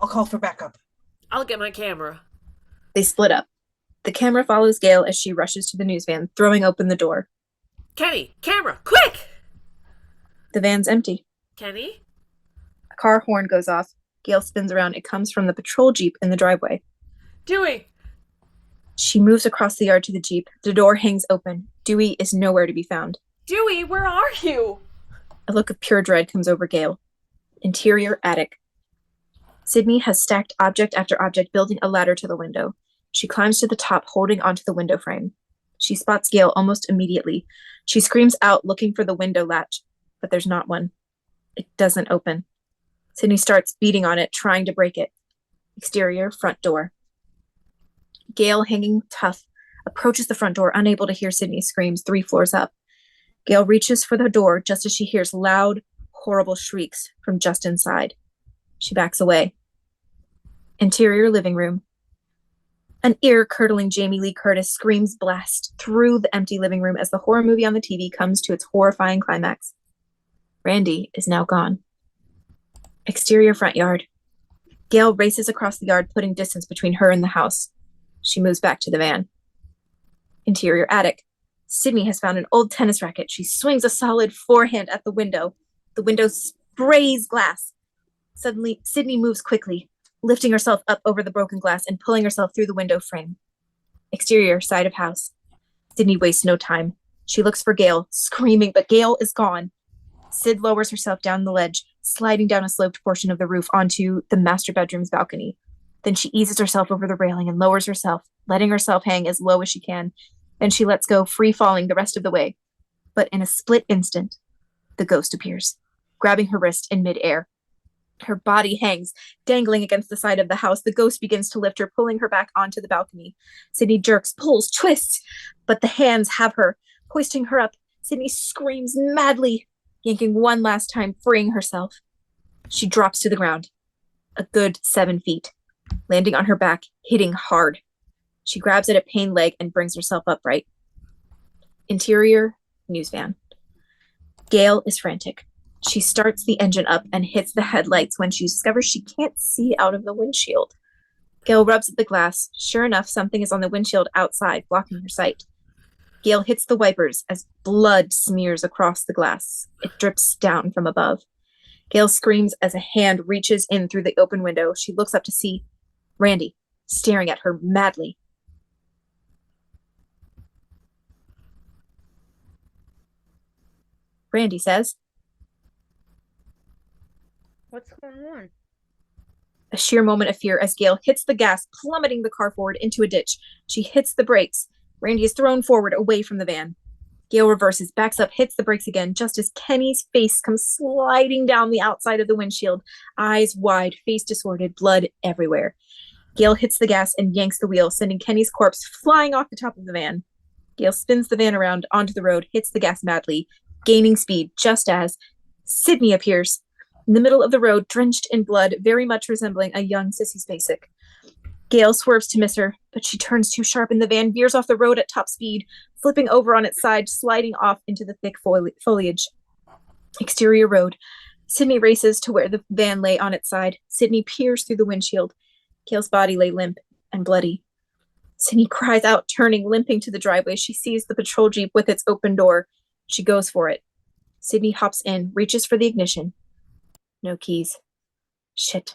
I'll call for backup. I'll get my camera. They split up. The camera follows Gail as she rushes to the news van, throwing open the door. Kenny, camera, quick! The van's empty. Kenny? A car horn goes off. Gail spins around. It comes from the patrol jeep in the driveway. Dewey! She moves across the yard to the jeep. The door hangs open. Dewey is nowhere to be found. Dewey, where are you? A look of pure dread comes over Gail. Interior attic. Sydney has stacked object after object, building a ladder to the window. She climbs to the top, holding onto the window frame. She spots Gail almost immediately. She screams out, looking for the window latch, but there's not one. It doesn't open. Sydney starts beating on it, trying to break it. Exterior front door. Gail, hanging tough, approaches the front door, unable to hear Sydney's screams 3 floors up. Gail reaches for the door just as she hears loud, horrible shrieks from just inside. She backs away. Interior living room. An ear-curdling Jamie Lee Curtis screams blast through the empty living room as the horror movie on the TV comes to its horrifying climax. Randy is now gone. Exterior front yard. Gail races across the yard, putting distance between her and the house. She moves back to the van. Interior attic. Sydney has found an old tennis racket. She swings a solid forehand at the window. The window sprays glass. Suddenly, Sydney moves quickly, lifting herself up over the broken glass and pulling herself through the window frame. Exterior side of house. Sydney wastes no time. She looks for Gail, screaming, but Gail is gone. Sid lowers herself down the ledge, sliding down a sloped portion of the roof onto the master bedroom's balcony. Then she eases herself over the railing and lowers herself, letting herself hang as low as she can. Then she lets go, free-falling the rest of the way. But in a split instant, the ghost appears, grabbing her wrist in midair. Her body hangs, dangling against the side of the house. The ghost begins to lift her, pulling her back onto the balcony. Sydney jerks, pulls, twists, but the hands have her. Hoisting her up, Sydney screams madly, yanking one last time, freeing herself. She drops to the ground, a good 7 feet, landing on her back, hitting hard. She grabs at a pained leg and brings herself upright. Interior news van. Gail is frantic. She starts the engine up and hits the headlights when she discovers she can't see out of the windshield. Gail rubs at the glass. Sure enough, something is on the windshield outside, blocking her sight. Gail hits the wipers as blood smears across the glass. It drips down from above. Gail screams as a hand reaches in through the open window. She looks up to see Randy staring at her madly. Randy says, What's going on? a sheer moment of fear as Gail hits the gas, plummeting the car forward into a ditch. She hits the brakes. Randy is thrown forward away from the van. Gail reverses, backs up, hits the brakes again, just as Kenny's face comes sliding down the outside of the windshield, eyes wide, face distorted, blood everywhere. Gail hits the gas and yanks the wheel, sending Kenny's corpse flying off the top of the van. Gail spins the van around onto the road, hits the gas madly, gaining speed just as Sydney appears in the middle of the road, drenched in blood, very much resembling a young Sissy Spacek. Gail swerves to miss her, but she turns too sharp and the van veers off the road at top speed, flipping over on its side, sliding off into the thick foliage. Exterior road. Sydney races to where the van lay on its side. Sydney peers through the windshield. Gail's body lay limp and bloody. Sydney cries out, turning, limping to the driveway. She sees the patrol jeep with its open door. She goes for it. Sydney hops in, reaches for the ignition. No keys. Shit.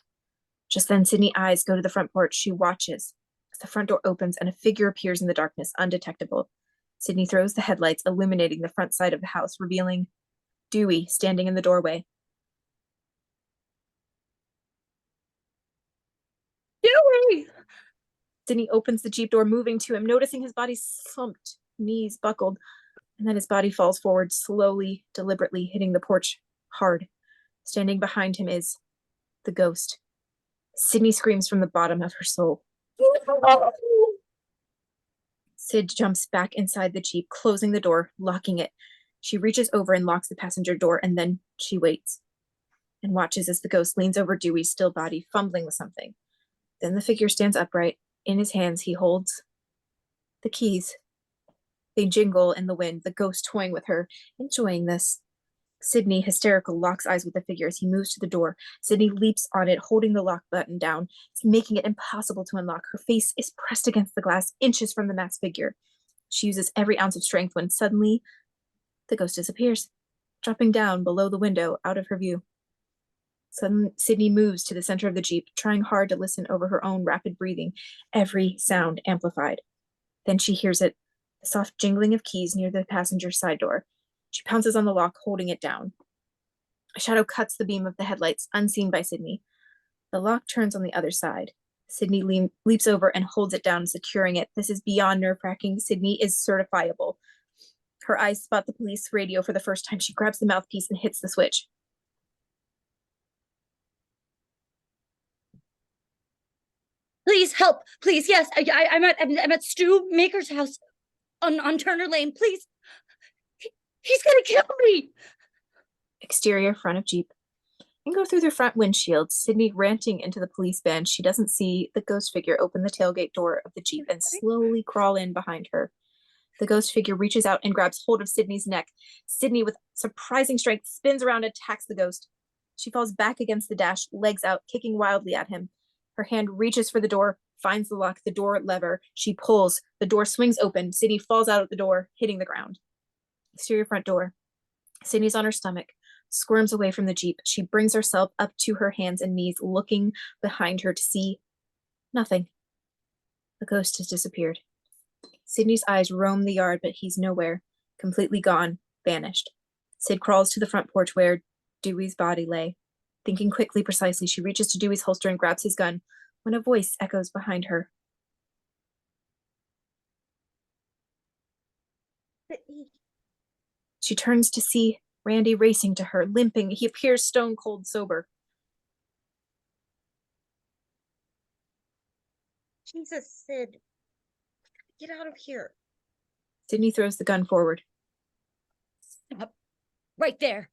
Just then, Sydney's eyes go to the front porch. She watches as the front door opens and a figure appears in the darkness, undetectable. Sydney throws the headlights, illuminating the front side of the house, revealing Dewey standing in the doorway. Dewey! Sydney opens the jeep door, moving to him, noticing his body slumped, knees buckled, and then his body falls forward, slowly, deliberately hitting the porch hard. Standing behind him is the ghost. Sydney screams from the bottom of her soul. Sid jumps back inside the jeep, closing the door, locking it. She reaches over and locks the passenger door, and then she waits and watches as the ghost leans over Dewey's still body, fumbling with something. Then the figure stands upright. In his hands, he holds the keys. They jingle in the wind, the ghost toying with her, enjoying this. Sydney, hysterical, locks eyes with the figure as he moves to the door. Sydney leaps on it, holding the lock button down. It's making it impossible to unlock. Her face is pressed against the glass, inches from the masked figure. She uses every ounce of strength when suddenly the ghost disappears, dropping down below the window, out of her view. Suddenly, Sydney moves to the center of the jeep, trying hard to listen over her own rapid breathing, every sound amplified. Then she hears it, the soft jingling of keys near the passenger side door. She pounces on the lock, holding it down. A shadow cuts the beam of the headlights, unseen by Sydney. The lock turns on the other side. Sydney leaps over and holds it down, securing it. This is beyond nerve-wracking. Sydney is certifiable. Her eyes spot the police radio for the first time. She grabs the mouthpiece and hits the switch. Please help! Please, yes, I'm at Stu Maker's house on Turner Lane. Please, he's gonna kill me. Exterior, front of jeep. And go through the front windshield. Sydney ranting into the police van. She doesn't see the ghost figure open the tailgate door of the jeep and slowly crawl in behind her. The ghost figure reaches out and grabs hold of Sydney's neck. Sydney, with surprising strength, spins around and attacks the ghost. She falls back against the dash, legs out, kicking wildly at him. Her hand reaches for the door, finds the lock, the door lever. She pulls. The door swings open. Sydney falls out of the door, hitting the ground. Exterior front door. Sydney's on her stomach, squirms away from the jeep. She brings herself up to her hands and knees, looking behind her to see nothing. The ghost has disappeared. Sydney's eyes roam the yard, but he's nowhere. Completely gone, vanished. Sid crawls to the front porch where Dewey's body lay. Thinking quickly, precisely, she reaches to Dewey's holster and grabs his gun when a voice echoes behind her. She turns to see Randy racing to her, limping. He appears stone cold sober. Jesus, Sid. Get out of here. Sydney throws the gun forward. Stop. Right there.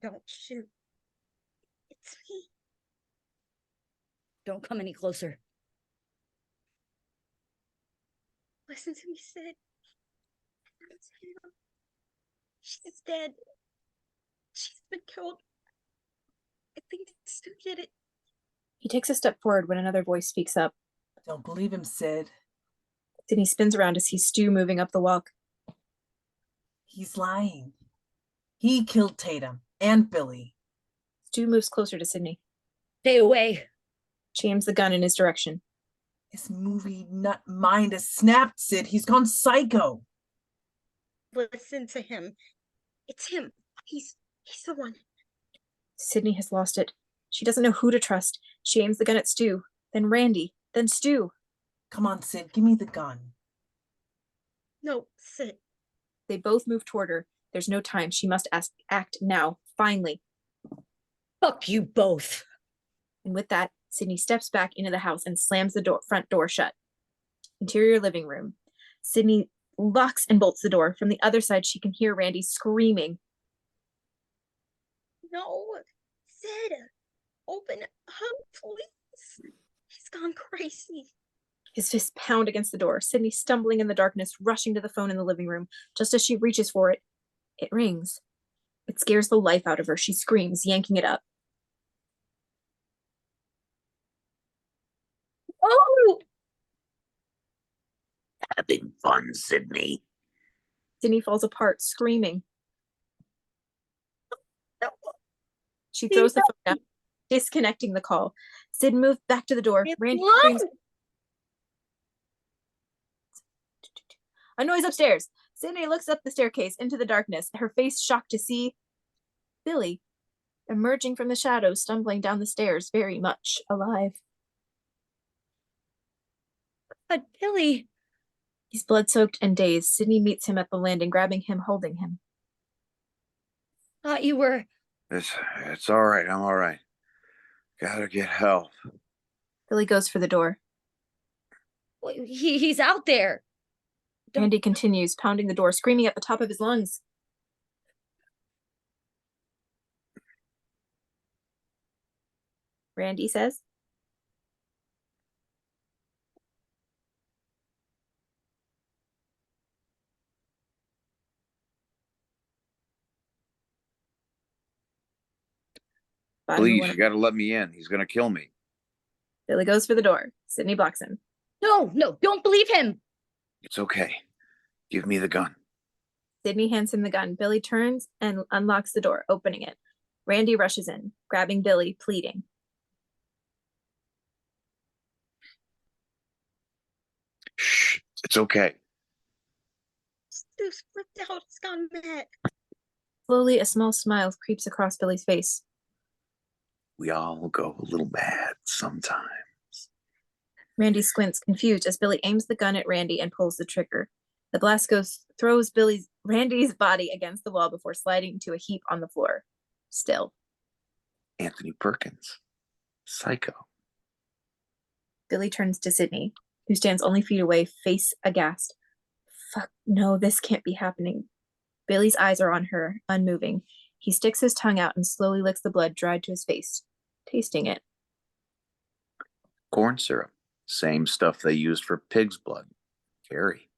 Don't shoot. It's me. Don't come any closer. Listen to me, Sid. She's dead. She's been killed. I think Stu did it. He takes a step forward when another voice speaks up. Don't believe him, Sid. Sydney spins around to see Stu moving up the walk. He's lying. He killed Tatum and Billy. Stu moves closer to Sydney. Stay away. She aims the gun in his direction. His movie nut mind has snapped, Sid. He's gone psycho. Listen to him. It's him. He's the one. Sydney has lost it. She doesn't know who to trust. She aims the gun at Stu, then Randy, then Stu. Come on, Sid, give me the gun. No, Sid. They both move toward her. There's no time. She must act now, finally. Fuck you both. And with that, Sydney steps back into the house and slams the front door shut. Interior living room. Sydney locks and bolts the door. From the other side, she can hear Randy screaming. No, Sid, open up, please. He's gone crazy. His fists pound against the door. Sydney stumbling in the darkness, rushing to the phone in the living room. Just as she reaches for it, it rings. It scares the life out of her. She screams, yanking it up. Oh! Having fun, Sydney. Sydney falls apart, screaming. No. She throws the phone down, disconnecting the call. Sid moved back to the door. Randy screams. A noise upstairs. Sydney looks up the staircase into the darkness, her face shocked to see Billy emerging from the shadows, stumbling down the stairs, very much alive. But Billy. He's blood-soaked and dazed. Sydney meets him at the landing, grabbing him, holding him. Thought you were. It's all right. I'm all right. Gotta get help. Billy goes for the door. He's out there. Randy continues, pounding the door, screaming at the top of his lungs. Randy says. Please, you gotta let me in. He's gonna kill me. Billy goes for the door. Sydney blocks him. No, don't believe him. It's okay. Give me the gun. Sydney hands him the gun. Billy turns and unlocks the door, opening it. Randy rushes in, grabbing Billy, pleading. Shh, it's okay. Stu's flipped out. He's gone mad. Slowly, a small smile creeps across Billy's face. We all go a little mad sometimes. Randy squints, confused, as Billy aims the gun at Randy and pulls the trigger. The blast throws Randy's body against the wall before sliding to a heap on the floor. Still. Anthony Perkins. Psycho. Billy turns to Sydney, who stands only feet away, face aghast. Fuck, no, this can't be happening. Billy's eyes are on her, unmoving. He sticks his tongue out and slowly licks the blood dried to his face, tasting it. Corn syrup. Same stuff they used for pig's blood. Carrie.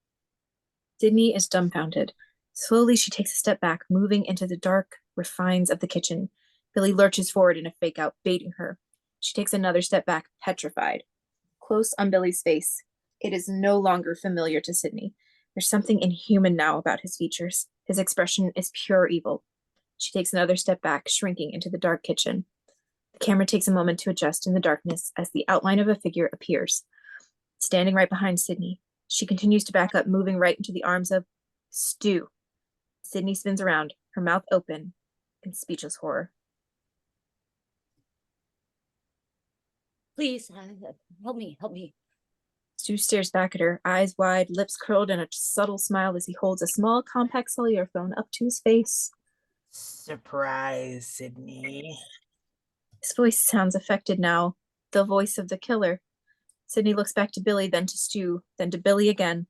Sydney is dumbfounded. Slowly, she takes a step back, moving into the dark refines of the kitchen. Billy lurches forward in a fake-out, baiting her. She takes another step back, petrified. Close on Billy's face, it is no longer familiar to Sydney. There's something inhuman now about his features. His expression is pure evil. She takes another step back, shrinking into the dark kitchen. The camera takes a moment to adjust in the darkness as the outline of a figure appears. Standing right behind Sydney, she continues to back up, moving right into the arms of Stu. Sydney spins around, her mouth open in speechless horror. Please, help me. Stu stares back at her, eyes wide, lips curled in a subtle smile as he holds a small, compact cellular phone up to his face. Surprise, Sydney. His voice sounds affected now, the voice of the killer. Sydney looks back to Billy, then to Stu, then to Billy again.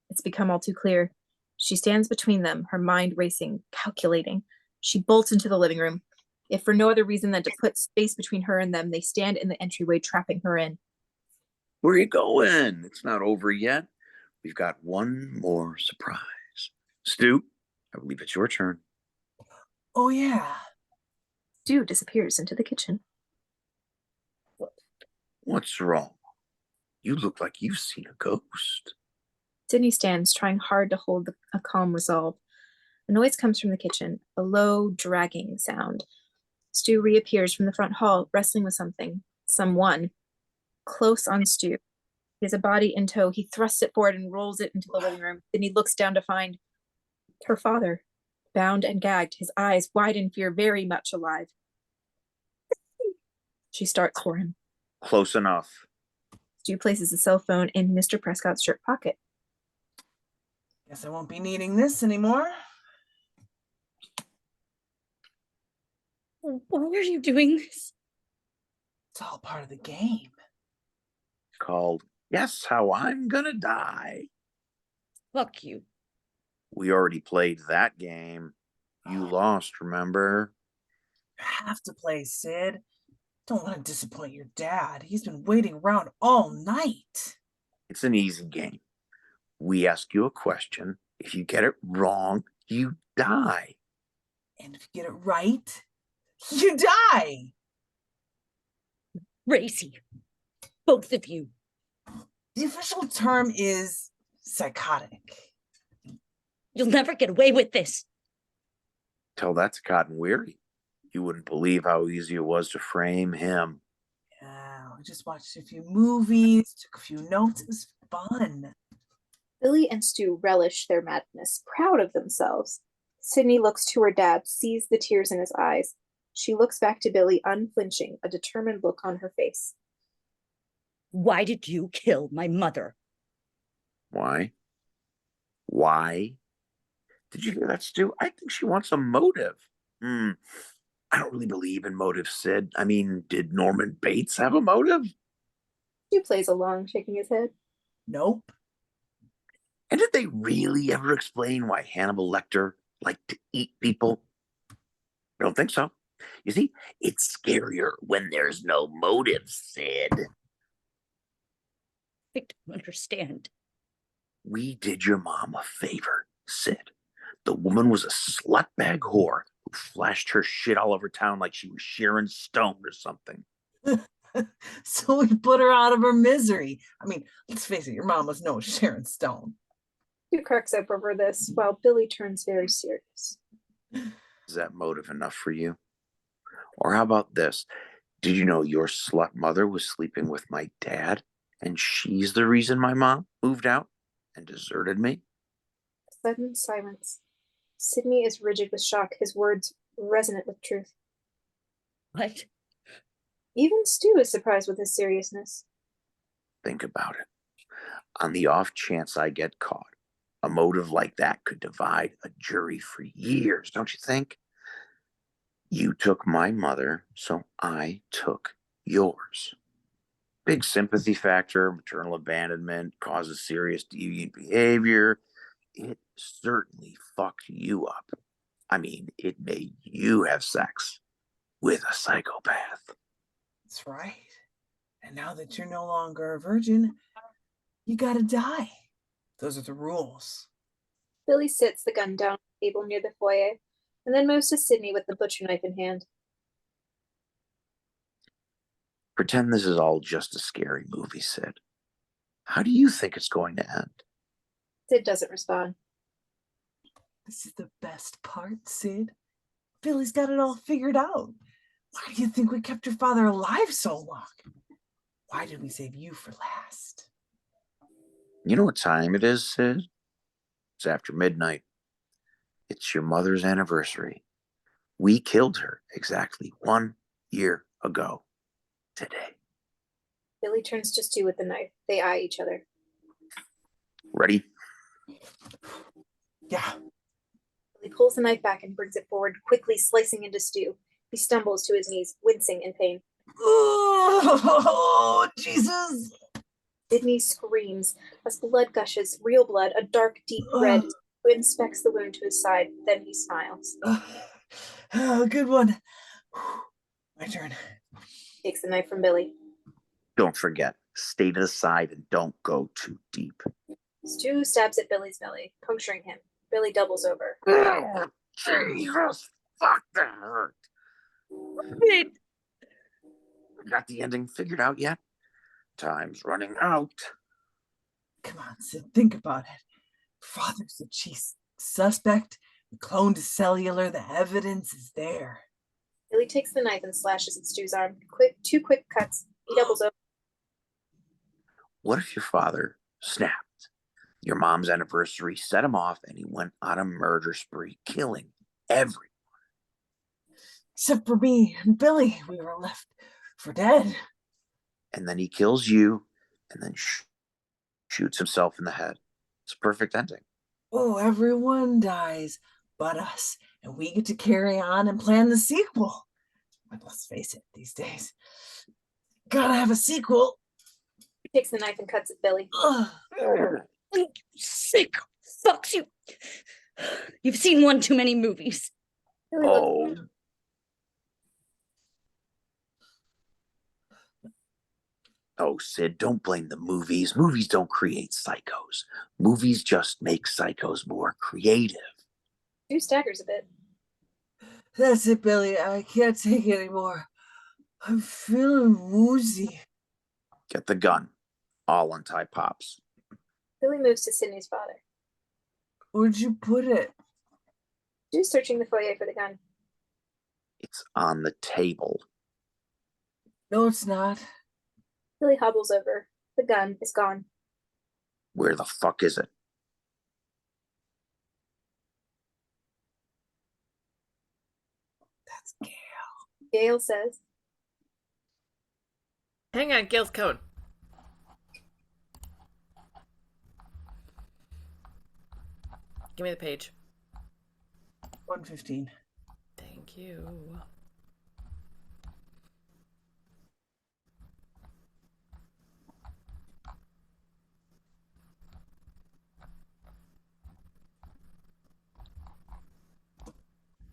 It's become all too clear. She stands between them, her mind racing, calculating. She bolts into the living room. If for no other reason than to put space between her and them, they stand in the entryway, trapping her in. Where are you going? It's not over yet. We've got one more surprise. Stu, I believe it's your turn. Oh, yeah. Stu disappears into the kitchen. What's wrong? You look like you've seen a ghost. Sydney stands, trying hard to hold a calm resolve. A noise comes from the kitchen, a low, dragging sound. Stu reappears from the front hall, wrestling with someone, close on Stu. He has a body in tow. He thrusts it forward and rolls it into the living room. Then he looks down to find her father, bound and gagged, his eyes wide in fear, very much alive. She starts for him. Close enough. Stu places the cell phone in Mr. Prescott's shirt pocket. Guess I won't be needing this anymore. Why are you doing this? It's all part of the game. Called Guess How I'm Gonna Die. Fuck you. We already played that game. You lost, remember? You have to play, Sid. Don't want to disappoint your dad. He's been waiting around all night. It's an easy game. We ask you a question. If you get it wrong, you die. And if you get it right, you die. Racy. Both of you. The official term is psychotic. You'll never get away with this. Tell that to Cotton Weary. You wouldn't believe how easy it was to frame him. Yeah, we just watched a few movies, took a few notes. It was fun. Billy and Stu relish their madness, proud of themselves. Sydney looks to her dad, sees the tears in his eyes. She looks back to Billy, unflinching, a determined look on her face. Why did you kill my mother? Why? Why? Did you hear that, Stu? I think she wants a motive. I don't really believe in motives, Sid. I mean, did Norman Bates have a motive? Stu plays along, shaking his head. Nope. And did they really ever explain why Hannibal Lecter liked to eat people? I don't think so. You see, it's scarier when there's no motive, Sid. I don't understand. We did your mom a favor, Sid. The woman was a slutbag whore who flashed her shit all over town like she was Sharon Stone or something. So we put her out of her misery. I mean, let's face it, your mom was no Sharon Stone. Stu cracks up over this while Billy turns very serious. Is that motive enough for you? Or how about this? Did you know your slut mother was sleeping with my dad, and she's the reason my mom moved out and deserted me? Sudden silence. Sydney is rigid with shock, his words resonant with truth. What? Even Stu is surprised with his seriousness. Think about it. On the off chance I get caught, a motive like that could divide a jury for years, don't you think? You took my mother, so I took yours. Big sympathy factor, maternal abandonment, causes serious deviant behavior. It certainly fucked you up. I mean, it made you have sex with a psychopath. That's right. And now that you're no longer a virgin, you gotta die. Those are the rules. Billy sits the gun down on the table near the foyer, and then moves to Sydney with the butcher knife in hand. Pretend this is all just a scary movie, Sid. How do you think it's going to end? Sid doesn't respond. This is the best part, Sid. Billy's got it all figured out. Why do you think we kept your father alive so long? Why did we save you for last? You know what time it is, Sid? It's after midnight. It's your mother's anniversary. We killed her exactly 1 year ago today. Billy turns to Stu with the knife. They eye each other. Ready? Yeah. Billy pulls the knife back and brings it forward, quickly slicing into Stu. He stumbles to his knees, wincing in pain. Oh, Jesus. Sydney screams as blood gushes, real blood, a dark, deep red. Stu inspects the wound to his side, then he smiles. Oh, good one. My turn. Takes the knife from Billy. Don't forget, stay to the side and don't go too deep. Stu stabs at Billy's belly, puncturing him. Billy doubles over. Oh, Jesus, fuck, that hurt. Got the ending figured out yet? Time's running out. Come on, Sid, think about it. Father's the chief suspect. We cloned his cellular. The evidence is there. Billy takes the knife and slashes at Stu's arm. Two quick cuts. He doubles over. What if your father snapped? Your mom's anniversary set him off and he went on a murder spree, killing everyone. Except for me and Billy. We were left for dead. And then he kills you and then shoots himself in the head. It's a perfect ending. Oh, everyone dies but us. And we get to carry on and plan the sequel. But let's face it, these days, gotta have a sequel. He takes the knife and cuts at Billy. Ugh. Sick You've seen one too many movies. Billy looks Oh, oh, Sid, don't blame the movies. Movies don't create psychos. Movies just make psychos more creative. Stu staggers a bit. That's it, Billy. I can't take it anymore. I'm feeling woozy. Get the gun. I'll untie Pops. Billy moves to Sydney's father. Where'd you put it? Stu's searching the foyer for the gun. It's on the table. No, it's not. Billy hobbles over. The gun is gone. Where the fuck is it? That's Gail. Gale says, Hang on, Gail's code. Give me the page. 115. Thank you.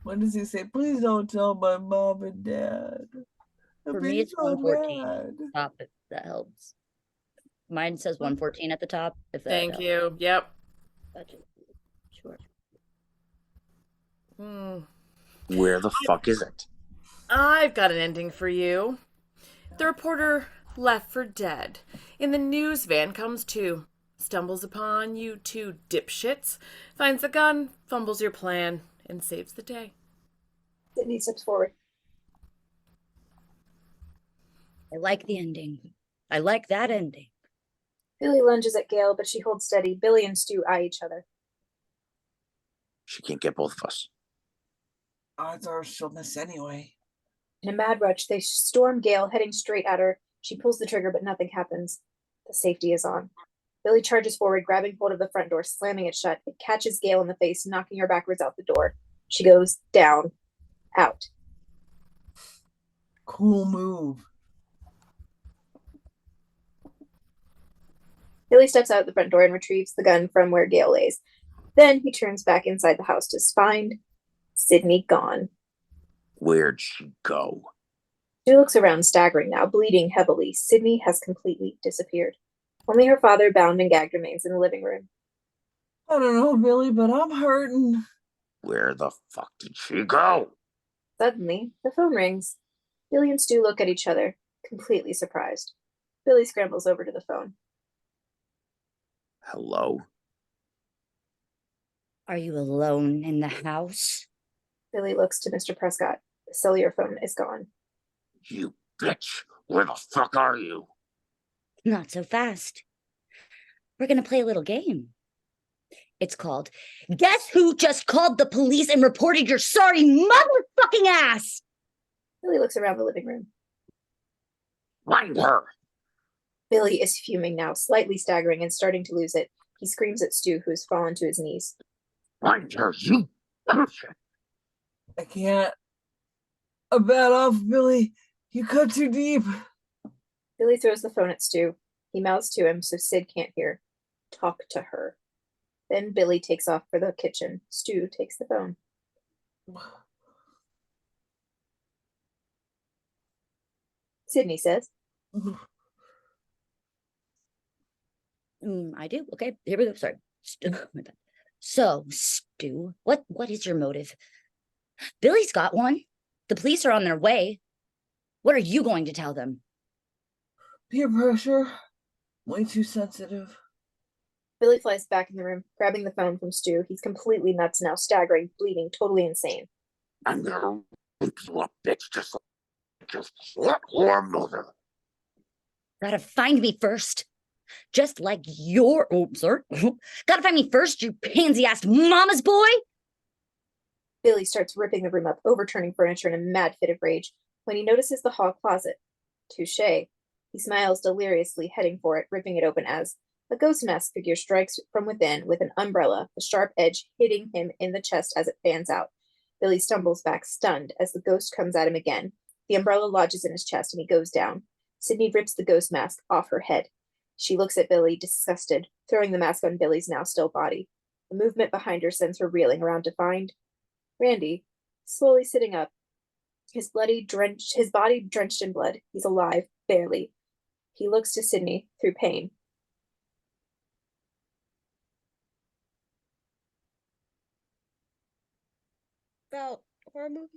When does he say, please don't tell my mom and dad? For me, it's so 114. mad. Top, if that helps. Mine says 114 at the top. If that Thank helps. you. Yep. Gotcha. Sure. Where the fuck is it? I've got an ending for you. The reporter left for dead. In the news van comes to, stumbles upon you two dipshits, finds the gun, fumbles your plan, and saves the day. Sydney steps forward. I like the ending. I like that ending. Billy lunges at Gale, but she holds steady. Billy and Stu eye each other. She can't get both of us. Odds are she'll miss anyway. In a mad rush, they storm Gale, heading straight at her. She pulls the trigger, but nothing happens. The safety is on. Billy charges forward, grabbing hold of the front door, slamming it shut. It catches Gale in the face, knocking her backwards out the door. She goes down, out. Cool move. Billy steps out the front door and retrieves the gun from where Gale lays. Then he turns back inside the house to find Sydney gone. Where'd she go? She looks around, staggering now, bleeding heavily. Sydney has completely disappeared. Only her father, bound and gagged, remains in the living room. I don't know, Billy, but I'm hurting. Where the fuck did she go? Suddenly, the phone rings. Billy and Stu look at each other, completely surprised. Billy scrambles over to the phone. Hello? Are you alone in the house? Billy looks to Mr. Prescott. The cellular phone is gone. You bitch! Where the fuck are you? Not so fast. We're going to play a little game. It's called Guess Who Just Called the Police and Reported Your Sorry Motherfucking Ass? Billy looks around the living room. Find her! Billy is fuming now, slightly staggering and starting to lose it. He screams at Stu, who has fallen to his knees. Find her, you bitch! I can't. I'm bad off, Billy. You cut too deep. Billy throws the phone at Stu. He mouths to him so Sid can't hear. Talk to her. Then Billy takes off for the kitchen. Stu takes the phone. Sydney says, I do. Okay, here we go. Sorry. So, Stu, what is your motive? Billy's got one. The police are on their way. What are you going to tell them? Peer pressure. Way too sensitive. Billy flies back in the room, grabbing the phone from Stu. He's completely nuts now, staggering, bleeding, totally insane. I'm gonna rip you up, bitch, just like your mother. Gotta find me first. Just like your gotta find me first, you pansy-ass mama's boy. Billy starts ripping the room up, overturning furniture in a mad fit of rage, when he notices the hall closet. Touché. He smiles deliriously, heading for it, ripping it open as a ghost mask figure strikes from within with an umbrella, the sharp edge hitting him in the chest as it fans out. Billy stumbles back, stunned, as the ghost comes at him again. The umbrella lodges in his chest and he goes down. Sydney rips the ghost mask off her head. She looks at Billy, disgusted, throwing the mask on Billy's now still body. A movement behind her sends her reeling around to find Randy, slowly sitting up, his body drenched in blood. He's alive, barely. He looks to Sydney through pain. About horror movies.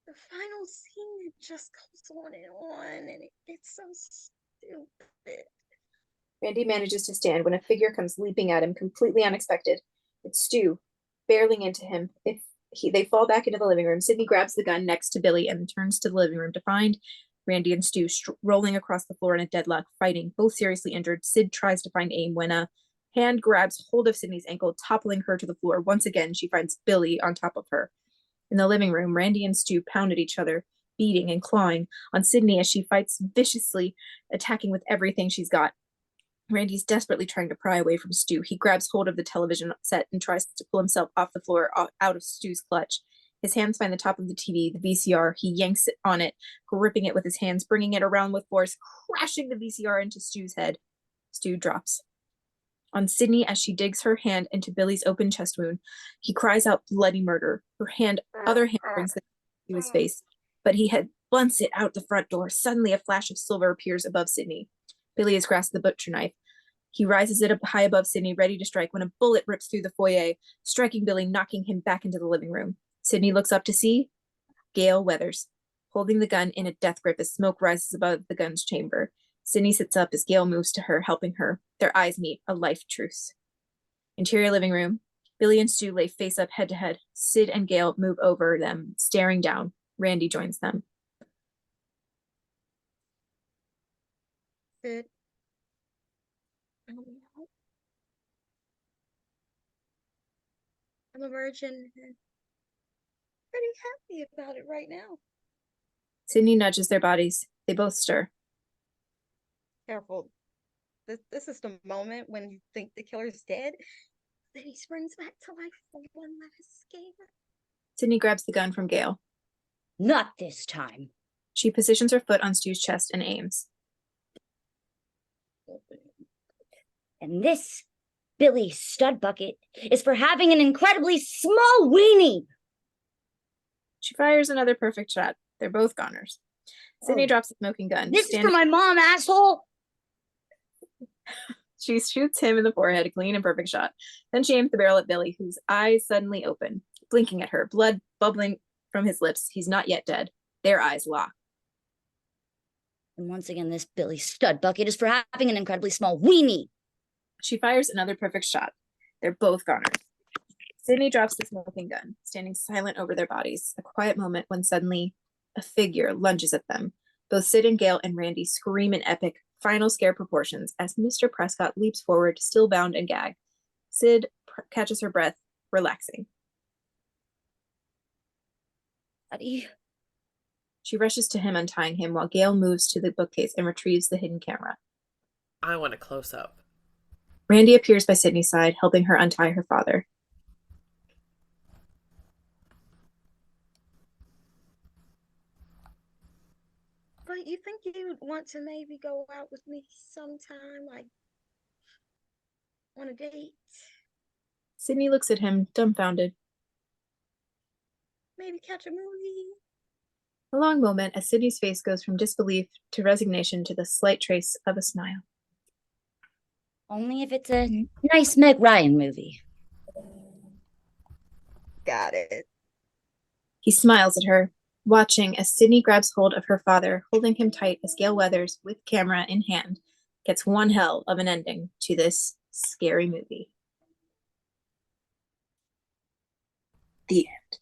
The final scene just goes on and it gets so stupid. Randy manages to stand when a figure comes leaping at him, completely unexpected. It's Stu, barreling into him. They fall back into the living room. Sydney grabs the gun next to Billy and turns to the living room to find Randy and Stu rolling across the floor in a deadlock, fighting, both seriously injured. Sid tries to find aim when a hand grabs hold of Sydney's ankle, toppling her to the floor. Once again, she finds Billy on top of her. In the living room, Randy and Stu pound at each other, beating and clawing on Sydney as she fights viciously, attacking with everything she's got. Randy's desperately trying to pry away from Stu. He grabs hold of the television set and tries to pull himself off the floor, out of Stu's clutch. His hands find the top of the TV, the VCR. He yanks it on it, gripping it with his hands, bringing it around with force, crashing the VCR into Stu's head. Stu drops. On Sydney, as she digs her hand into Billy's open chest wound, he cries out bloody murder. Her other hand brings the to his face, but he had blunts it out the front door. Suddenly, a flash of silver appears above Sydney. Billy has grasped the butcher knife. He rises it up high above Sydney, ready to strike, when a bullet rips through the foyer, striking Billy, knocking him back into the living room. Sydney looks up to see Gail Weathers, holding the gun in a death grip as smoke rises above the gun's chamber. Sydney sits up as Gail moves to her, helping her. Their eyes meet, a life truce. Interior living room. Billy and Stu lay face up, head to head. Sid and Gail move over them, staring down. Randy joins them. Sid, I'm a virgin and pretty happy about it right now. Sydney nudges their bodies. They both stir. Careful. This is the moment when you think the killer's dead. Then he springs back to life for one last escape. Sydney grabs the gun from Gail. Not this time. She positions her foot on Stu's chest and aims. And this Billy stud bucket is for having an incredibly small weenie. She fires another perfect shot. They're both goners. Sydney drops the smoking gun. This is for my mom, asshole. She shoots him in the forehead, a clean and perfect shot. Then she aims the barrel at Billy, whose eyes suddenly open, blinking at her, blood bubbling from his lips. He's not yet dead. Their eyes lock. And once again, this Billy stud bucket is for having an incredibly small weenie. She fires another perfect shot. They're both goners. Sydney drops the smoking gun, standing silent over their bodies. A quiet moment when suddenly a figure lunges at them. Both Sid and Gail and Randy scream in epic, final scare proportions as Mr. Prescott leaps forward, still bound and gagged. Sid catches her breath, relaxing. Buddy. She rushes to him, untying him, while Gail moves to the bookcase and retrieves the hidden camera. I want a close up. Randy appears by Sydney's side, helping her untie her father. But you think you'd want to maybe go out with me sometime, like on a date? Sydney looks at him, dumbfounded. Maybe catch a movie? A long moment as Sydney's face goes from disbelief to resignation to the slight trace of a smile. Only if it's a nice Meg Ryan movie. Got it. He smiles at her, watching as Sydney grabs hold of her father, holding him tight as Gail Weathers, with camera in hand, gets one hell of an ending to this scary movie. The end.